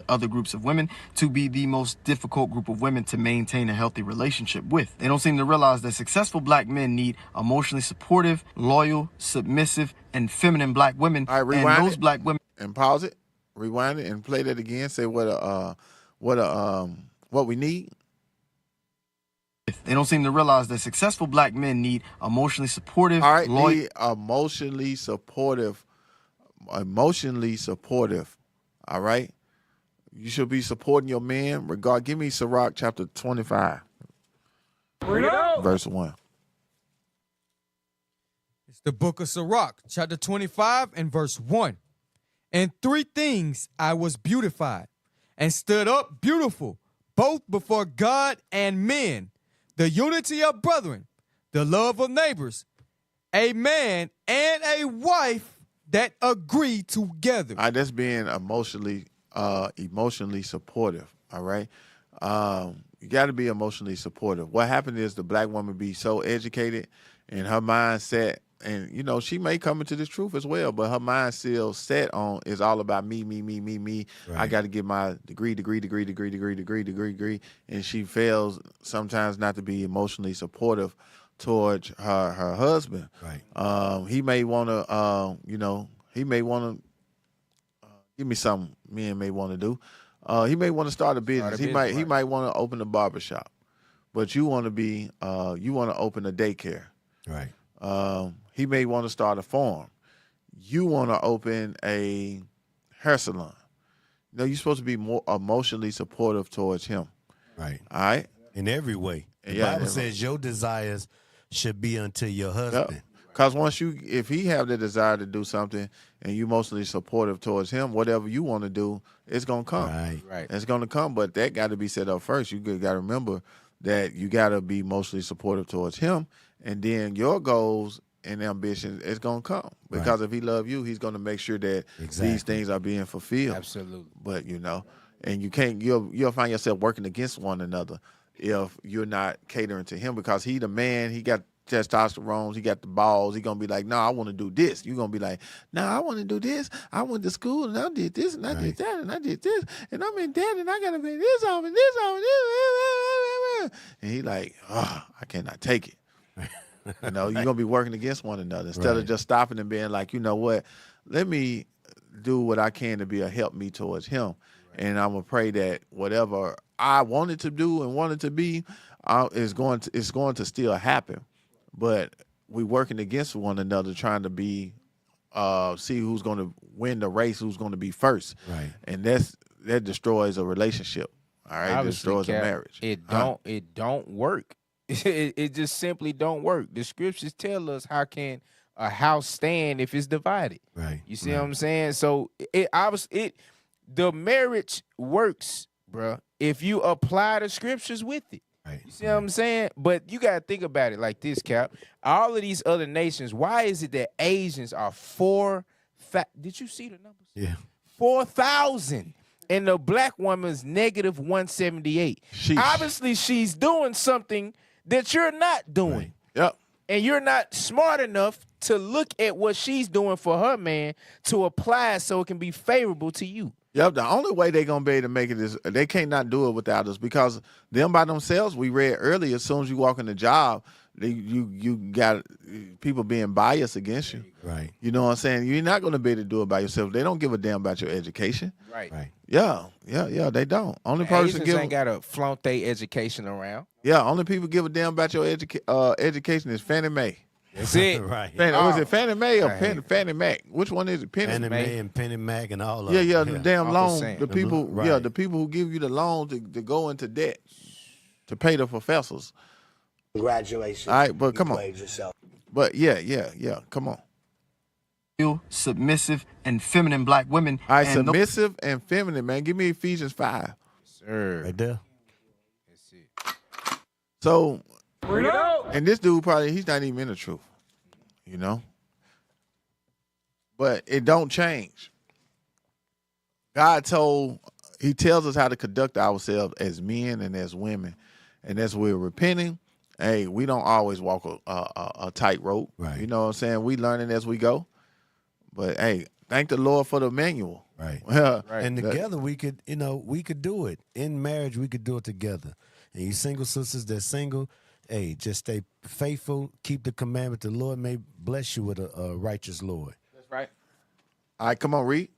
Other groups of women to be the most difficult group of women to maintain a healthy relationship with. They don't seem to realize that successful black men need emotionally supportive, loyal, submissive, and feminine black women. All right, rewind and those it black women and pause it. Rewind it and play that again. Say what we need. They don't seem to realize that successful black men need emotionally supportive, All right, loyal, need emotionally supportive. All right. You should be supporting your man. Give me Sirach chapter 25. Verse 1. It's the book of Sirach, chapter 25 and verse 1. In 3 things I was beautified and stood up beautiful, both before God and men, the unity of brethren, the love of neighbors, a man and a wife that agree together. All right, that's being emotionally supportive. All right. You got to be emotionally supportive. What happened is the black woman be so educated and her mindset, and you know, she may come into this truth as well, but her mind still set on is all about me. Right. I got to get my degree, and she fails sometimes not to be emotionally supportive towards her husband. Right. He may want to, give me something men may want to do. He may want to start a business. He might want to open a barbershop, but you want to open a daycare. Right. He may want to start a farm. You want to open a hair salon. You know, you're supposed to be more emotionally supportive towards him. Right. All right. In every way. The Bible says your desires should be unto your husband. Because if he have the desire to do something and you emotionally supportive towards him, whatever you want to do, it's going to come. Right. It's going to come, but that got to be set up first. You got to remember that you got to be emotionally supportive towards him, and then your goals and ambitions is going to come. Because if he love you, he's going to make sure that these things are being fulfilled. Absolutely. But, and you'll find yourself working against one another if you're not catering to him, because he the man, he got testosterone, he got the balls. He gonna be like, no, I want to do this. You gonna be like, no, I want to do this. I went to school and I did this and I did that and I did this and I'm in debt and I gotta pay this off and this off and this. And he like, I cannot take it. You're gonna be working against one another instead of just stopping and being like, you know what? Let me do what I can to be a help me towards him, and I'm gonna pray that whatever I wanted to do and wanted to be is going to still happen. But we working against one another, trying to be see who's going to win the race, who's going to be first, right? And that destroys a relationship. All right, Obviously, destroys a marriage. It don't work. It just simply don't work. The scriptures tell us, how can a house stand if it's divided? Right. You see what I'm saying? So the marriage works, bruh, if you apply the scriptures with it. Right. You see what I'm saying? But you got to think about it like this, Cap. All of these other nations, why is it that Asians are did you see the numbers? Yeah. 4,000. And the black woman's negative 178. Sheesh. Obviously, she's doing something that you're not doing. Right. Yep. And you're not smart enough to look at what she's doing for her man to apply so it can be favorable to you. Yep, the only way they're going to be able to make it is they can't not do it without us, because them by themselves, we read earlier, as soon as you walk in the job, you got people being biased against you. Right. You know what I'm saying? You're not going to be able to do it by yourself. They don't give a damn about your education. Right. Yeah, they don't. Only person Asians ain't got to flaunt their education around. Yeah, only people give a damn about your education is Fannie Mae. That's it. Right. Was it Fannie Mae or Fannie Mac? Which one is it? Fannie Mae and Penny Mac and all of them. Yeah, the damn loan. The people, right. The people who give you the loan to go into debt to pay the professors. Congratulations. All right, but come on. Yourself. But yeah, come on. submissive and feminine black women. All right, submissive and feminine, man. Give me Ephesians 5. Sir. Right there. That's it. So, and this dude probably, he's not even in the truth, you know? But it don't change. God he tells us how to conduct ourselves as men and as women. And as we're repenting, hey, we don't always walk a tightrope. Right. You know what I'm saying? We learning as we go. But hey, thank the Lord for the manual. Right. Right. And together we could do it. In marriage, we could do it together. And you single sisters that's single, hey, just stay faithful, keep the commandment. The Lord may bless you with a righteous Lord. That's right. All right, come on, read.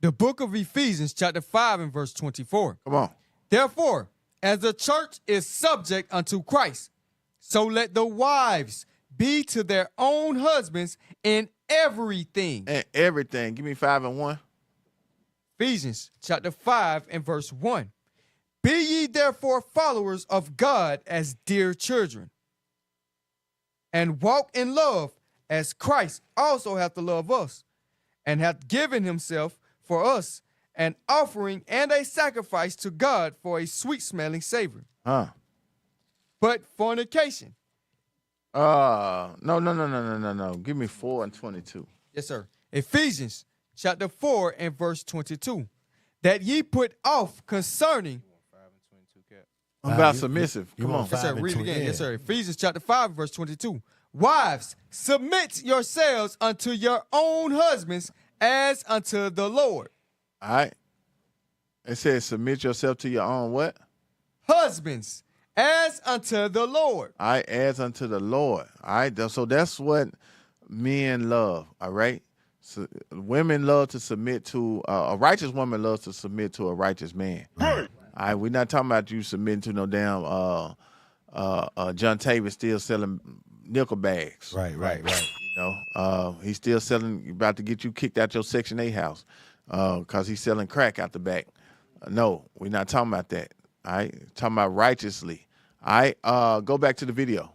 The book of Ephesians, chapter 5 and verse 24. Come on. Therefore, as the church is subject unto Christ, so let the wives be to their own husbands in everything. And everything. Give me 5 and 1. Ephesians chapter 5 and verse 1. Be ye therefore followers of God as dear children, and walk in love as Christ also hath loved us, and hath given himself for us an offering and a sacrifice to God for a sweet-smelling savor. But fornication. No. Give me 4 and 22. Yes, sir. Ephesians chapter 4 and verse 22. That ye put off concerning. I'm about submissive. Come on. Yes, sir. Read it again. Yes, sir. Ephesians chapter 5 verse 22. Wives, submit yourselves unto your own husbands as unto the Lord. All right. It says submit yourself to your own what? Husbands, as unto the Lord. All right, as unto the Lord. All right, so that's what men love, all right? So women love to submit to, a righteous woman loves to submit to a righteous man. All right, we're not talking about you submitting to no damn John Tavis still selling nickel bags. Right. You know, he's still selling, about to get you kicked out your Section 8 house because he's selling crack out the back. No, we're not talking about that. All right, talking about righteously. All right, go back to the video.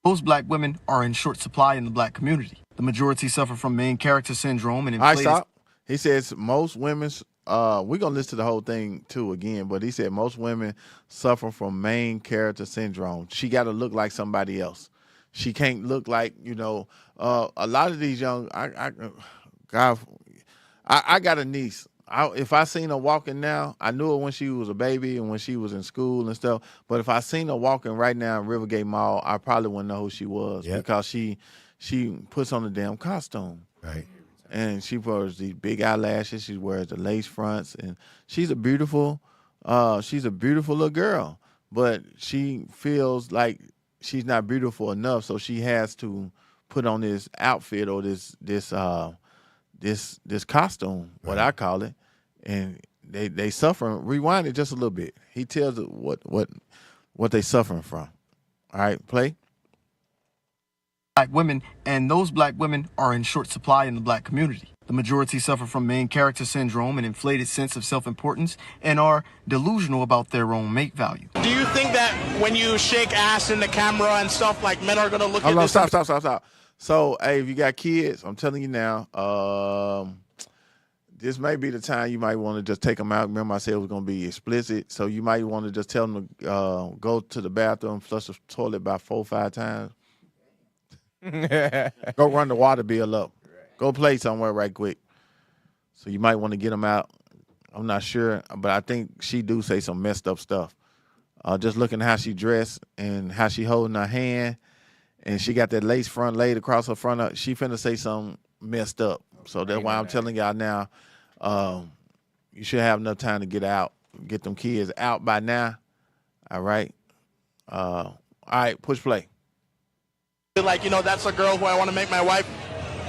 Most black women are in short supply in the black community. The majority suffer from main character syndrome and inflated. All right, stop. He says most women's, we're going to listen to the whole thing too again, but he said most women suffer from main character syndrome. She got to look like somebody else. She can't look like, you know, a lot of these young, I got a niece. If I seen her walking now, I knew her when she was a baby and when she was in school and stuff. But if I seen her walking right now in Rivergate Mall, I probably wouldn't know who she was because she puts on the damn costume. Right. And she wears these big eyelashes. She wears the lace fronts, and she's a beautiful little girl. But she feels like she's not beautiful enough, so she has to put on this outfit or this costume, what I call it, and they suffer. Rewind it just a little bit. He tells it what they suffering from. All right, play. Black women, and those black women are in short supply in the black community. The majority suffer from main character syndrome, an inflated sense of self-importance, and are delusional about their own mate value. Do you think that when you shake ass in the camera and stuff, like men are going to look at this? Stop. So, hey, if you got kids, I'm telling you now, this may be the time you might want to just take them out. Remember I said it was going to be explicit, so you might want to just tell them to go to the bathroom, flush the toilet about 4 or 5 times. Go run the water bill up. Go play somewhere right quick. So you might want to get them out. I'm not sure, but I think she do say some messed up stuff. Just looking at how she dressed and how she holding her hand, and she got that lace front laid across her front. She finna say something messed up. So that's why I'm telling y'all now, you should have enough time to get them kids out by now. All right. All right, push play. Like, you know, that's a girl who I want to make my wife.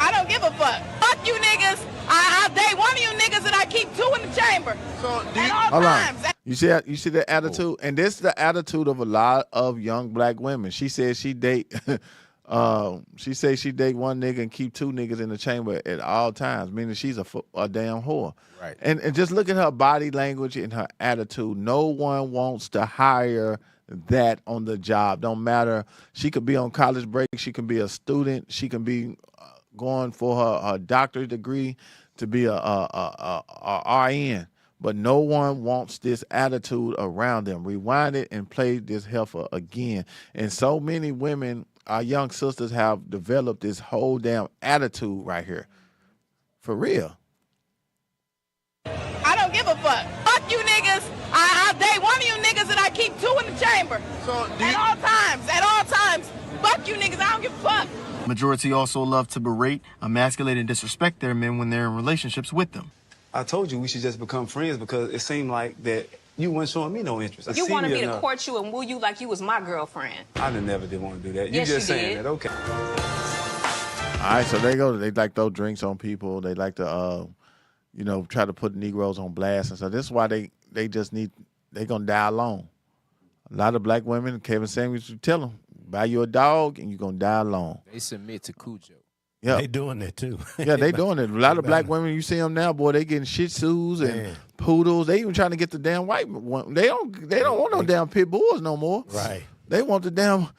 I don't give a fuck. Fuck you niggas. I date one of you niggas and I keep 2 in the chamber. So do you, at all times. You see the attitude? And this is the attitude of a lot of young black women. She says she date one nigga and keep 2 niggas in the chamber at all times, meaning she's a damn whore. Right. And just look at her body language and her attitude. No one wants to hire that on the job. Don't matter. She could be on college break. She can be a student. She can be going for her doctorate degree to be a RN. But no one wants this attitude around them. Rewind it and play this heifer again. And so many women, our young sisters, have developed this whole damn attitude right here. For real. I don't give a fuck. Fuck you niggas. I'll date one of you niggas and I keep two in the chamber. So At all times. Fuck you niggas. I don't give a fuck. Majority also love to berate, emasculate, and disrespect their men when they're in relationships with them. I told you we should just become friends because it seemed like that you weren't showing me no interest. You wanted me to court you and woo you like you was my girlfriend. I never did want to do that. Yes, you just you saying did. that, okay. All right, so they like throw drinks on people. They like to, try to put Negroes on blast and stuff. This is why they gonna die alone. A lot of black women, Kevin Samuels, you tell them, buy you a dog and you're gonna die alone. They submit to Cujo. Yeah, they doing that too. Yeah, they doing it. A lot of black women, you see them now, boy, they getting Shih Tzus and poodles. They even trying to get the damn white one. They don't want no damn pit bulls no more. Right. They want the damn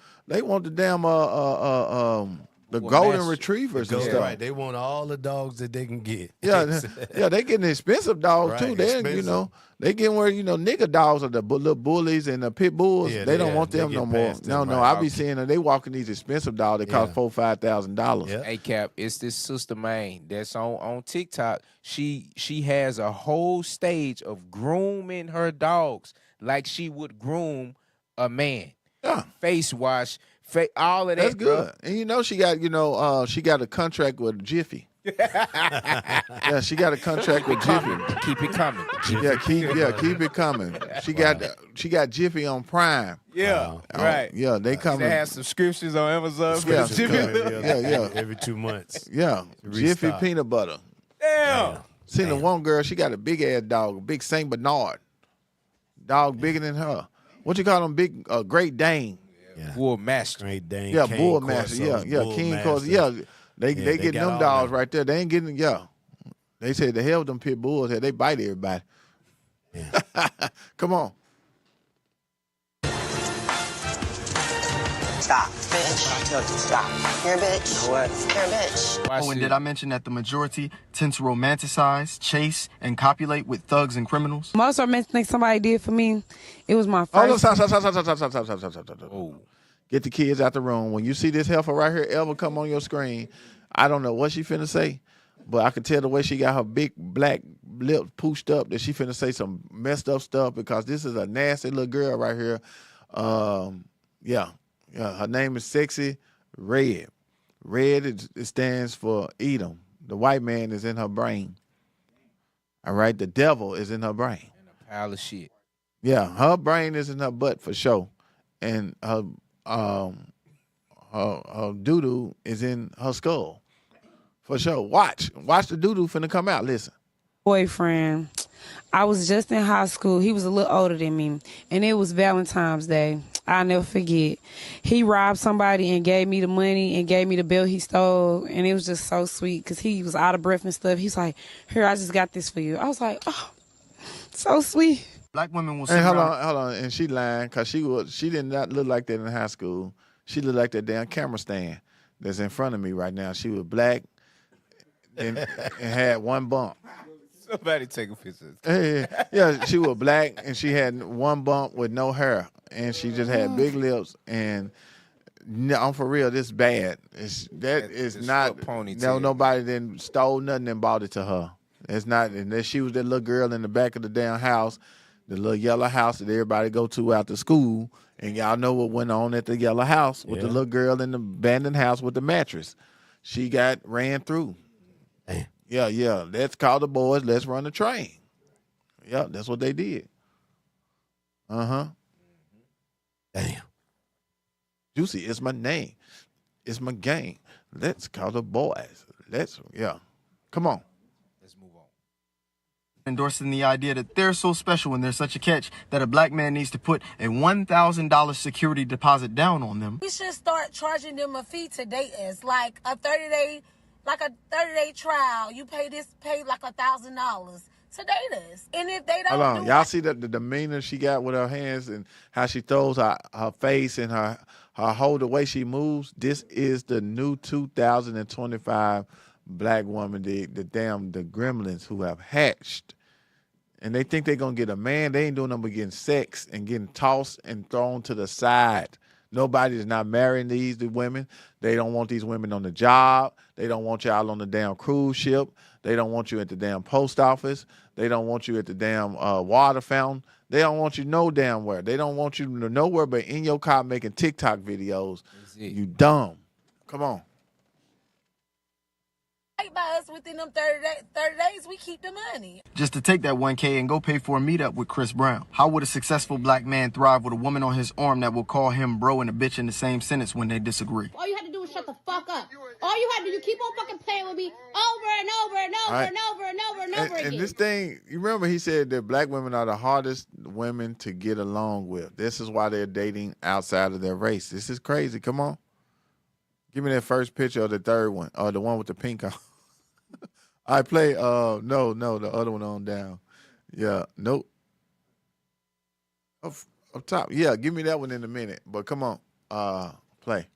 the golden retrievers and stuff. Right. They want all the dogs that they can get. Yeah, they getting expensive dogs too. Right, They expensive. they getting where nigga dogs are the little bullies and the pit bulls. Yeah, they don't want they them get no more. past them, No, right. I be seeing them. They walking these expensive dogs. They cost $4,000-$5,000. Hey Cap, it's this sister Maine that's on TikTok. She has a whole stage of grooming her dogs like she would groom a man. Yeah. Face wash, all of that. That's good. And she got a contract with Jiffy. Yeah, she got a contract with Jiffy. Keep it coming. Keep it coming. She got Jiffy on Prime. Yeah, right. Yeah, they coming. They have subscriptions on Amazon. Yeah, Yeah. Every 2 months. Yeah, Jiffy Restock. peanut butter. Damn. Seen the one girl, she got a big ass dog, a big Saint Bernard. Dog bigger than her. What you call them? Big Great Dane. Yeah. Bull Master. Great Dane. Yeah, Cane Bull Master. Corsos, Yeah, Bull King Masters. Corsos. Yeah, they they getting got them all dogs that. right there. They ain't getting. Yeah, they say the hell with them pit bulls. They bite everybody. Come on. Stop, bitch. I told you stop. You're a bitch. What? You're a bitch. And did I mention that the majority tend to romanticize, chase, and copulate with thugs and criminals? Most romantic thing somebody did for me, it was my Hold on, first. stop. Get the kids out the room. When you see this heifer right here ever come on your screen, I don't know what she finna say, but I can tell the way she got her big black lips pushed up that she finna say some messed up stuff because this is a nasty little girl right here. Yeah, her name is Sexy Red. Red, it stands for Edom. The white man is in her brain. All right, the devil is in her brain. And a pile of shit. Yeah, her brain is in her butt for sure, and her doo-doo is in her skull for sure. Watch the doo-doo finna come out. Listen. Boyfriend. I was just in high school. He was a little older than me, and it was Valentine's Day. I'll never forget. He robbed somebody and gave me the money and gave me the bill he stole, and it was just so sweet because he was out of breath and stuff. He's like, "Here, I just got this for you." I was like, "Oh, so sweet." Black women will. Hey, hold on, and she lying because she did not look like that in high school. She looked like that damn camera stand that's in front of me right now. She was black and had one bump. Somebody take a picture. Yeah, she was black and she had one bump with no hair, and she just had big lips. And I'm for real, this bad. It's not. No, nobody then stole nothing and bought it to her. It's not. And then she was that little girl in the back of the damn house, the little yellow house that everybody go to after school. And y'all know what went on at the yellow house with the little girl in the abandoned house with the mattress. She got ran through. Damn. Yeah. Let's call the boys. Let's run the train. Yeah, that's what they did. Damn. Juicy is my name. It's my game. Let's call the boys. Come on. Let's move on. Endorsing the idea that they're so special and they're such a catch that a black man needs to put a $1,000 security deposit down on them. We should start charging them a fee to date us, like a 30-day trial. You pay like $1,000 to date us. And if they don't Hold on. do Y'all it, see the demeanor she got with her hands and how she throws her face and her whole the way she moves? This is the new 2025 black woman, the gremlins who have hatched. And they think they're going to get a man. They ain't doing nothing but getting sex and getting tossed and thrown to the side. Nobody is not marrying these women. They don't want these women on the job. They don't want y'all on the damn cruise ship. They don't want you at the damn post office. They don't want you at the damn water fountain. They don't want you no damn where. They don't want you nowhere but in your car making TikTok videos. You dumb. Come on. by us within them 30 days, we keep the money. Just to take that $1K and go pay for a meetup with Chris Brown. How would a successful black man thrive with a woman on his arm that will call him bro and a bitch in the same sentence when they disagree? All you had to do was shut the fuck up. All you had to do, you keep on fucking playing with me over and over and over and over and over and over again. And this thing, you remember he said that black women are the hardest women to get along with. This is why they're dating outside of their race. This is crazy. Come on. Give me that first picture of the third one, or the one with the pink on. I play, no, the other one on down. Yeah, nope. Up top. Yeah, give me that one in a minute. But come on, play.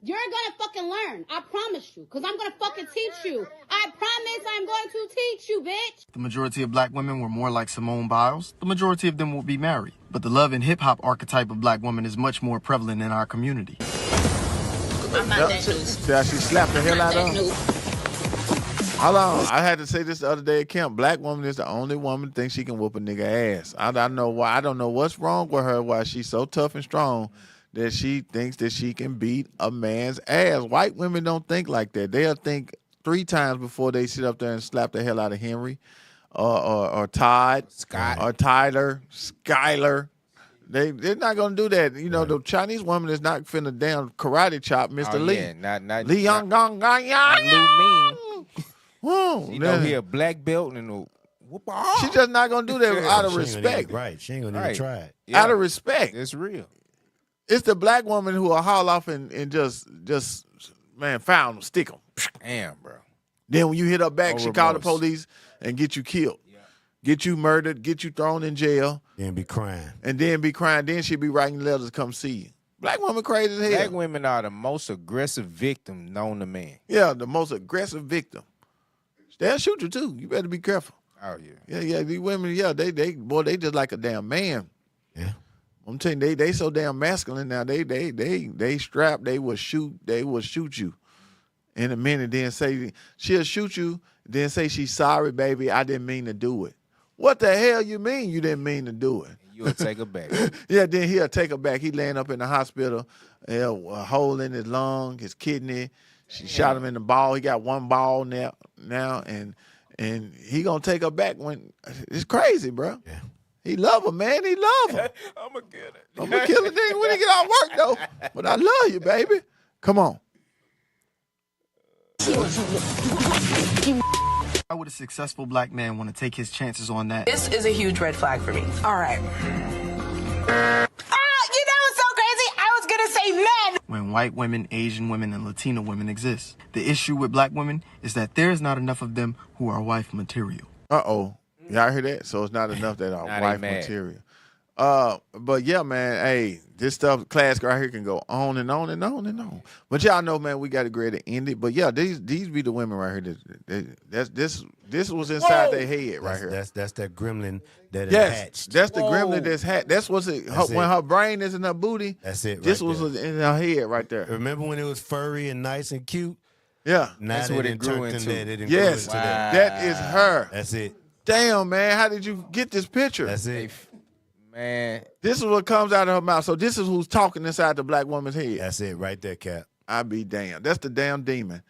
You're gonna fucking learn. I promise you. Because I'm gonna fucking teach you. I promise I'm going to teach you, bitch. The majority of black women were more like Simone Biles. The majority of them will be married. But the love and hip-hop archetype of black woman is much more prevalent in our community. I'm not that new. See how she slapped the hell out of him? Hold on. I had to say this the other day at camp. Black woman is the only woman that thinks she can whoop a nigga ass. I know why. I don't know what's wrong with her, why she's so tough and strong that she thinks that she can beat a man's ass. White women don't think like that. They'll think 3 times before they sit up there and slap the hell out of Henry or Todd, Scott, or Tyler, Skyler. They're not gonna do that. You know, the Chinese woman is not finna damn karate chop Mr. Lee. Yeah, not Lee Young Gong Gang not Lou Mean. You know he a black belt and she just not gonna do that out of respect. Right, she ain't gonna even try it. Yeah. Out of respect. It's real. It's the black woman who will haul off and just man, found them, stick them. Damn, bro. Then when you hit her back, No she call the remorse. police and get you killed. Get you murdered, get you thrown in jail. Then be crying. And then be crying. Then she be writing letters to come see you. Black woman crazy as hell. Black women are the most aggressive victim known to man. Yeah, the most aggressive victim. They'll shoot you too. You better be careful. Oh yeah. Yeah. These women, they just like a damn man. Yeah. I'm telling you, they so damn masculine now. They strapped. They will shoot you in a minute. Then say she'll shoot you. Then say she's sorry, baby. I didn't mean to do it. What the hell you mean you didn't mean to do it? You'll take her back. Yeah, then he'll take her back. He laying up in the hospital, a hole in his lung, his kidney. She shot him in the ball. He got one ball now, and he gonna take her back when it's crazy, bro. Yeah. He love her, man. He love her. I'm gonna kill it. I'm gonna kill the nigga when he get out of work though. But I love you, baby. Come on. How would a successful black man want to take his chances on that? This is a huge red flag for me. All right. You know what's so crazy? I was gonna say men. When white women, Asian women, and Latino women exist. The issue with black women is that there's not enough of them who are wife material. Uh-oh. Y'all hear that? So it's not enough that are Now they wife mad. material. But yeah, man, hey, this stuff, class right here can go on and on and on and on. But y'all know, man, we got to go ahead and end it. But yeah, these be the women right here. This was inside their head right here. That's that gremlin that is Yes, hatched. that's the gremlin that's hatched. That's what's it. When her brain is in her booty. That's it. This right was there. in her head right there. Remember when it was furry and nice and cute? Yeah. Now That's they what it done grew turned into. That. It done Yes, grew into that. that is her. That's it. Damn, man, how did you get this picture? That's it. Man, This is what comes out of her mouth. So this is who's talking inside the black woman's head. That's it right there, Cap. I be damned. That's the damn demon.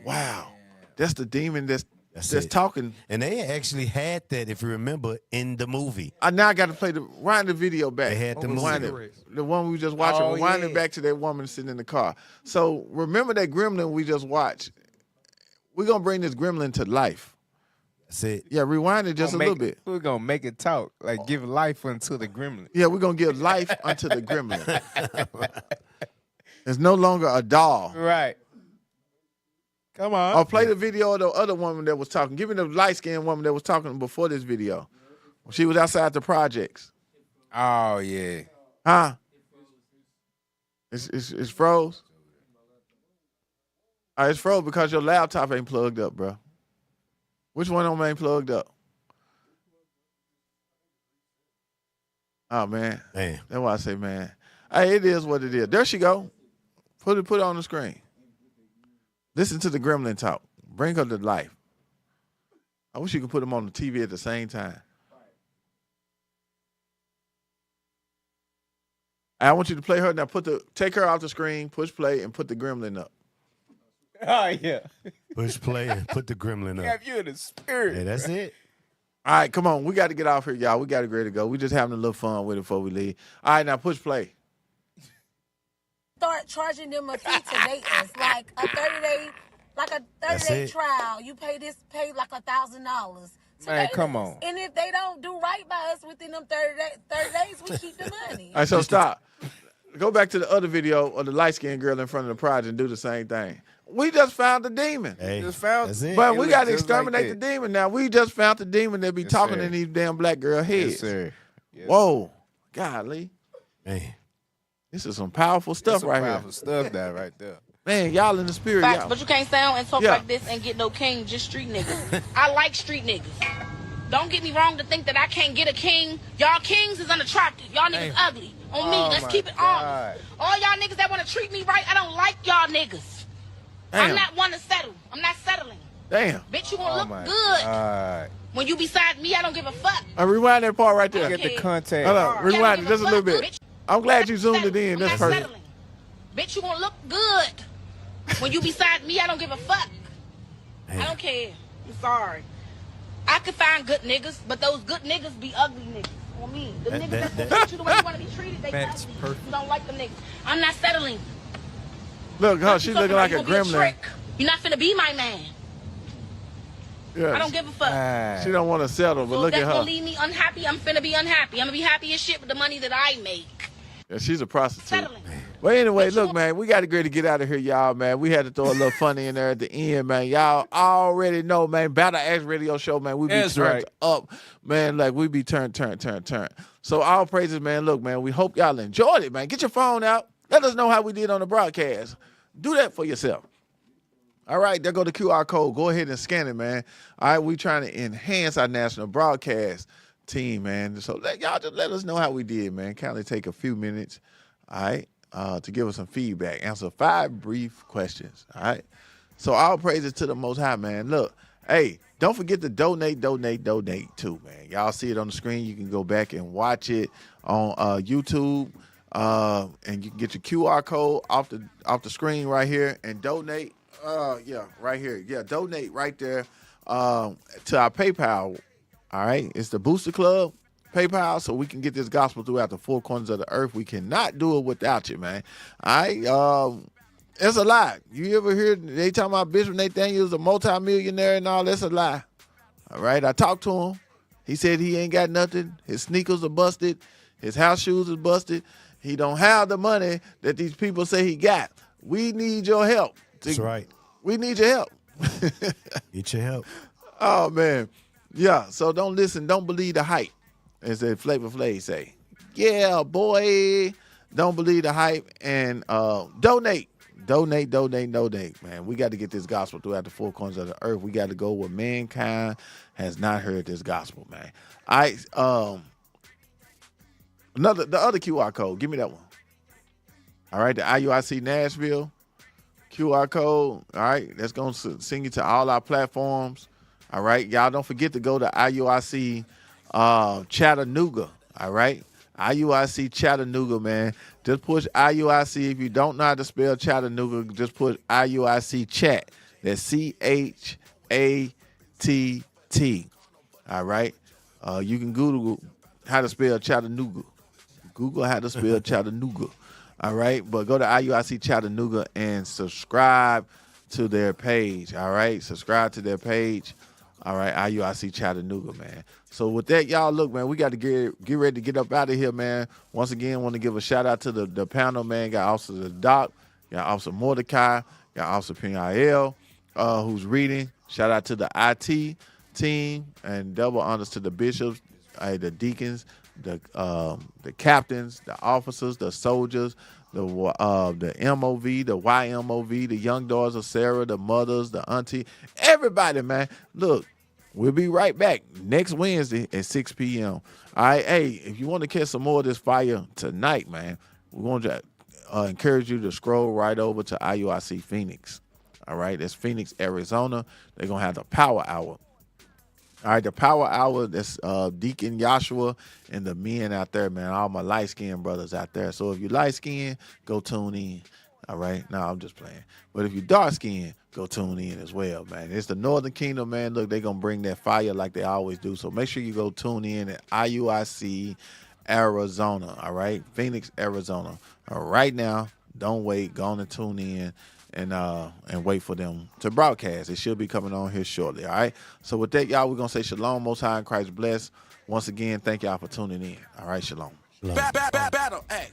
Wow. That's the demon that's it. talking. And they actually had that, if you remember, in the movie. Now I got to play wind the video back. They had the Rewind movie. it. The one we just watched. Oh, Rewind yeah. it back to that woman sitting in the car. So remember that gremlin we just watched. We're going to bring this gremlin to life. That's it. Yeah, rewind it just a little bit. We're gonna make it talk, like give life unto the gremlin. Yeah, we're going to give life unto the gremlin. It's no longer a doll. Right. Come on. Or play the video of the other woman that was talking. Give me the light-skinned woman that was talking before this video. She was outside the projects. Oh, yeah. Huh? It's froze? It's froze because your laptop ain't plugged up, bro. Which one of them ain't plugged up? Oh, man. Man. That's why I say, man. Hey, it is what it is. There she go. Put it on the screen. Listen to the gremlin talk. Bring her to life. I wish you could put them on the TV at the same time. I want you to play her now. Take her off the screen, push play, and put the gremlin up. Oh, yeah. Push play and put the gremlin up. Have you in the spirit. Hey, that's it. All right, come on. We got to get off here, y'all. We got to get ready to go. We just having a little fun with it before we leave. All right, now push play. Start charging them a fee to date us, like a 30-day trial. You pay like $1,000. Man, come on. And if they don't do right by us within them 30 days, we keep the money. All right, so stop. Go back to the other video of the light-skinned girl in front of the project and do the same thing. We just found the demon. Hey, Just found that's it. But It we was got to just exterminate like the demon now. We just found the demon that be Yes, talking sir. in these damn black girl heads. Yes, sir. Yes, Whoa. Golly. Man. This is some powerful stuff right here. Powerful stuff that right there. Man, y'all in the spirit, Facts, y'all. but you can't sound and talk Yeah. like this and get no king, just street niggas. I like street niggas. Don't get me wrong to think that I can't get a king. Y'all kings is unattractive. Y'all niggas ugly. On me, let's keep it on. All y'all niggas that want to treat me right, I don't like y'all niggas. Damn. I'm not one to settle. I'm not settling. Damn. Bitch, you gonna look good. When you beside me, I don't give a fuck. Rewind that part right there. Get the contact. Hold on. Rewind it just a little bit. Bitch, I'm glad you zoomed it in. That's I'm not perfect. settling. Bitch, you gonna look good. When you beside me, I don't give a fuck. I don't care. I'm sorry. I could find good niggas, but those good niggas be ugly niggas. On me. The niggas that treat you the way you want to be treated, they That's ugly. perfect. You don't like them niggas. I'm not settling. Look, huh? She looking like a gremlin. You're not finna be my man. Yeah. I don't give a fuck. She don't want to settle, but So look that's at gonna her. leave me unhappy. I'm finna be unhappy. I'm gonna be happy as shit with the money that I make. Yeah, she's a prostitute. Settling. Well, anyway, look, man, we got to get out of here, y'all, man. We had to throw a little funny in there at the end, man. Y'all already know, man, Battle Axe Radio Show, man, we be That's turned right. up, man, like we be turned. So all praises, man. Look, man, we hope y'all enjoyed it, man. Get your phone out. Let us know how we did on the broadcast. Do that for yourself. All right, there go the QR code. Go ahead and scan it, man. All right, we trying to enhance our national broadcast team, man. So y'all just let us know how we did, man. Kindly take a few minutes, all right, to give us some feedback. Answer 5 brief questions, all right? So all praises to the Most High, man. Look, hey, don't forget to donate too, man. Y'all see it on the screen. You can go back and watch it on YouTube, and you can get your QR code off the screen right here and donate. Yeah, right here. Yeah, donate right there to our PayPal. All right, it's the Booster Club PayPal, so we can get this gospel throughout the 4 corners of the earth. We cannot do it without you, man. All right, it's a lie. You ever hear they talking about Bishop Nathaniel's a multimillionaire and all? That's a lie. All right, I talked to him. He said he ain't got nothing. His sneakers are busted. His house shoes is busted. He don't have the money that these people say he got. We need your help. That's right. We need your help. Get your help. Oh, man. Yeah, so don't listen. Don't believe the hype, as that Flavor Flav say. Yeah, boy. Don't believe the hype. And donate. Donate, man. We got to get this gospel throughout the 4 corners of the earth. We got to go where mankind has not heard this gospel, man. The other QR code. Give me that one. All right, the IUIC Nashville QR code. All right, that's going to send you to all our platforms. All right, y'all don't forget to go to IUIC Chattanooga. All right, IUIC Chattanooga, man. Just push IUIC. If you don't know how to spell Chattanooga, just push IUIC Chat. That's CHATT. All right, you can Google how to spell Chattanooga. Google how to spell Chattanooga. All right, but go to IUIC Chattanooga and subscribe to their page. All right, subscribe to their page. All right, IUIC Chattanooga, man. So with that, y'all, look, man, we got to get ready to get up out of here, man. Once again, want to give a shout out to the panel, man. Got Officer Doc, got Officer Mordecai, got Officer Ping-Il. who's reading. Shout out to the IT team, and double honors to the bishops, the deacons, the captains, the officers, the soldiers, the MOV, the YMOV, the young daughters of Sarah, the mothers, the auntie, everybody, man. Look, we'll be right back next Wednesday at 6 p.m. All right, hey, if you want to catch some more of this fire tonight, man, we're going to encourage you to scroll right over to IUIC Phoenix. All right, that's Phoenix, Arizona. They're going to have the Power Hour. All right, the Power Hour, that's Deacon Joshua and the men out there, man, all my light-skinned brothers out there. So if you're light-skinned, go tune in. All right, no, I'm just playing. But if you're dark-skinned, go tune in as well, man. It's the Northern Kingdom, man. Look, they're going to bring that fire like they always do. So make sure you go tune in at IUIC Arizona, all right? Phoenix, Arizona. Right now, don't wait. Go on and tune in and wait for them to broadcast. It should be coming on here shortly, all right? So with that, y'all, we're going to say shalom, most high in Christ bless. Once again, thank y'all for tuning in. All right, shalom. Battle X.